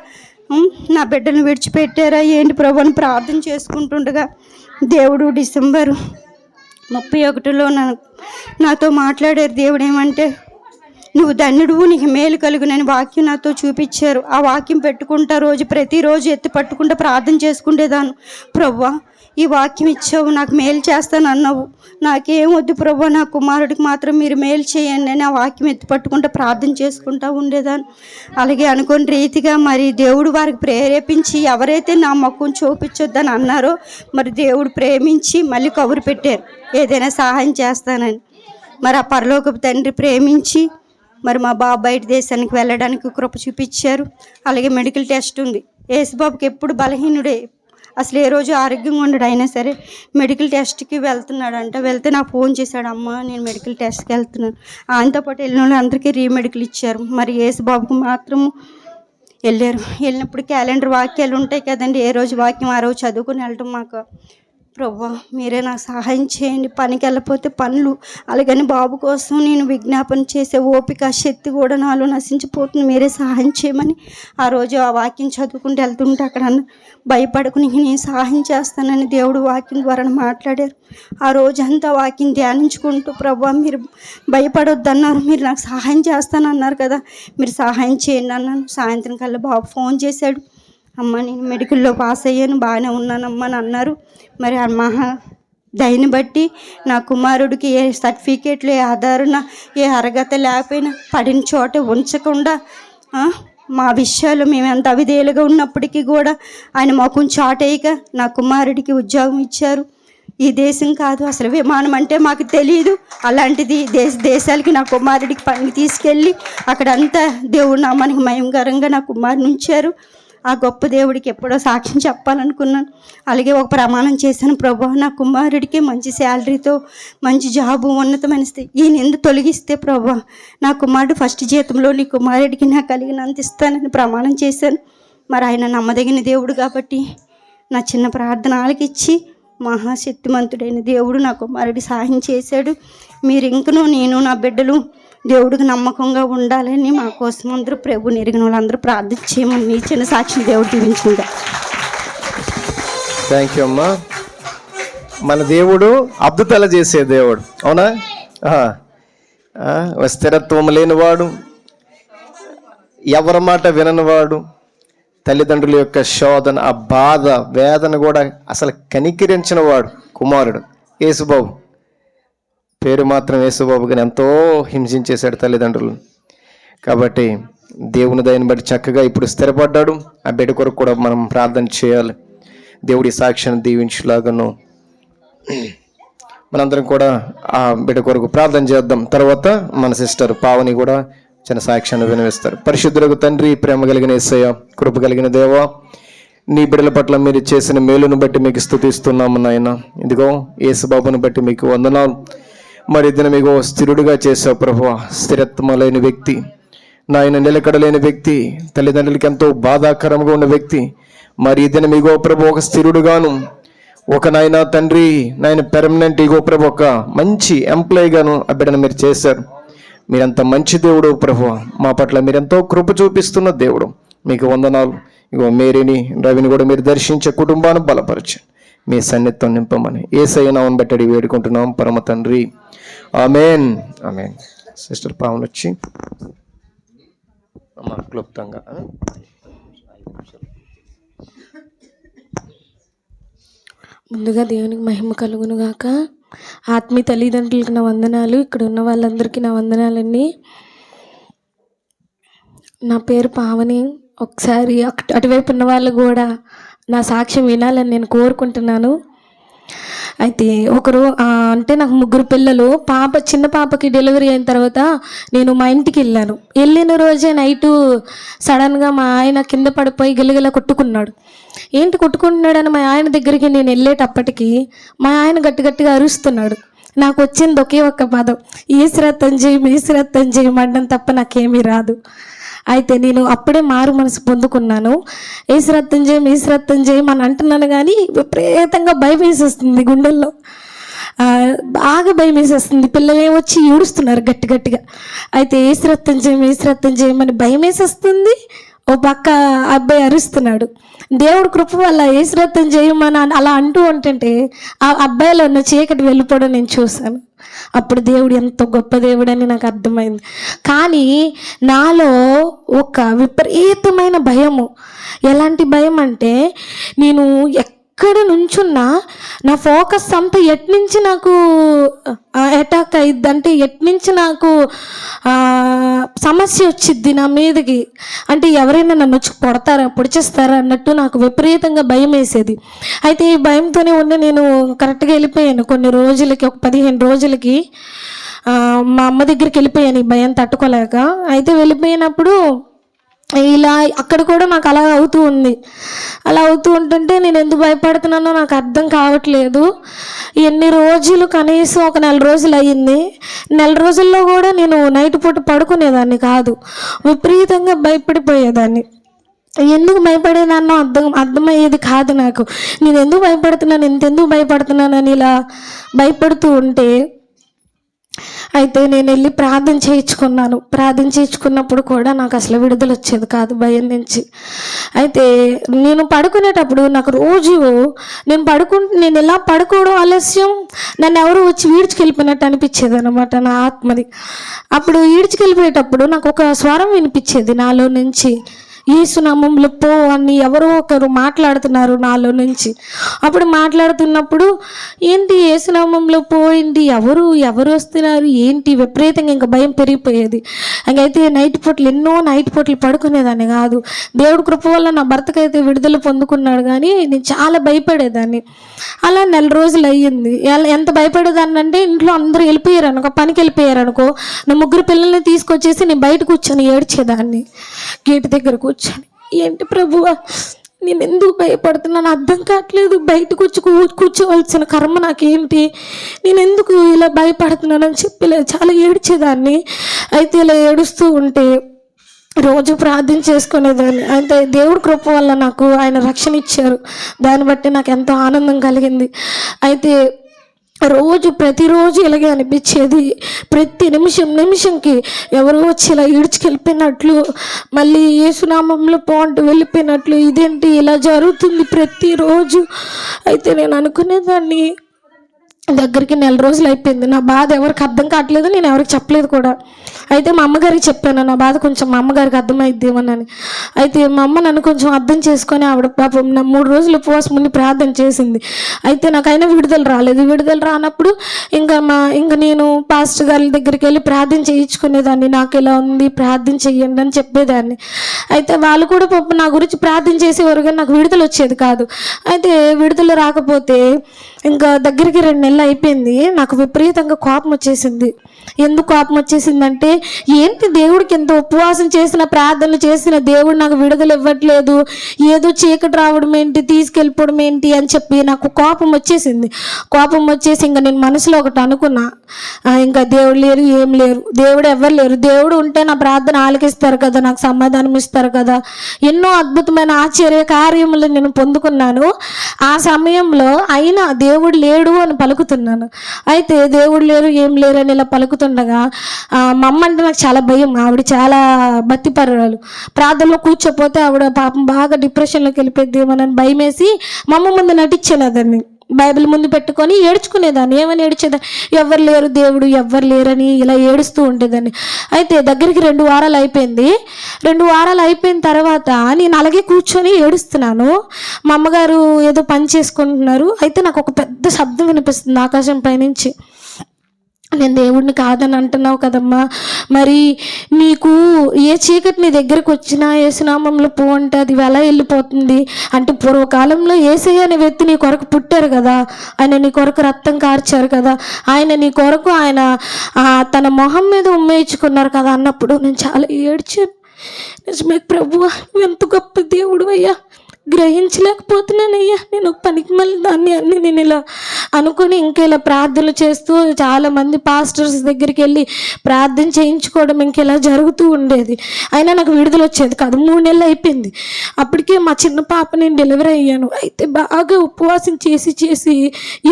నా బిడ్డను విడిచిపెట్టారా ఏంటి ప్రభు అని ప్రార్థన చేసుకుంటుండగా దేవుడు డిసెంబర్ 31లో నాతో మాట్లాడారు. దేవుడు ఏమంటే, నువ్వు ధన్యుడు, నీకు మేలు కలుగునని వాక్యం నాతో చూపించారు. ఆ వాక్యం పెట్టుకుంటా ప్రతిరోజు ఎత్తి పట్టుకుంటా ప్రార్థన చేసుకుంటేదాను. ప్రభువా ఈ వాక్యం ఇచ్చావు, నాకు మేలు చేస్తాను అన్నావు. నాకేం వద్దు ప్రభు, నా కుమారుడికి మాత్రం మీరు మేలు చేయండి అని ఆ వాక్యం ఎత్తి పట్టుకుంటూ ప్రార్థన చేసుకుంటూ ఉండేదాన్ని. అలాగే అనుకోని రీతిగా మరి దేవుడు వారికి ప్రేరేపించి ఎవరైతే నా మొక్కను చూపించొద్దని అన్నారో మరి దేవుడు ప్రేమించి మళ్ళీ కబురు పెట్టారు ఏదైనా సహాయం చేస్తానని. మరి ఆ పరలోకపు తండ్రి ప్రేమించి మరి మా బాబు బయట దేశానికి వెళ్ళడానికి కృప చూపించారు. అలాగే మెడికల్ టెస్ట్ ఉంది. యేసుబాబుకి ఎప్పుడు బలహీనుడే, అసలు ఏ రోజు ఆరోగ్యంగా ఉండడు. అయినా సరే మెడికల్ టెస్ట్కి వెళ్తున్నాడంట. వెళ్తే నాకు ఫోన్ చేశాడు, అమ్మ నేను మెడికల్ టెస్ట్కి వెళ్తున్నాను. ఆయనతో పాటు వెళ్ళిన వాళ్ళు అందరికీ రీమెడికల్ ఇచ్చారు. మరి యేసుబాబుకు మాత్రము వెళ్ళారు. వెళ్ళినప్పుడు క్యాలెండర్ వాక్యాలు ఉంటాయి కదండి, ఏ రోజు వాక్యం ఆ రోజు చదువుకుని వెళ్ళటం. మాకు ప్రభా మీరే నాకు సహాయం చేయండి, పనికి వెళ్ళకపోతే పనులు, అలాగని బాబు కోసం నేను విజ్ఞాపన చేసే ఓపిక శక్తి కూడా నాలో నశించిపోతుంది, మీరే సహాయం చేయమని ఆ రోజు ఆ వాక్యం చదువుకుంటూ వెళ్తుంటే అక్కడ భయపడకుని నేను సహాయం చేస్తానని దేవుడు వాక్యం ద్వారా మాట్లాడారు. ఆ రోజంతా వాక్యం ధ్యానించుకుంటూ ప్రభా మీరు భయపడొద్దన్నారు, మీరు నాకు సహాయం చేస్తానన్నారు కదా, మీరు సహాయం చేయండి అన్నాను. సాయంత్రం కల్లా బాబు ఫోన్ చేశాడు, అమ్మ నేను మెడికల్లో పాస్ అయ్యాను, బాగానే ఉన్నానమ్మా అని అన్నారు. మరి ఆ మహా దయని బట్టి నా కుమారుడికి ఏ సర్టిఫికేట్లు, ఏ ఆధారణ, ఏ అర్హత లేకపోయినా పడిన చోట ఉంచకుండా మా విషయాలు మేము ఎంత అవిధేయులుగా ఉన్నప్పటికీ కూడా ఆయన మొఖం చాటేయక నా కుమారుడికి ఉద్యోగం ఇచ్చారు. ఈ దేశం కాదు అసలు విమానం అంటే మాకు తెలియదు, అలాంటిది దేశాలకి నా కుమారుడికి పనికి తీసుకెళ్ళి అక్కడంతా దేవుడి నామానికి మహిమకరంగా నా కుమారుని ఉంచారు. ఆ గొప్ప దేవుడికి ఎప్పుడో సాక్ష్యం చెప్పాలనుకున్నాను. అలాగే ఒక ప్రమాణం చేశాను, ప్రభు నా కుమారుడికి మంచి శాలరీతో మంచి జాబు ఉన్నతమైన ఈయన ఎందుకు తొలగిస్తే ప్రభు నా కుమారుడు ఫస్ట్ జీతంలో నీ కుమారుడికి నాకు కలిగినంత ఇస్తానని ప్రమాణం చేశాను. మరి ఆయన నమ్మదగిన దేవుడు కాబట్టి నా చిన్న ప్రార్థన ఆలకిచ్చి మహాశక్తిమంతుడైన దేవుడు నా కుమారుడి సహాయం చేశాడు. మీరు ఇంకనూ నేను నా బిడ్డలు దేవుడికి నమ్మకంగా ఉండాలని మా కోసం అందరూ ప్రభు నెరిగిన వాళ్ళందరూ ప్రార్థించేయమని మీ చిన్న సాక్షి దేవుడు దీవించుకుంటా. థ్యాంక్ యూ అమ్మా. మన దేవుడు అద్భుతాలు చేసే దేవుడు, అవునా? స్థిరత్వం లేనివాడు, ఎవరి మాట విననివాడు, తల్లిదండ్రుల యొక్క శోధన, ఆ బాధ వేదన కూడా అసలు కనికరించిన వాడు కుమారుడు యేసుబాబు. పేరు మాత్రం యేసుబాబు కానీ ఎంతో హింసించేశాడు తల్లిదండ్రులు. కాబట్టి దేవుని దయని బట్టి చక్కగా ఇప్పుడు స్థిరపడ్డాడు. ఆ బిడ్డ కొరకు కూడా మనం ప్రార్థన చేయాలి. దేవుడి సాక్ష్యాన్ని దీవించేలాగాను మనందరం కూడా ఆ బిడ్డ కొరకు ప్రార్థన చేద్దాం. తర్వాత మన సిస్టర్ పావని కూడా చిన్న సాక్ష్యాన్ని వినిపిస్తారు. పరిశుద్ధులకు తండ్రి, ప్రేమ కలిగిన యేసయ్య, కృప కలిగిన దేవా, నీ బిడ్డల పట్ల మీరు చేసిన మేలును బట్టి మీకు స్తుతిస్తున్నాము నాయన. ఇదిగో యేసుబాబుని బట్టి మీకు వందనాలు. మరి ఇద్దరు మీకు స్థిరుడిగా చేసావు ప్రభువా. స్థిరత్వం లేని వ్యక్తి నాయన, నిలకడలేని వ్యక్తి, తల్లిదండ్రులకి ఎంతో బాధాకరంగా ఉన్న వ్యక్తి, మరి ఇద్దరు మీకు ప్రభు ఒక స్థిరుడుగాను, ఒక నాయన తండ్రి నాయన పెర్మనెంట్ ఇగో ప్రభు ఒక మంచి ఎంప్లాయీగాను ఆ బిడ్డను మీరు చేశారు. మీరంత మంచి దేవుడు ప్రభువా. మా పట్ల మీరెంతో కృప చూపిస్తున్న దేవుడు, మీకు వందనాలు. ఇగో మేరీని, రవిని కూడా మీరు దర్శించే కుటుంబాన్ని బలపరచండి, మీ సన్నిధితో నింపమని యేసయ్య నామమున బట్టి వేడుకుంటున్నాం పరమ తండ్రి. ఆమేన్, ఆమేన్. సిస్టర్ పావన్ వచ్చి అమ్మ క్లుప్తంగా. ముందుగా దేవునికి మహిమ కలుగును గాక. ఆత్మీయ తల్లిదండ్రులకు నా వందనాలు, ఇక్కడ ఉన్న వాళ్ళందరికీ నా వందనాలండి. నా పేరు పావని. ఒకసారి అటువైపు ఉన్న వాళ్ళు కూడా నా సాక్ష్యం వినాలని నేను కోరుకుంటున్నాను. అయితే ఒకరు అంటే నాకు 3 పిల్లలు. చిన్న పాపకి డెలివరీ అయిన తర్వాత నేను మా ఇంటికి వెళ్ళాను. వెళ్ళిన రోజే నైటు సడన్గా మా ఆయన కింద పడిపోయి గిలగిల కొట్టుకున్నాడు. ఏంటి కొట్టుకుంటున్నాడని మా ఆయన దగ్గరికి నేను వెళ్ళేటప్పటికి మా ఆయన గట్టిగా అరుస్తున్నాడు. నాకు వచ్చింది ఒకే ఒక్క పదం, ఈశ్వరత్వం చేయమండం తప్ప నాకేమీ రాదు. అయితే నేను అప్పుడే మారు మనసు పొందుకున్నాను. ఈశ్వరత్వం చేయమని అంటున్నాను, కానీ విపరీతంగా భయం వేసేస్తుంది గుండెల్లో, బాగా భయం వేసేస్తుంది. పిల్లలు వచ్చి ఏడుస్తున్నారు గట్టిగా. అయితే ఈశ్వరత్వం చేయమని భయం వేసేస్తుంది. ఓ పక్క అబ్బాయి అరుస్తున్నాడు. దేవుడు కృప వల్ల ఈశ్వరత్వం చేయమని అలా అంటూ ఉంటుంటే ఆ అబ్బాయిలో ఉన్న చీకటి వెళ్ళిపోవడం నేను చూశాను. అప్పుడు దేవుడు ఎంతో గొప్ప దేవుడని నాకు అర్థమైంది. కానీ నాలో ఒక విపరీతమైన భయము. ఎలాంటి భయం అంటే, నేను ఎక్కడ నుంచున్నా నా ఫోకస్ అంతా ఎట్నుంచి నాకు అటాక్ అయ్యిద్ది, అంటే ఎట్నుంచి నాకు సమస్య వచ్చిద్ది నా మీదకి, అంటే ఎవరైనా నన్ను వచ్చి పొడిచేస్తారా అన్నట్టు నాకు విపరీతంగా భయం వేసేది. అయితే ఈ భయంతోనే ఉండి నేను కరెక్ట్గా వెళ్ళిపోయాను. కొన్ని రోజులకి, ఒక 15 రోజులకి మా అమ్మ దగ్గరికి వెళ్ళిపోయాను ఈ భయం తట్టుకోలేక. అయితే వెళ్ళిపోయినప్పుడు ఇలా అక్కడ కూడా నాకు అలా అవుతూ ఉంది. అలా అవుతూ ఉంటుంటే నేను ఎందుకు భయపడుతున్నానో నాకు అర్థం కావట్లేదు. ఎన్ని రోజులు, కనీసం ఒక 4 రోజులు అయ్యింది. 4 రోజుల్లో కూడా నేను నైట్ పూట పడుకునేదాన్ని కాదు, విపరీతంగా భయపడిపోయేదాన్ని. ఎందుకు భయపడేదాన్నో అర్థమయ్యేది కాదు నాకు. నేను ఎందుకు భయపడుతున్నాను, ఎంతెందుకు భయపడుతున్నానని ఇలా భయపడుతూ ఉంటే, అయితే నేను వెళ్ళి ప్రార్థన చేయించుకున్నప్పుడు కూడా నాకు అసలు విడుదల వచ్చేది కాదు భయం నుంచి. అయితే నేను పడుకునేటప్పుడు నాకు రోజు నేను ఇలా పడుకోవడం ఆలస్యం, నన్ను ఎవరు వచ్చి ఈడ్చుకెళ్ళిపోయినట్టు అనిపించేది అనమాట నా ఆత్మది. అప్పుడు ఈడ్చుకెళ్ళిపోయేటప్పుడు నాకు ఒక స్వరం వినిపించేది నాలో నుంచి, యేసు నామములో పో అని ఎవరో ఒకరు మాట్లాడుతున్నారు నాలో నుంచి. అప్పుడు మాట్లాడుతున్నప్పుడు ఏంటి యేసు నామములో పో ఏంటి, ఎవరు వస్తున్నారు ఏంటి, విపరీతంగా ఇంకా భయం పెరిగిపోయేది. ఇంకైతే ఎన్నో నైట్ పూటలు పడుకునేదాన్ని కాదు. దేవుడి కృప వల్ల నా భర్తకైతే విడుదల పొందుకున్నాడు, కానీ నేను చాలా భయపడేదాన్ని. అలా 4 రోజులు అయ్యింది. ఎంత భయపడేదాన్ని అంటే, ఇంట్లో అందరూ వెళ్ళిపోయారు అనుకో, పనికి వెళ్ళిపోయారు అనుకో, నా 3 పిల్లల్ని తీసుకొచ్చేసి నేను బయట కూర్చొని ఏడ్చేదాన్ని, గేటు దగ్గర కూర్చొని. ఏంటి ప్రభువా, నేను ఎందుకు భయపడుతున్నాను అర్థం కావట్లేదు, బయటకు వచ్చి కూర్చోవలసిన కర్మ నాకేంటి, నేను ఎందుకు ఇలా భయపడుతున్నానని చెప్పి చాలా ఏడ్చేదాన్ని. అయితే ఇలా ఏడుస్తూ ఉంటే రోజు ప్రార్థన చేసుకునేదాన్ని. అయితే దేవుడి కృప వల్ల నాకు ఆయన రక్షణ ఇచ్చారు, దాన్ని బట్టి నాకు ఎంతో ఆనందం కలిగింది. అయితే ప్రతిరోజు ఇలాగే అనిపించేది. ప్రతి నిమిషంకి ఎవరో వచ్చి ఇలా ఈడ్చుకెళ్ళిపోయినట్లు, మళ్ళీ యేసునామంలో పోంటూ వెళ్ళిపోయినట్లు, ఇదేంటి ఇలా జరుగుతుంది ప్రతిరోజు. అయితే నేను అనుకునేదాన్ని, దగ్గరికి 4 రోజులు అయిపోయింది. నా బాధ ఎవరికి అర్థం కావట్లేదు, నేను ఎవరికి చెప్పలేదు కూడా. అయితే మా అమ్మగారికి చెప్పాను నా బాధ, కొంచెం మా అమ్మగారికి అర్థమైద్దేమోనని. అయితే మా అమ్మ నన్ను కొంచెం అర్థం చేసుకొని ఆవిడ పాపం నా 3 రోజులు ఉపవాసం ఉండి ప్రార్థన చేసింది. అయితే నాకైనా విడుదల రాలేదు. విడుదల రానప్పుడు ఇంకా నేను పాస్టర్ గారి దగ్గరికి వెళ్ళి ప్రార్థన చేయించుకునేదాన్ని. నాకు ఇలా ఉంది, ప్రార్థన చెయ్యండి అని చెప్పేదాన్ని. అయితే వాళ్ళు కూడా పాపం నా గురించి ప్రార్థన చేసేవారు, కానీ నాకు విడుదల వచ్చేది కాదు. అయితే విడుదల రాకపోతే ఇంకా దగ్గరికి 2 నెలలు అయిపోయింది. నాకు విపరీతంగా కోపం వచ్చేసింది. ఎందుకు కోపం వచ్చేసిందంటే, ఏంటి దేవుడికి ఎంత ఉపవాసం చేసిన, ప్రార్థనలు చేసిన దేవుడు నాకు విడుదల ఇవ్వట్లేదు, ఏదో చీకటి రావడం ఏంటి, తీసుకెళ్ళిపోవడం ఏంటి అని చెప్పి నాకు కోపం వచ్చేసింది. కోపం వచ్చేసి ఇంకా నేను మనసులో ఒకటి అనుకున్నా, ఇంకా దేవుడు లేరు, ఏం లేరు, దేవుడు ఎవరు లేరు, దేవుడు ఉంటే నా ప్రార్థన ఆలకిస్తారు కదా, నాకు సమాధానం ఇస్తారు కదా. ఎన్నో అద్భుతమైన ఆశ్చర్య కార్యములు నేను పొందుకున్నాను ఆ సమయంలో. అయినా దేవుడు లేడు అని పలుకుతున్నాను. అయితే దేవుడు లేరు, ఏం లేరు అని ఇలా పలుకుతుండగా మా అమ్మ అంటే నాకు చాలా భయం. ఆవిడ చాలా భక్తిపరురాలు. ప్రార్థనలో కూర్చోపోతే ఆవిడ పాపం బాగా డిప్రెషన్లోకి వెళ్ళిపోద్దేమోనని భయం వేసి మా అమ్మ ముందు నటించేదాన్ని, బైబిల్ ముందు పెట్టుకొని ఏడ్చుకునేదాన్ని. ఏమని ఏడ్చేదాన్ని, ఎవరు లేరు దేవుడు, ఎవరు లేరని ఇలా ఏడుస్తూ ఉండేదాన్ని. అయితే దగ్గరికి 2 వారాలు అయిపోయింది. 2 వారాలు అయిపోయిన తర్వాత నేను అలాగే కూర్చొని ఏడుస్తున్నాను. మా అమ్మగారు ఏదో పని చేసుకుంటున్నారు. అయితే నాకు ఒక పెద్ద శబ్దం వినిపిస్తుంది ఆకాశం పైనుంచి. నేను దేవుడిని కాదని అంటున్నావు కదమ్మా, మరి నీకు ఏ చీకటి నీ దగ్గరకు వచ్చినా యేసునామంలో పో అంటే అది ఎలా వెళ్ళిపోతుంది అంటే, పూర్వకాలంలో యేసయ్య అనే వ్యక్తి నీ కొరకు పుట్టారు కదా, ఆయన నీ కొరకు రక్తం కార్చారు కదా, ఆయన నీ కొరకు ఆయన తన మొహం మీద ఉమ్మేయించుకున్నారు కదా అన్నప్పుడు నేను చాలా ఏడ్చాను. నిజమే ప్రభువా, ఎంత గొప్ప దేవుడు అయ్యా, గ్రహించలేకపోతున్నానయ్యా, నేను పనికి మళ్ళీ దాన్ని అన్ని నేను ఇలా అనుకుని ఇంకా ఇలా ప్రార్థనలు చేస్తూ చాలామంది పాస్టర్స్ దగ్గరికి వెళ్ళి ప్రార్థన చేయించుకోవడం ఇంకా ఇలా జరుగుతూ ఉండేది. అయినా నాకు విడుదల వచ్చేది కాదు. 3 నెలలు అయిపోయింది. అప్పటికే మా చిన్న పాప నేను డెలివరీ అయ్యాను. అయితే బాగా ఉపవాసం చేసి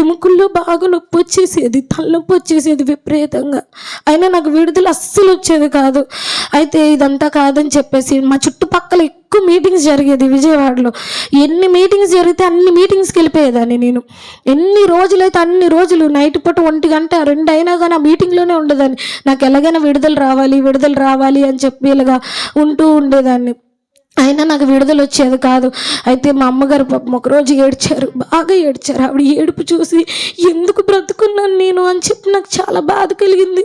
ఎముకల్లో బాగా నొప్పి వచ్చేసేది, తలనొప్పి వచ్చేసేది విపరీతంగా. అయినా నాకు విడుదల అస్సలు వచ్చేది కాదు. అయితే ఇదంతా కాదని చెప్పేసి మా చుట్టుపక్కల ఎక్కువ మీటింగ్స్ జరిగేది విజయవాడలో. ఎన్ని మీటింగ్స్ జరిగితే అన్ని మీటింగ్స్కి వెళ్ళిపోయేదాన్ని నేను. ఎన్ని రోజులైతే అన్ని రోజులు నైట్ పూట 1 గంట 2 అయినా కానీ ఆ మీటింగ్లోనే ఉండేదాన్ని. నాకు ఎలాగైనా విడుదల రావాలి అని చెప్పి ఇలాగా ఉంటూ ఉండేదాన్ని. అయినా నాకు విడుదల వచ్చేది కాదు. అయితే మా అమ్మగారు పాపం ఒకరోజు ఏడ్చారు, బాగా ఏడ్చారు. ఆవిడ ఏడుపు చూసి ఎందుకు బ్రతుకున్నాను నేను అని చెప్పి నాకు చాలా బాధ కలిగింది.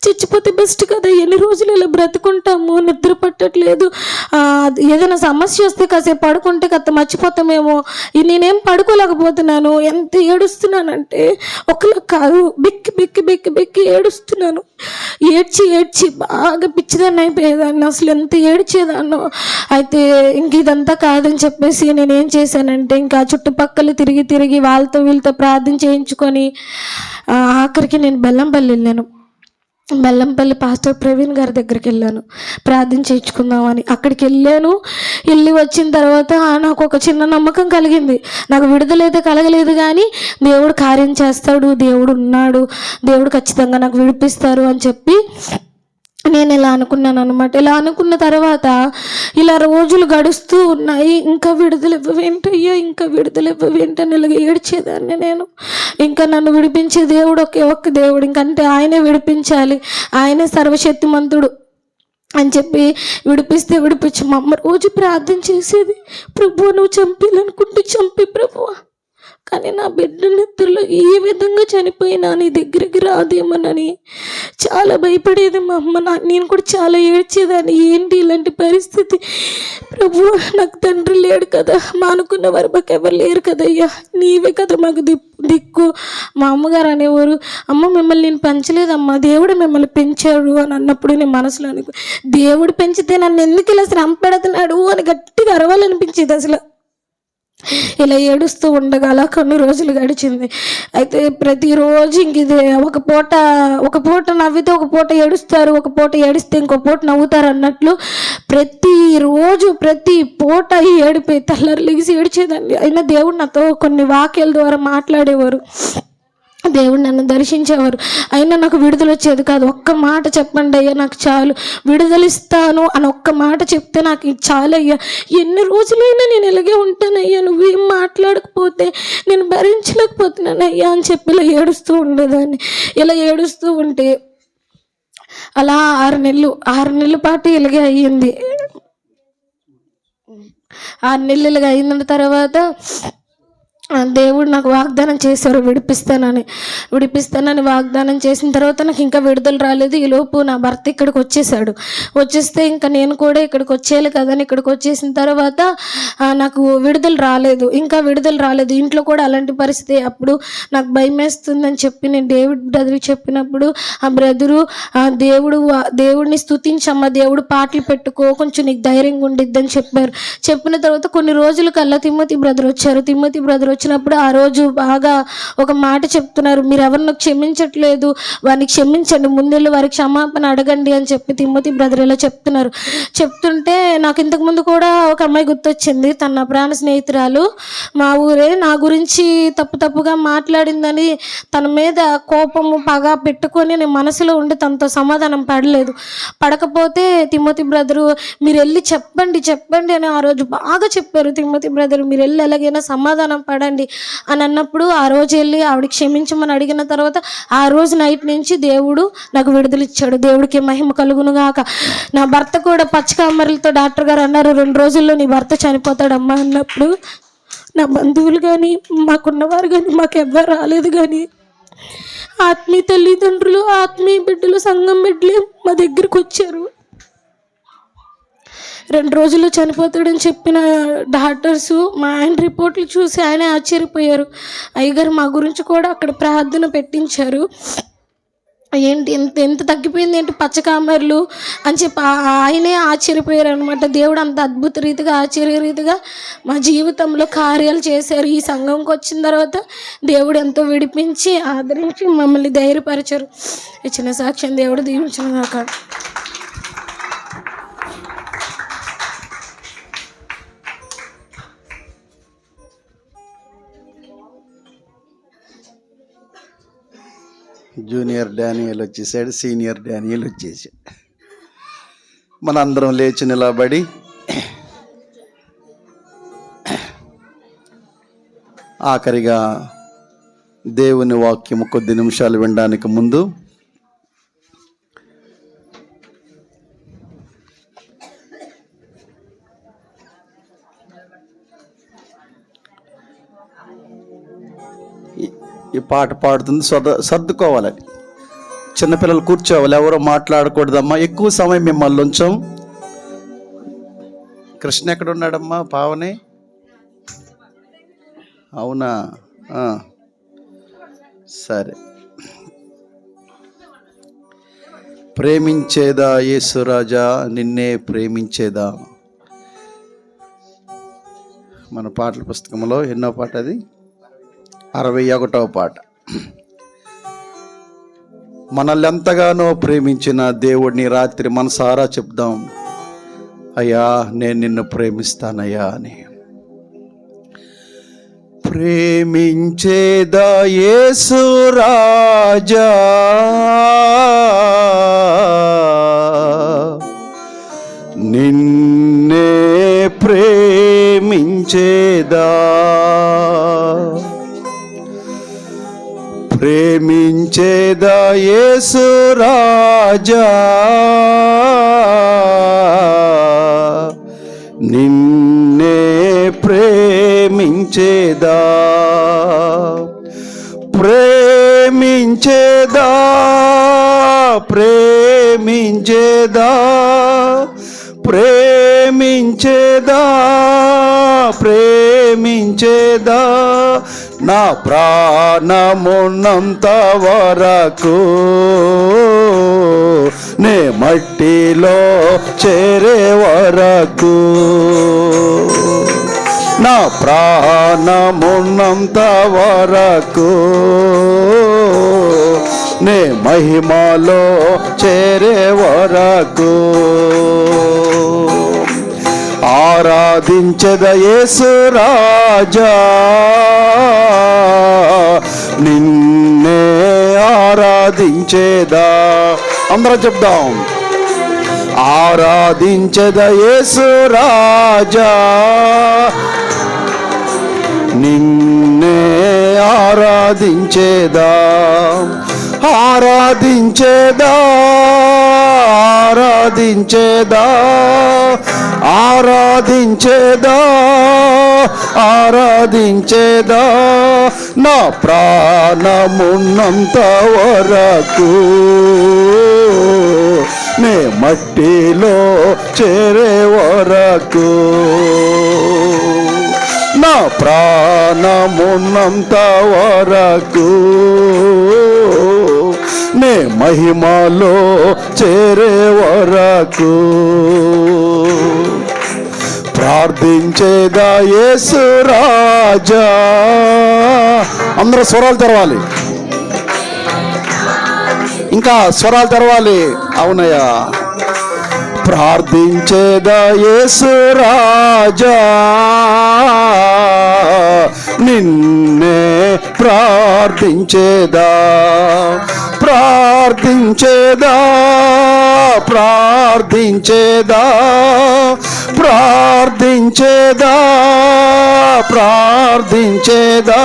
చచ్చిపోతే బెస్ట్ కదా, ఎన్ని రోజులు ఇలా బ్రతుకుంటాము, నిద్ర పట్టట్లేదు, ఏదైనా సమస్య వస్తే కాసేపు పడుకుంటే కథ మర్చిపోతామేమో, నేనేం పడుకోలేకపోతున్నాను. ఎంత ఏడుస్తున్నానంటే ఒకలా కాదు, బెక్కి బెక్కి బెక్కి బెక్కి ఏడుస్తున్నాను. ఏడ్చి ఏడ్చి బాగా పిచ్చిదాన్ని అయిపోయేదాన్ని, అసలు ఎంత ఏడ్చేదాన్నో. అయితే ఇంక ఇదంతా కాదని చెప్పేసి నేనేం చేశానంటే ఇంకా చుట్టుపక్కల తిరిగి తిరిగి వాళ్ళతో వీళ్ళతో ప్రార్థన చేయించుకొని ఆఖరికి నేను బెల్లంపల్లి వెళ్ళాను. బెల్లంపల్లి పాస్టర్ ప్రవీణ్ గారి దగ్గరికి వెళ్ళాను ప్రార్థన చేయించుకుందామని. అక్కడికి వెళ్ళి వచ్చిన తర్వాత నాకు ఒక చిన్న నమ్మకం కలిగింది. నాకు విడుదలైతే కలగలేదు కానీ దేవుడు కార్యం చేస్తాడు, దేవుడు ఉన్నాడు, దేవుడు ఖచ్చితంగా నాకు విడిపిస్తారు అని చెప్పి నేను ఇలా అనుకున్నాను అనమాట. ఇలా అనుకున్న తర్వాత ఇలా రోజులు గడుస్తూ ఉన్నాయి. ఇంకా విడుదల ఇవ్వవేంటయ్యా, ఇంకా విడుదల ఇవ్వవేంటని ఇలాగ ఏడ్చేదాన్ని నేను. ఇంకా నన్ను విడిపించే దేవుడు ఒకే ఒక్క దేవుడు, ఇంకంటే ఆయనే విడిపించాలి, ఆయనే సర్వశక్తిమంతుడు అని చెప్పి విడిపిస్తే విడిపించి మా అమ్మ రోజు ప్రార్థన చేసేది, ప్రభువా నువ్వు చంపేయాలనుకుంటే చంపి ప్రభువా, కానీ నా బిడ్డ నిద్రలో ఏ విధంగా చనిపోయినా నీ దగ్గరికి రాదేమోనని చాలా భయపడేది మా అమ్మ. నేను కూడా చాలా ఏడ్చేదాన్ని, ఏంటి ఇలాంటి పరిస్థితి ప్రభు, నాకు తండ్రి లేడు కదా, మా అనుకున్న వారు మాకు ఎవరు లేరు కదయ్యా, నీవే కదా మాకు దిక్కు. మా అమ్మగారు అనేవారు, అమ్మ మిమ్మల్ని నేను పెంచలేదమ్మా, దేవుడు మిమ్మల్ని పెంచాడు అని అన్నప్పుడు నేను మనసులో అనుకో, దేవుడు పెంచితే నన్ను ఎందుకు ఇలా శ్రమ పెడుతున్నాడు అని గట్టిగా అరవాలనిపించేది అసలు. ఇలా ఏడుస్తూ ఉండగా అలా కొన్ని రోజులు గడిచింది. అయితే ప్రతిరోజు ఇంక ఇది ఒక పూట నవ్వితే ఒక పూట ఏడుస్తారు, ఒక పూట ఏడిస్తే ఇంకో పూట నవ్వుతారు అన్నట్లు ప్రతిరోజు ప్రతి పూట ఈ ఏడిపోయి తెల్లారి లెగిసి ఏడిచేదాన్ని. అయినా దేవుడు నాతో కొన్ని వాక్యాల ద్వారా మాట్లాడేవారు, దేవుడు నన్ను దర్శించేవారు. అయినా నాకు విడుదల వచ్చేది కాదు. ఒక్క మాట చెప్పండి అయ్యా నాకు చాలు, విడుదలిస్తాను అని ఒక్క మాట చెప్తే నాకు ఇది చాలయ్యా, ఎన్ని రోజులైనా నేను ఇలాగే ఉంటానయ్యా, నువ్వేం మాట్లాడకపోతే నేను భరించలేకపోతున్నాను అయ్యా అని చెప్పి ఇలా ఏడుస్తూ ఉండేదాన్ని. ఇలా ఏడుస్తూ ఉంటే అలా 6 నెలల పాటు ఇలాగే అయ్యింది. 6 నెలలు ఇలాగ అయిన తర్వాత దేవుడు నాకు వాగ్దానం చేశారు, విడిపిస్తానని వాగ్దానం చేసిన తర్వాత నాకు ఇంకా విడుదల రాలేదు. ఈలోపు నా భర్త ఇక్కడికి వచ్చేస్తే ఇంకా నేను కూడా ఇక్కడికి వచ్చేయాలి కదని ఇక్కడికి వచ్చేసిన తర్వాత నాకు విడుదల రాలేదు. ఇంట్లో కూడా అలాంటి పరిస్థితి. అప్పుడు నాకు భయం వేస్తుందని చెప్పి నేను డేవిడ్ బ్రదర్కి చెప్పినప్పుడు ఆ బ్రదరు దేవుడిని స్తుతించమ్మా, దేవుడు పాటలు పెట్టుకో, కొంచెం నీకు ధైర్యంగా ఉండిద్దని చెప్పారు. చెప్పిన తర్వాత కొన్ని రోజుల కల్లా తిమ్మతి బ్రదర్ వచ్చారు. వచ్చినప్పుడు ఆ రోజు బాగా ఒక మాట చెప్తున్నారు, మీరు ఎవరిని క్షమించట్లేదు, వారిని క్షమించండి, ముందెళ్ళి వారికి క్షమాపణ అడగండి అని చెప్పి తిమ్మతి బ్రదర్ ఇలా చెప్తుంటే నాకు ఇంతకుముందు కూడా ఒక అమ్మాయి గుర్తొచ్చింది. తన నా ప్రాణ స్నేహితురాలు, మా ఊరే, నా గురించి తప్పుగా మాట్లాడిందని తన మీద కోపము పగ పెట్టుకొని నేను మనసులో ఉండి తనతో సమాధానం పడకపోతే తిమ్మతి బ్రదరు మీరు వెళ్ళి చెప్పండి అని ఆ రోజు బాగా చెప్పారు. తిమ్మతి బ్రదరు మీరు వెళ్ళి ఎలాగైనా సమాధానం పడండి అని అన్నప్పుడు ఆ రోజు వెళ్ళి ఆవిడ క్షమించమని అడిగిన తర్వాత ఆ రోజు నైట్ నుంచి దేవుడు నాకు విడుదల ఇచ్చాడు. దేవుడికి మహిమ కలుగును గాక. నా భర్త కూడా పచ్చకామరలతో డాక్టర్ గారు అన్నారు 2 రోజుల్లో నీ భర్త చనిపోతాడమ్మా అన్నప్పుడు నా బంధువులు కానీ మాకున్నవారు కానీ మాకెవ్వరు రాలేదు. కానీ ఆత్మీయ తల్లిదండ్రులు, ఆత్మీయ బిడ్డలు, సంఘం బిడ్డలే మా దగ్గరికి వచ్చారు. 2 రోజుల్లో చనిపోతాడని చెప్పిన డాక్టర్సు మా ఆయన రిపోర్ట్లు చూసి ఆయన ఆశ్చర్యపోయారు. అయ్యగారు మా గురించి కూడా అక్కడ ప్రార్థన పెట్టించారు. ఏంటి ఎంత తగ్గిపోయింది ఏంటి పచ్చకామర్లు అని చెప్పి ఆయనే ఆశ్చర్యపోయారు అనమాట. దేవుడు అంత అద్భుత రీతిగా ఆశ్చర్యరీతిగా మా జీవితంలో కార్యాలు చేశారు. ఈ సంఘంకి వచ్చిన తర్వాత దేవుడు ఎంతో విడిపించి ఆదరించి మమ్మల్ని ధైర్యపరిచారు. ఇచ్చిన సాక్ష్యం దేవుడు దీవించిన దాకా. జూనియర్ డానియల్ వచ్చేసాడు, సీనియర్ డానియల్ వచ్చేసాడు. మనందరం లేచి నిలబడి ఆఖరిగా దేవుని వాక్యము కొద్ది నిమిషాలు వినడానికి ముందు ఈ పాట పాడుతుంది, సర్దుకోవాలి. చిన్నపిల్లలు కూర్చోవాలి, ఎవరో మాట్లాడకూడదమ్మా. ఎక్కువ సమయం మిమ్మల్ని ఉంచాం. కృష్ణ ఎక్కడ ఉన్నాడమ్మా? పావని అవునా? సరే. ప్రేమించేదా యేసురాజా నిన్నే ప్రేమించేదా. మన పాటల పుస్తకంలో ఎన్నో పాట అది? 61వ పాట. మనల్ని ఎంతగానో ప్రేమించిన దేవుడిని రాత్రి మనసారా చెప్దాం, అయ్యా నేను నిన్ను ప్రేమిస్తానయ్యా అని. ప్రేమించేదా యేసు రాజా నిన్నే ప్రేమించేదా. ప్రేమించేదా యేసు రాజా నిన్నే ప్రేమించేదా. ప్రేమించేదా ప్రేమించేదా ప్రేమించేదా ప్రేమించేదా నా ప్రాణమున్నంత వరకు నే మట్టిలో చేరే వరకు. నా ప్రాణమున్నంత వరకు నే మహిమలో చేరే వరకు ఆరాధించద యేసు రాజా నిన్నే ఆరాధించేదా. అందరం చెప్దాం. ఆరాధించద యేసు రాజా నిన్నే ఆరాధించేదా. ఆరాధించేదా ఆరాధించేదా ఆరాధించేదా ఆరాధించేదా నా ప్రాణమున్నంత వరకు నే మట్టిలో చేరే వరకు. నా ప్రాణమున్నంత వరకు నే మహిమలో చేరే వరకు ప్రార్థించేదా యేసు రాజా. అందరూ స్వరాలు తెరవాలి, ఇంకా స్వరాలు తెరవాలి. అవునయ్యా. ప్రార్థించేదా యేసు రాజా నిన్నే ప్రార్థించేదా. ప్రార్థించేదా ప్రార్థించేదా ప్రార్థించేదా ప్రార్థించేదా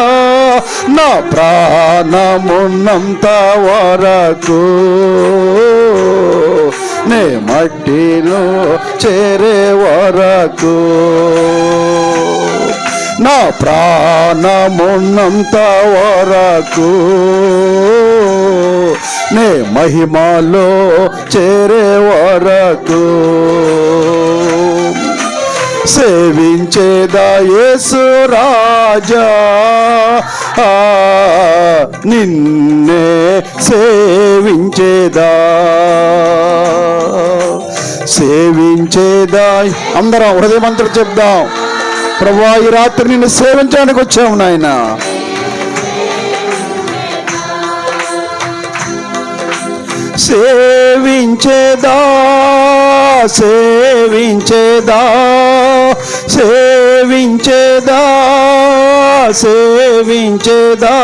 నా ప్రాణమున్నంత వరకు నే మట్టిలో చేరే వరకు. నా ప్రాణమున్నంత వరకు నే మహిమలో చేరే వరకు సేవించేదా యేసు రాజా నిన్నే సేవించేదా. సేవించేదా. అందరం హృదయమంతటి చెప్దాం. ప్రభువా ఈ రాత్రి నిన్ను సేవించడానికి వచ్చాము నాయన. సేవించేదా సేవించేదా సేవించేదా సేవించేదా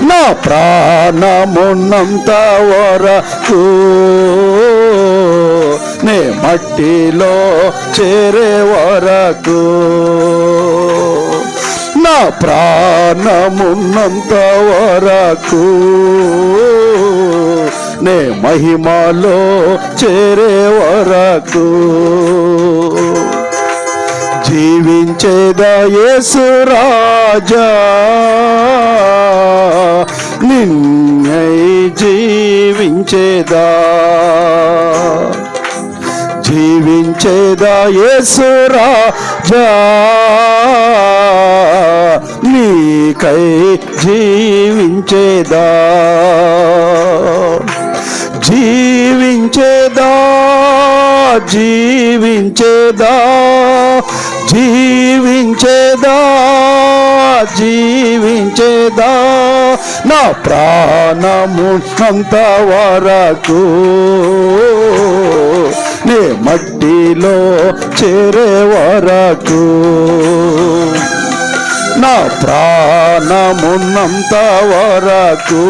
నా ప్రాణమున్నంత వరకు నే మట్టిలో చేరే వరకు. నా ప్రాణమున్నంత వరకు నే మహిమలో చేరే వరకు జీవించేదా యేసు రాజా నిన్నై జీవించేదా జీవించేదా యేసు రాజా నీకై జీవించేదా జీవించేదా జీవించేదా జీవించేదా జీవించేదా నా ప్రాణమున్నంత వరకు నే మట్టిలో చేరే వరకు నా ప్రాణమున్నంత వరకు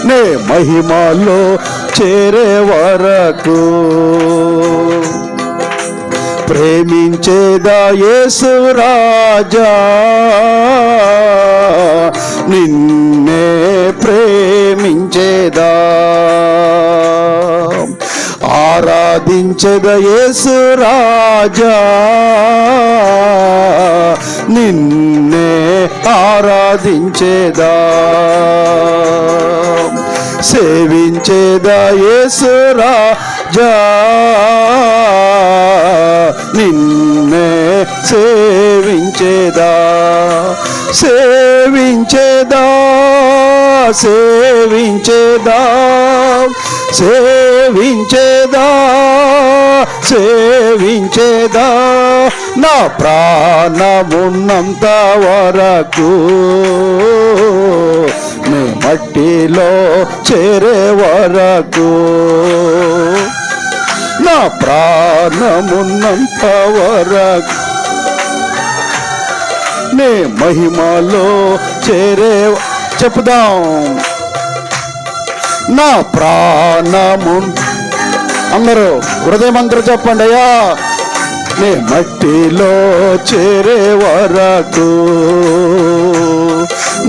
నే మహిమలో చేరే వరకు ప్రేమించేదా యేసు రాజా నిన్నే ప్రేమించేదా ఆరాధించేదా యేసు రాజా నిన్నే ఆరాధించేదా సేవించేదా యేసు రాజా నిన్నే సేవించేదా సేవించేదా సేవించేదా సేవించేదా సేవించేదా నా ప్రాణమున్నంత వరకు నే మట్టిలో చేరే వరకు నా ప్రాణమున్నంత వరకు నే మహిమలో చేరే చెప్పుదాం నా ప్రాణము అందరూ హృదయమంతా చెప్పండి అయ్యా నే మట్టిలో చేరే వరకు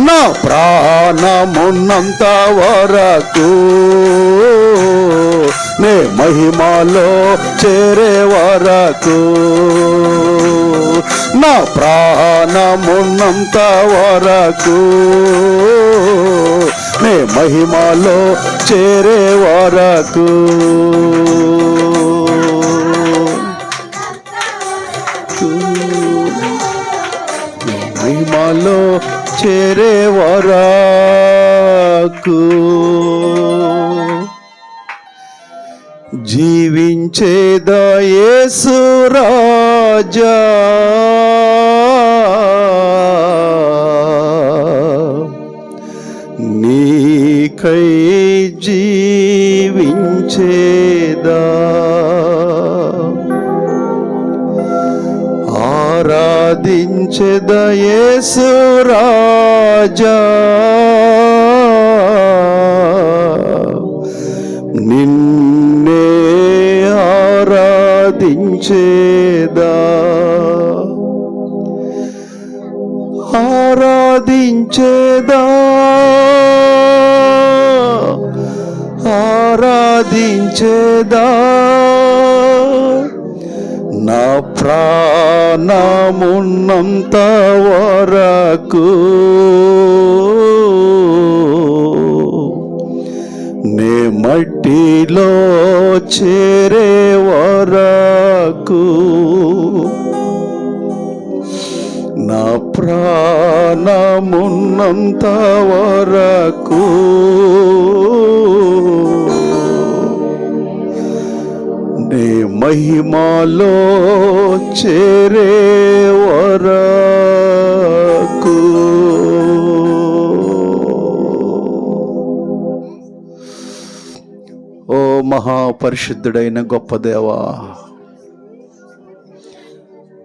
నా ప్రాణమున్నంత వరకు నే మహిమలో చేరే వరకు నా ప్రాణమున్నంత వరకు నే మహిమలో చేరే వరకు మహిమలో చేరే వరకు జీవించేదా యేసు రాజా నీకై జీవించేదా ఆరాధించేదా యేసు రాజా నిన్నే ఆరాధించేదా ఆరాధించేదా ఆరాధించేదా నా ప్రాణమున్నంత వరకు నే మట్టిలో చేరే వరకు నా ప్రాణమున్నంత వరకు నే మహిమలో చేరే వరకు ఓ మహాపరిశుద్ధుడైన గొప్ప దేవా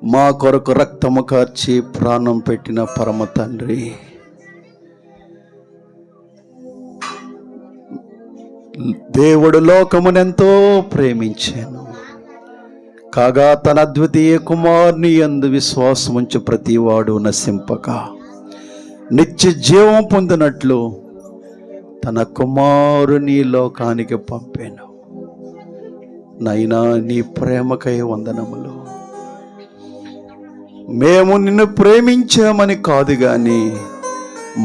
మా కొరకు రక్తము కార్చి ప్రాణం పెట్టిన పరమ తండ్రి దేవుడు లోకమునెంతో ప్రేమించాను కాగా తన అద్వితీయ కుమారుని యందు విశ్వాసముంచు ప్రతివాడు నశింపక నిత్య జీవం పొందినట్లు తన కుమారుని లోకానికి పంపాను నైనా నీ ప్రేమకై వందనములు మేము నిన్ను ప్రేమించామని కాదు కానీ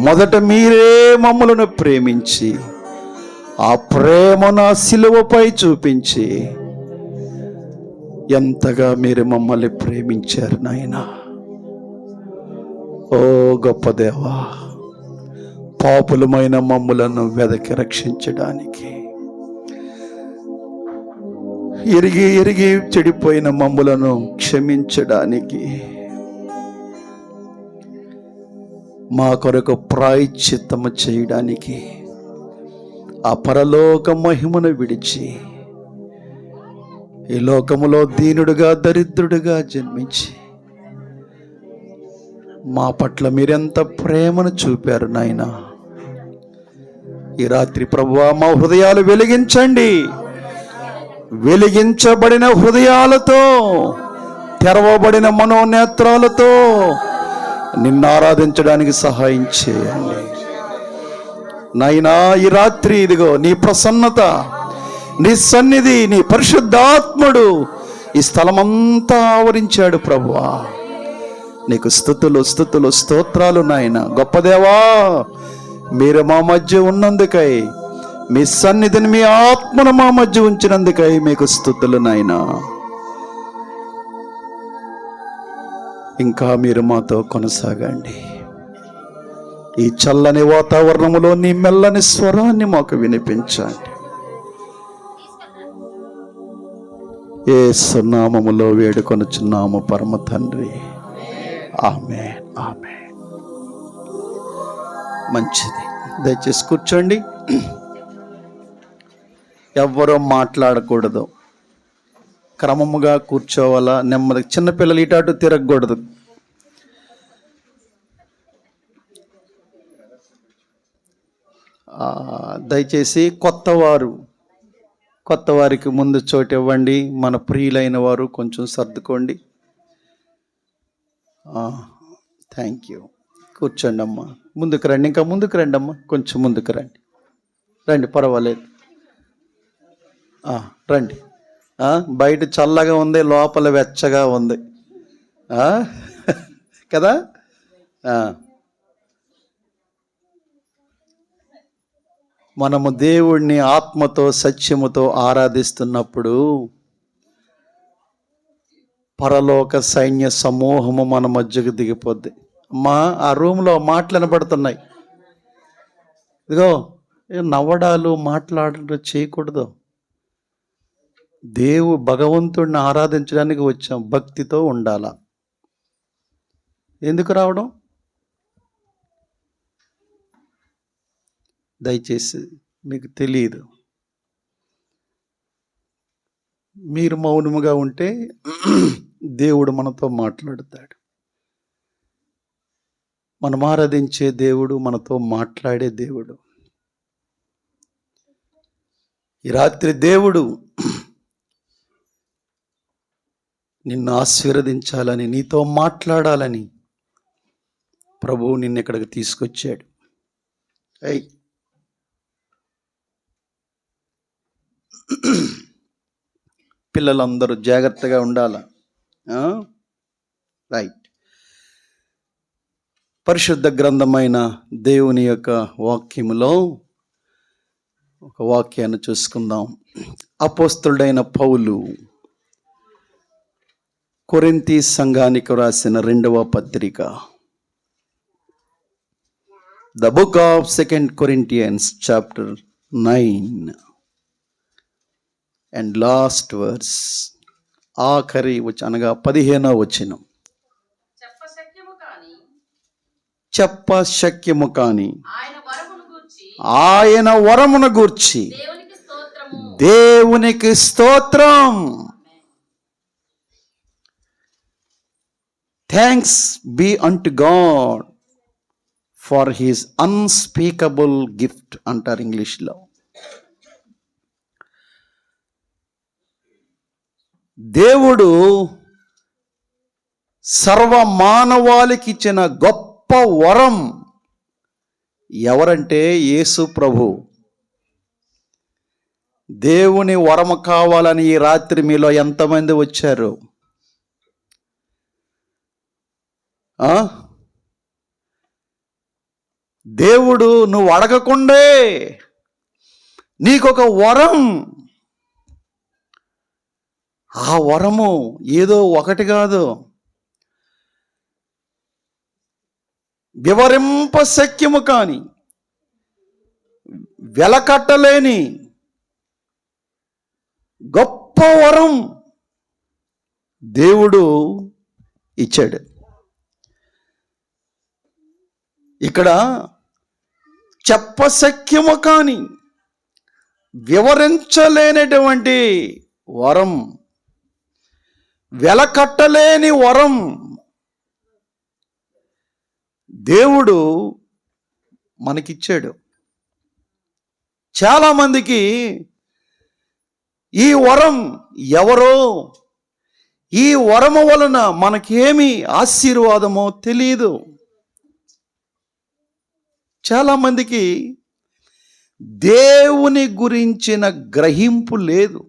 మొదట మీరే మమ్మలను ప్రేమించి ఆ ప్రేమను ఆ సిలువపై చూపించి ఎంతగా మీరు మమ్మల్ని ప్రేమించారు నాయనా. ఓ గొప్ప దేవా, పాపులమైన మమ్ములను వెదకి రక్షించడానికి, ఎరిగి ఎరిగి చెడిపోయిన మమ్ములను క్షమించడానికి, మా కొరకు ప్రాయశ్చిత్తము చేయడానికి ఆ పరలోక మహిమను విడిచి ఈ లోకములో దీనుడుగా దరిద్రుడిగా జన్మించి మా పట్ల మీరెంత ప్రేమను చూపారు నాయనా. ఈ రాత్రి ప్రభువా, మా హృదయాలు వెలిగించండి. వెలిగించబడిన హృదయాలతో, తెరవబడిన మనోనేత్రాలతో నిన్ను ఆరాధించడానికి సహాయం చేయండి నాయనా. ఈ రాత్రి ఇదిగో నీ ప్రసన్నత, నీ సన్నిధి, నీ పరిశుద్ధాత్ముడు ఈ స్థలమంతా ఆవరించాడు ప్రభువా. నీకు స్తుతులు స్తుతులు స్తోత్రాలు నాయన. గొప్ప దేవా, మీరు మా మధ్య ఉన్నందుకై, మీ సన్నిధిని, మీ ఆత్మను మా మధ్య ఉంచినందుకై మీకు స్తుతులు నాయన. ఇంకా మీరు మాతో కొనసాగండి. ఈ చల్లని వాతావరణంలో నీ మెల్లని స్వరాన్ని మాకు వినిపించండి. యేసు నామములో వేడుకొనుచున్నాము పరమ తండ్రి. ఆమేన్, ఆమేన్. మంచిది, దయచేసి కూర్చోండి. ఎవ్వరూ మాట్లాడకూడదు, క్రమముగా కూర్చోవాలా, నెమ్మది. చిన్నపిల్లలు ఇటు అటు తిరగకూడదు. దయచేసి కొత్త వారికి ముందు చోటు ఇవ్వండి. మన ప్రియులైన వారు కొంచెం సర్దుకోండి. Thank you. కూర్చోండి అమ్మా, ముందుకు రండి, ఇంకా ముందుకు రండి అమ్మా, కొంచెం ముందుకు రండి. రండి, పర్వాలేదు, రండి. బయట చల్లగా ఉంది, లోపల వెచ్చగా ఉంది కదా. మనము దేవుణ్ణి ఆత్మతో సత్యముతో ఆరాధిస్తున్నప్పుడు పరలోక సైన్య సమూహము మన మధ్యకు దిగిపోద్ది. అమ్మా, ఆ రూమ్లో మాటలు వినపడుతున్నాయి. ఇదిగో, నవ్వడాలు మాట్లాడడం చేయకూడదు. భగవంతుడిని ఆరాధించడానికి వచ్చాం, భక్తితో ఉండాలా. ఎందుకు రావడం? దయచేసి మీకు తెలియదు. మీరు మౌనముగా ఉంటే దేవుడు మనతో మాట్లాడతాడు. మనం ఆరాధించే దేవుడు మనతో మాట్లాడే దేవుడు. ఈ రాత్రి దేవుడు నిన్ను ఆశీర్వదించాలని, నీతో మాట్లాడాలని ప్రభువు నిన్ను ఇక్కడికి తీసుకొచ్చాడు. పిల్లలందరూ జాగ్రత్తగా ఉండాలా. రైట్. పరిశుద్ధ గ్రంథమైన దేవుని యొక్క వాక్యములో ఒక వాక్యాన్ని చూసుకుందాం. అపోస్తలుడైన పౌలు కొరింథీ సంఘానికి రాసిన 2వ పత్రిక, the book of 2 Corinthians chapter 9 and last verse, ఆఖరి అనగా 15వ వచనం. చెప్ప శక్యము కాని ఆయన వరమును గూర్చి దేవునికి స్తోత్రం. Thanks be unto God for his unspeakable gift అంటారు ఇంగ్లీష్లో. దేవుడు సర్వ మానవాళికి ఇచ్చిన గొప్ప వరం ఎవరంటే యేసు ప్రభు. దేవుని వరము కావాలని ఈ రాత్రి మీలో ఎంతమంది వచ్చారు? ఆ? దేవుడు నువ్వు అడగకుండే నీకొక వరం, ఆ వరము ఏదో ఒకటి కాదు, వివరింప శక్యము కాని వెలకట్టలేని గొప్ప వరం దేవుడు ఇచ్చాడు. ఇక్కడ చెప్పశక్యము కాని వివరించలేనటువంటి వరం, వెలకట్టలేని వరం దేవుడు మనకిచ్చాడు. చాలామందికి ఈ వరం ఎవరో, ఈ వరము వలన మనకేమి ఆశీర్వాదమో తెలియదు. చాలామందికి దేవుని గురించిన గ్రహింపు లేదు.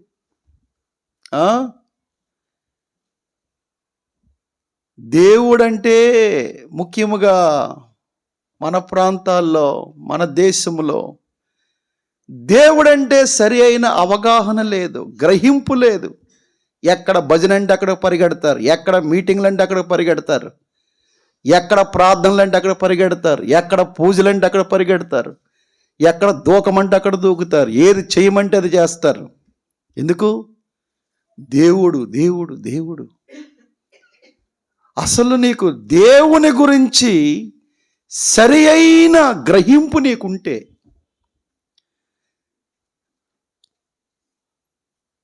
దేవుడంటే ముఖ్యముగా మన ప్రాంతాల్లో, మన దేశంలో దేవుడంటే సరి అయిన అవగాహన లేదు, గ్రహింపు లేదు. ఎక్కడ భజన అంటే అక్కడ పరిగెడతారు, ఎక్కడ మీటింగ్లు అంటే అక్కడ పరిగెడతారు, ఎక్కడ ప్రార్థనలు అంటే అక్కడ పరిగెడతారు, ఎక్కడ పూజలు అంటే అక్కడ పరిగెడతారు, ఎక్కడ దూకమంటే అక్కడ దూకుతారు, ఏది చేయమంటే అది చేస్తారు. ఎందుకు? దేవుడు దేవుడు దేవుడు. అసలు నీకు దేవుని గురించి సరి అయిన గ్రహింపు నీకుంటే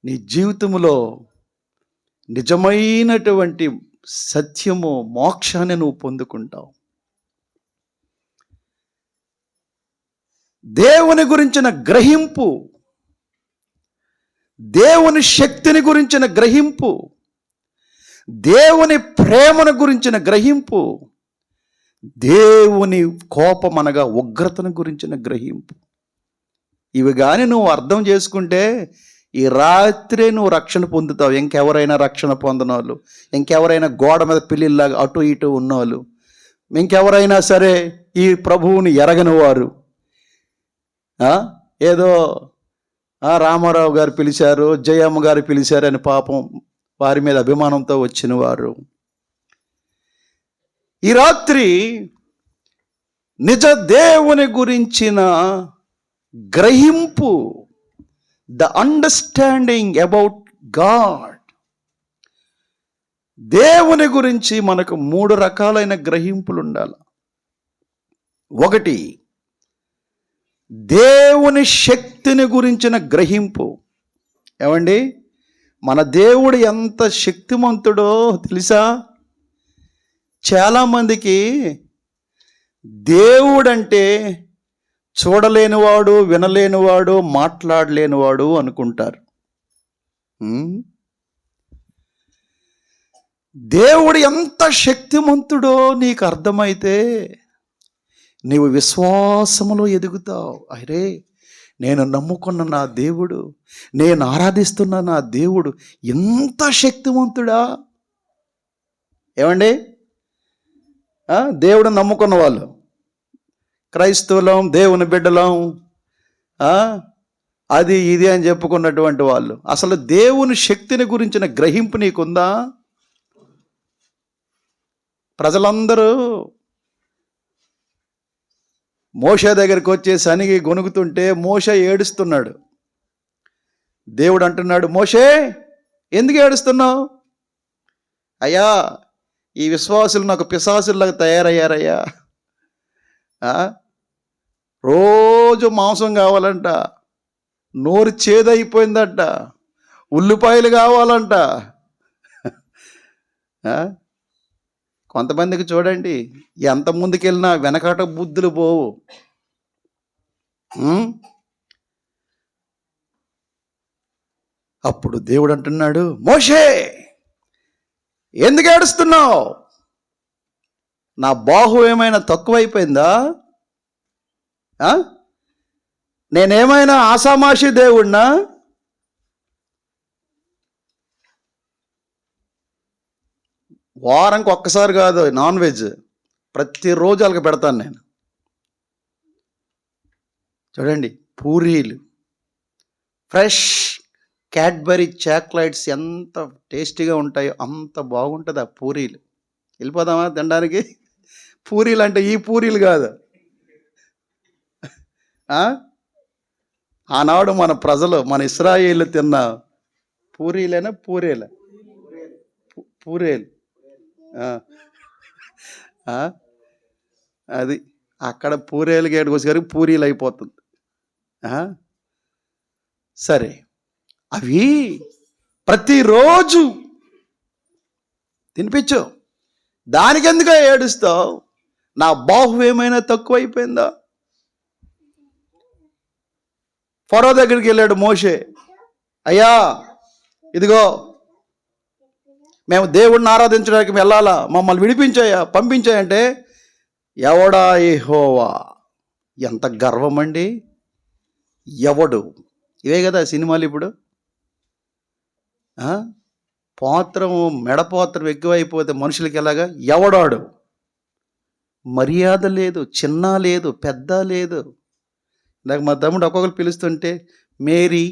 నీ జీవితంలో నిజమైనటువంటి సత్యము, మోక్షాన్ని నువ్వు పొందుకుంటావు. దేవుని గురించిన గ్రహింపు, దేవుని శక్తిని గురించిన గ్రహింపు, దేవుని ప్రేమను గురించిన గ్రహింపు, దేవుని కోపం అనగా ఉగ్రతను గురించిన గ్రహింపు, ఇవి కానీ నువ్వు అర్థం చేసుకుంటే ఈ రాత్రే నువ్వు రక్షణ పొందుతావు. ఇంకెవరైనా రక్షణ పొందనోళ్ళు, ఇంకెవరైనా గోడ మీద పిల్లిలాగా అటు ఇటు ఉన్నోళ్ళు, ఇంకెవరైనా సరే ఈ ప్రభువుని ఎరగని వారు, ఏదో రామారావు గారు పిలిచారు, జయమ్మ గారు పిలిచారని పాపం వారి మీద అభిమానంతో వచ్చిన వారు, ఈ రాత్రి నిజ దేవుని గురించిన గ్రహింపు, ద అండర్స్టాండింగ్ అబౌట్ గాడ్, దేవుని గురించి మనకు 3 రకాలైన గ్రహింపులు ఉండాలి. ఒకటి, దేవుని శక్తిని గురించిన గ్రహింపు. ఏమండి, మన దేవుడు ఎంత శక్తిమంతుడో తెలుసా? చాలామందికి దేవుడంటే చూడలేనివాడు, వినలేనివాడు, మాట్లాడలేనివాడు అనుకుంటారు. దేవుడు ఎంత శక్తిమంతుడో నీకు అర్థమైతే నీవు విశ్వాసములో ఎదుగుతావు. అరే, నేను నమ్ముకున్న నా దేవుడు, నేను ఆరాధిస్తున్న నా దేవుడు ఎంత శక్తివంతుడా. ఏమండి, దేవుడు నమ్ముకున్న వాళ్ళు, క్రైస్తవులం, దేవుని బిడ్డలం, అది ఇది అని చెప్పుకున్నటువంటి వాళ్ళు, అసలు దేవుని శక్తిని గురించిన గ్రహింపు నీకుందా? ప్రజలందరూ మోషే దగ్గరికి వచ్చి సనిగి గొనుగుతుంటే మోషే ఏడుస్తున్నాడు. దేవుడు అంటున్నాడు, మోషే ఎందుకు ఏడుస్తున్నావు? అయ్యా, ఈ విశ్వాసులు నాకు పిశాసుల్లాగా తయారయ్యారయ్యా. రోజు మాంసం కావాలంట, నోరు చేదైపోయిందంట, ఉల్లిపాయలు కావాలంట. కొంతమందికి చూడండి, ఎంత ముందుకెళ్ళినా వెనకాట బుద్ధులు పోవు. అప్పుడు దేవుడు అంటున్నాడు, మోషే ఎందుకు ఏడుస్తున్నావు? నా బాహు ఏమైనా తక్కువైపోయిందా? నేనేమైనా ఆసామాషి దేవుడినా? వారానికి ఒక్కసారి కాదు నాన్ వెజ్, ప్రతిరోజు వాళ్ళకి పెడతాను నేను. చూడండి, పూరీలు, ఫ్రెష్ క్యాడ్బరీ చాక్లెట్స్ ఎంత టేస్టీగా ఉంటాయో అంత బాగుంటుంది ఆ పూరీలు. వెళ్ళిపోదామా తినడానికి? పూరీలు అంటే ఈ పూరీలు కాదు. ఆనాడు మన ప్రజలు, మన ఇశ్రాయేలు తిన్న పూరీలేనా పూరేలా? పూరేలు. అది అక్కడ పూరేలు గేటుకు వచ్చేసరికి పూరీలు అయిపోతుంది. సరే, అవి ప్రతిరోజు తినిపించు. దానికి ఎందుకు ఏడుస్తావు? నా బాహు ఏమైనా తక్కువ అయిపోయిందా? ఫరో దగ్గరికి వెళ్ళాడు మోషే, అయ్యా ఇదిగో మేము దేవుడిని ఆరాధించడానికి వెళ్ళాలా, మమ్మల్ని విడిపించాయా, పంపించాయంటే, ఎవడా యెహోవా. ఎంత గర్వం అండి! ఎవడు? ఇవే కదా సినిమాలు ఇప్పుడు. పాత్రము మెడపాత్రం ఎక్కువైపోతే మనుషులకి ఎలాగా? ఎవడాడు? మర్యాద లేదు, చిన్న లేదు, పెద్ద లేదు. నాకు మా తమ్ముడు ఒక్కొక్కరు పిలుస్తుంటే మేరీ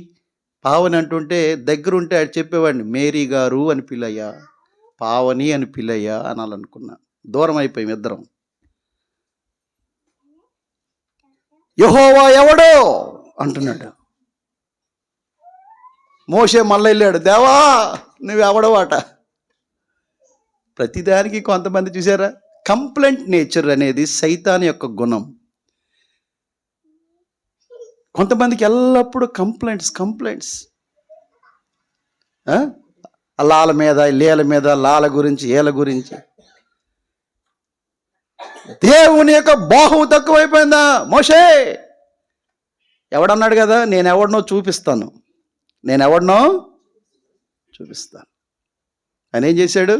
పావని అంటుంటే దగ్గరుంటే అది చెప్పేవాడిని, మేరీ గారు అని పిల్లయ్యా, పావని అని పిల్లయ్యా అనాలనుకున్నా. దూరం అయిపోయాం ఇద్దరం. యెహోవా ఎవడో అంటున్నాడు. మోషే మళ్ళీ వెళ్ళాడు, దేవా నువ్వెవడవాట. ప్రతిదానికి కొంతమంది చూసారా, కంప్లైంట్ నేచర్ అనేది సైతాన్ యొక్క గుణం. కొంతమందికి ఎల్లప్పుడూ కంప్లైంట్స్ లాల మీద, లేల మీద, లాల గురించి, ఏల గురించి. దేవుని యొక్క బాహువు తక్కువైపోయిందా? మోషే ఎవడన్నాడు కదా, నేనెవడనో చూపిస్తాను. ఆయన ఏం చేశాడు?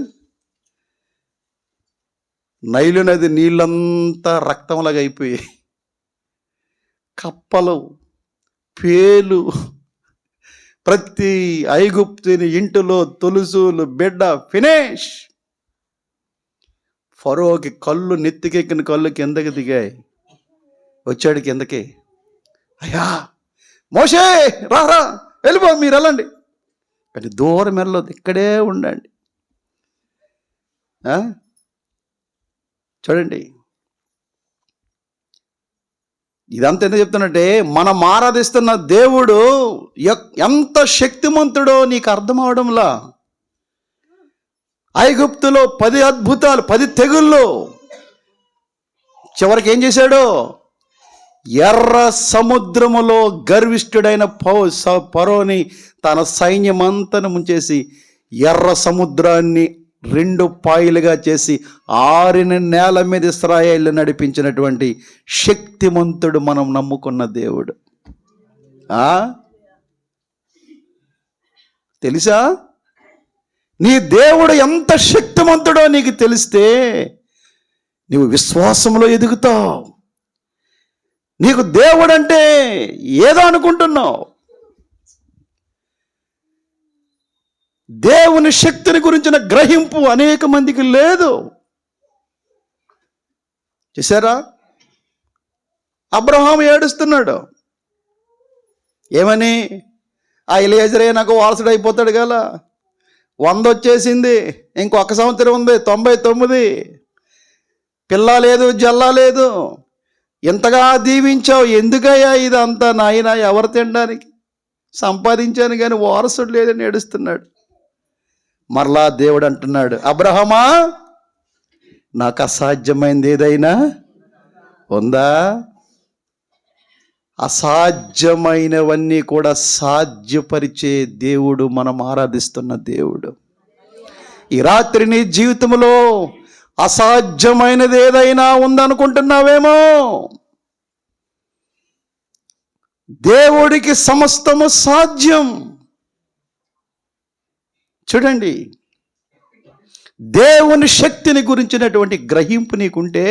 నైలు నది నీళ్ళంతా రక్తంలాగా అయిపోయి, కప్పలు, పేలు, ప్రతి ఐగుప్తుని ఇంటిలో తులుసులు, బిడ్డ ఫినిష్. ఫరోకి కళ్ళు, నెత్తికెక్కిన కళ్ళు కిందకి దిగాయి. వచ్చాడు కిందకి, అయ్యా మోషే రా వెళ్ళిపో, మీరు వెళ్ళండి. కానీ దూరం వెళ్ళొద్దు, ఇక్కడే ఉండండి. చూడండి, ఇదంతా ఎందుకు చెప్తున్నట్టే, మనం ఆరాధిస్తున్న దేవుడు ఎంత శక్తిమంతుడో నీకు అర్థం అవడంలా. ఐగుప్తులో 10 అద్భుతాలు, 10 తెగుళ్ళు. చివరికి ఏం చేశాడు? ఎర్ర సముద్రములో గర్విష్ఠుడైన ఫరోని తన సైన్యమంతను ముంచేసి ఎర్ర సముద్రాన్ని 2 పాయలుగా చేసి ఆరిన నేల మీద ఇశ్రాయేలు నడిపించినటువంటి శక్తిమంతుడు మనం నమ్ముకున్న దేవుడు. తెలుసా? నీ దేవుడు ఎంత శక్తిమంతుడో నీకు తెలిస్తే నీవు విశ్వాసంలో ఎదుగుతావు. నీకు దేవుడు అంటే ఏదో అనుకుంటున్నావు. దేవుని శక్తిని గురించిన గ్రహింపు అనేక మందికి లేదు. చూసారా, అబ్రహాము ఏడుస్తున్నాడు. ఏమని? ఆ ఎలియజరే నాకు వారసుడు అయిపోతాడు కదా, 100 వచ్చేసింది, ఇంకొక సంవత్సరం ఉంది, 99. పిల్ల లేదు, జల్లా లేదు. ఎంతగా దీవించావు, ఎందుకయ్యా ఇదంతా నాయన? ఎవరు తినడానికి? సంపాదించాను కానీ వారసుడు లేదని ఏడుస్తున్నాడు. మరలా దేవుడు అంటున్నాడు, అబ్రహమా నాకు అసాధ్యమైంది ఏదైనా ఉందా? అసాధ్యమైనవన్నీ కూడా సాధ్యపరిచే దేవుడు మనం ఆరాధిస్తున్న దేవుడు. ఈ రాత్రి నీ జీవితంలో అసాధ్యమైనది ఏదైనా ఉందనుకుంటున్నావేమో. దేవుడికి సమస్తము సాధ్యం. చూడండి, దేవుని శక్తిని గురించినటువంటి గ్రహింపు నీకుంటే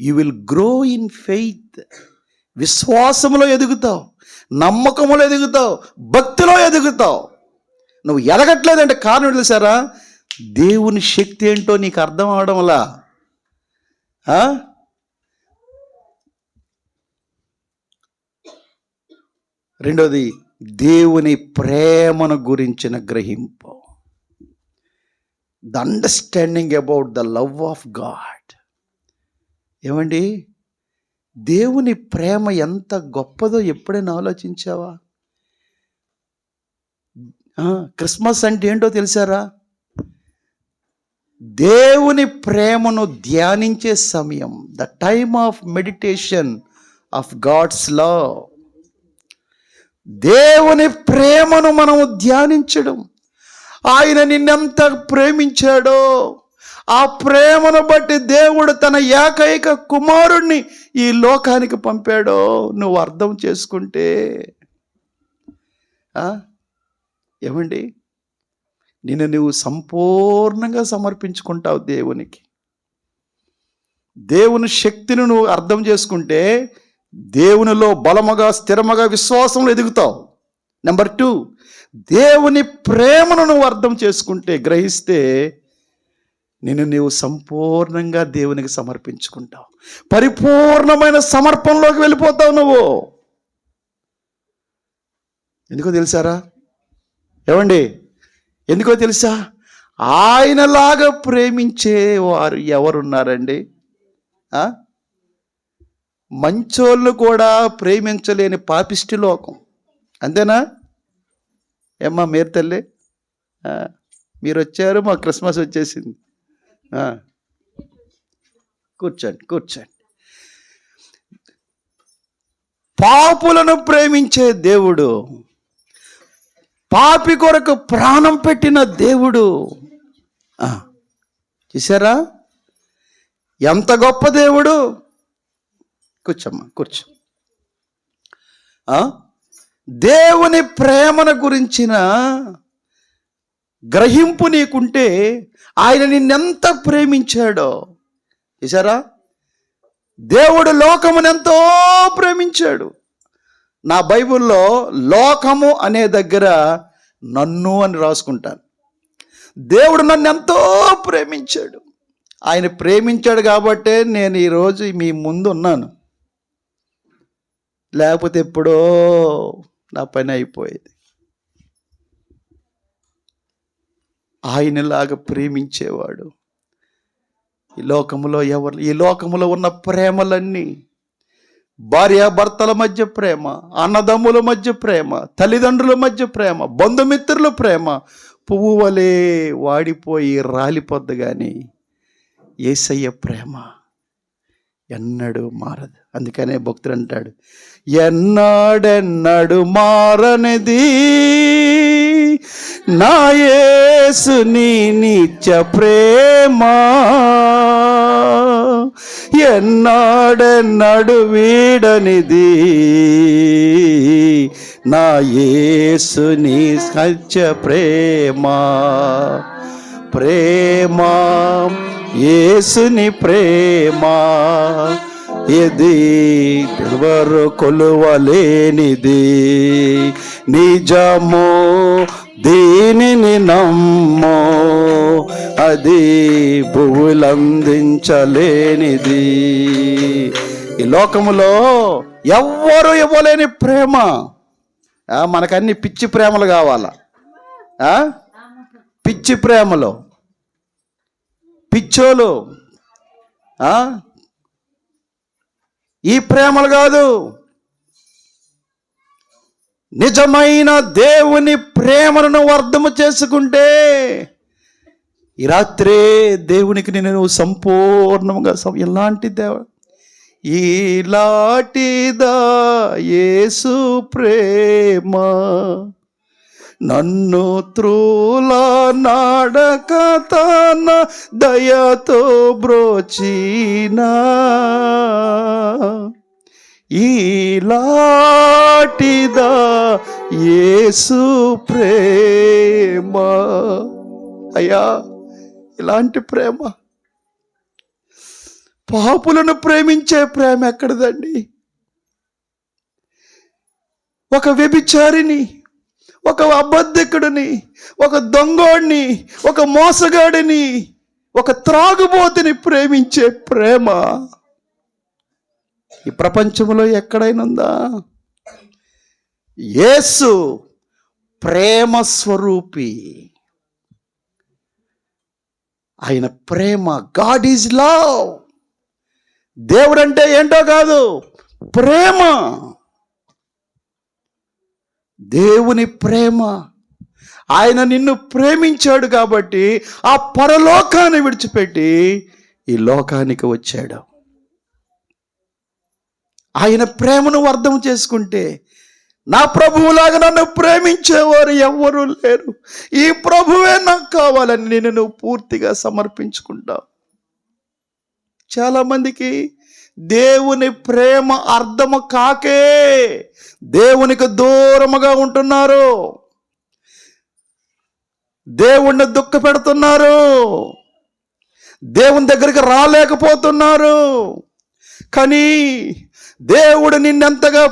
you will grow in faith. విశ్వాసములో ఎదుగుతావు, నమ్మకములో ఎదుగుతావు, భక్తిలో ఎదుగుతావు. నువ్వు ఎదగట్లేదంటే కారణం తెలుసారా? దేవుని శక్తి ఏంటో నీకు అర్థం అవడంలా? రెండోది, దేవుని ప్రేమను గురించిన గ్రహింపు. The understanding about the love of God. ఏమండి, దేవుని ప్రేమ ఎంత గొప్పదో ఎప్పుడైనా ఆలోచించావా? క్రిస్మస్ అంటే ఏంటో తెలిసారా? దేవుని ప్రేమను ధ్యానించే సమయం. The time of meditation of God's love. దేవుని ప్రేమను మనము ధ్యానించడం. ఆయన నిన్నెంత ప్రేమించాడో, ఆ ప్రేమను బట్టి దేవుడు తన ఏకైక కుమారుణ్ణి ఈ లోకానికి పంపాడో నువ్వు అర్థం చేసుకుంటే, ఏమండి, నిన్ను నువ్వు సంపూర్ణంగా సమర్పించుకుంటావు దేవునికి. దేవుని శక్తిని నువ్వు అర్థం చేసుకుంటే దేవునిలో బలముగా స్థిరముగా విశ్వాసంలో ఎదుగుతావు. నెంబర్ 2, దేవుని ప్రేమను నువ్వు అర్థం చేసుకుంటే, గ్రహిస్తే, నిన్ను నీవు సంపూర్ణంగా దేవునికి సమర్పించుకుంటావు. పరిపూర్ణమైన సమర్పణలోకి వెళ్ళిపోతావు నువ్వు. ఎందుకో తెలుసారా? ఏమండి, ఎందుకో తెలుసా? ఆయనలాగా ప్రేమించే వారు ఎవరున్నారండి? మంచోళ్ళు కూడా ప్రేమించలేని పాపిష్టి లోకం. అంతేనా? ఏమ్మా మీరు తల్లి, మీరు వచ్చారు, మా క్రిస్మస్ వచ్చేసింది. కూర్చోండి కూర్చోండి. పాపులను ప్రేమించే దేవుడు, పాపి కొరకు ప్రాణం పెట్టిన దేవుడు. చూసారా ఎంత గొప్ప దేవుడు? కూర్చోమ్మా, కూర్చో. దేవుని ప్రేమను గురించిన గ్రహింపు నీకుంటే, ఆయన నిన్నెంత ప్రేమించాడో. చూసారా? దేవుడు లోకమునెంతో ప్రేమించాడు. నా బైబిల్లో లోకము అనే దగ్గర నన్ను అని రాసుకుంటాను. దేవుడు నన్ను ఎంతో ప్రేమించాడు. ఆయన ప్రేమించాడు కాబట్టే నేను ఈరోజు మీ ముందు ఉన్నాను. లేకపోతే ఎప్పుడో నా పని అయిపోయేది. ఆయనలాగా ప్రేమించేవాడు ఈ లోకములో ఉన్న ప్రేమలన్నీ, భార్యాభర్తల మధ్య ప్రేమ, అన్నదమ్ముల మధ్య ప్రేమ, తల్లిదండ్రుల మధ్య ప్రేమ, బంధుమిత్రుల ప్రేమ పువ్వు వలె వాడిపోయి రాలిపోద్ది, కానీ యేసయ్య ప్రేమ ఎన్నడూ మారదు. అందుకనే భక్తుడు అంటాడు, ఎన్నడెన్నడు మారనిది నా యేసుని నిత్య ప్రేమ, ఎన్నడెన్నడు వీడనిది నా యేసుని సత్య ప్రేమ. ప్రేమ, యేసుని ప్రేమ, ఇది ఎవరు కొలువలేనిది, నిజము దీనిని నమ్మో, అది భువులందించలేనిది. ఈ లోకములో ఎవ్వరు ఇవ్వలేని ప్రేమ. మనకన్నీ పిచ్చి ప్రేమలు కావాలా? పిచ్చి ప్రేమలు, పిచ్చోలు. ఈ ప్రేమలు కాదు. నిజమైన దేవుని ప్రేమను నువ్వు అర్థము చేసుకుంటే, ఈ రాత్రే దేవునికి నేను సంపూర్ణంగా ఎలాంటి ఇలాంటిదా యేసు ప్రేమ, నన్ను త్రూలా నాడక తన దయతో బ్రోచినా, ఇలాంటిదా యేసు ప్రేమ. అయ్యా, ఇలాంటి ప్రేమ, పాపులను ప్రేమించే ప్రేమ ఎక్కడదండి? ఒక వ్యభిచారిని, ఒక అబద్ధికుడిని, ఒక దొంగోడిని, ఒక మోసగాడిని, ఒక త్రాగుబోతుని ప్రేమించే ప్రేమ ఈ ప్రపంచంలో ఎక్కడైనా ఉందా? యేసు ప్రేమ స్వరూపి. ఆయన ప్రేమ. God is love. దేవుడు అంటే ఏంటో కాదు, ప్రేమ. దేవుని ప్రేమ. ఆయన నిన్ను ప్రేమించాడు కాబట్టి ఆ పరలోకాన్ని విడిచిపెట్టి ఈ లోకానికి వచ్చాడు. ఆయన ప్రేమను అర్థం చేసుకుంటే, నా ప్రభువులాగా నన్ను ప్రేమించేవారు ఎవ్వరూ లేరు, ఈ ప్రభువే నాకు కావాలని నేను నువ్వు పూర్తిగా సమర్పించుకుంటావు. చాలామందికి దేవుని ప్రేమ అర్థము కాకే దేవునికి దూరముగా ఉంటున్నారు, దేవుణ్ణి దుఃఖ పెడుతున్నారు, దేవుని దగ్గరికి రాలేకపోతున్నారు. కానీ దేవుడు నిన్నెంతగా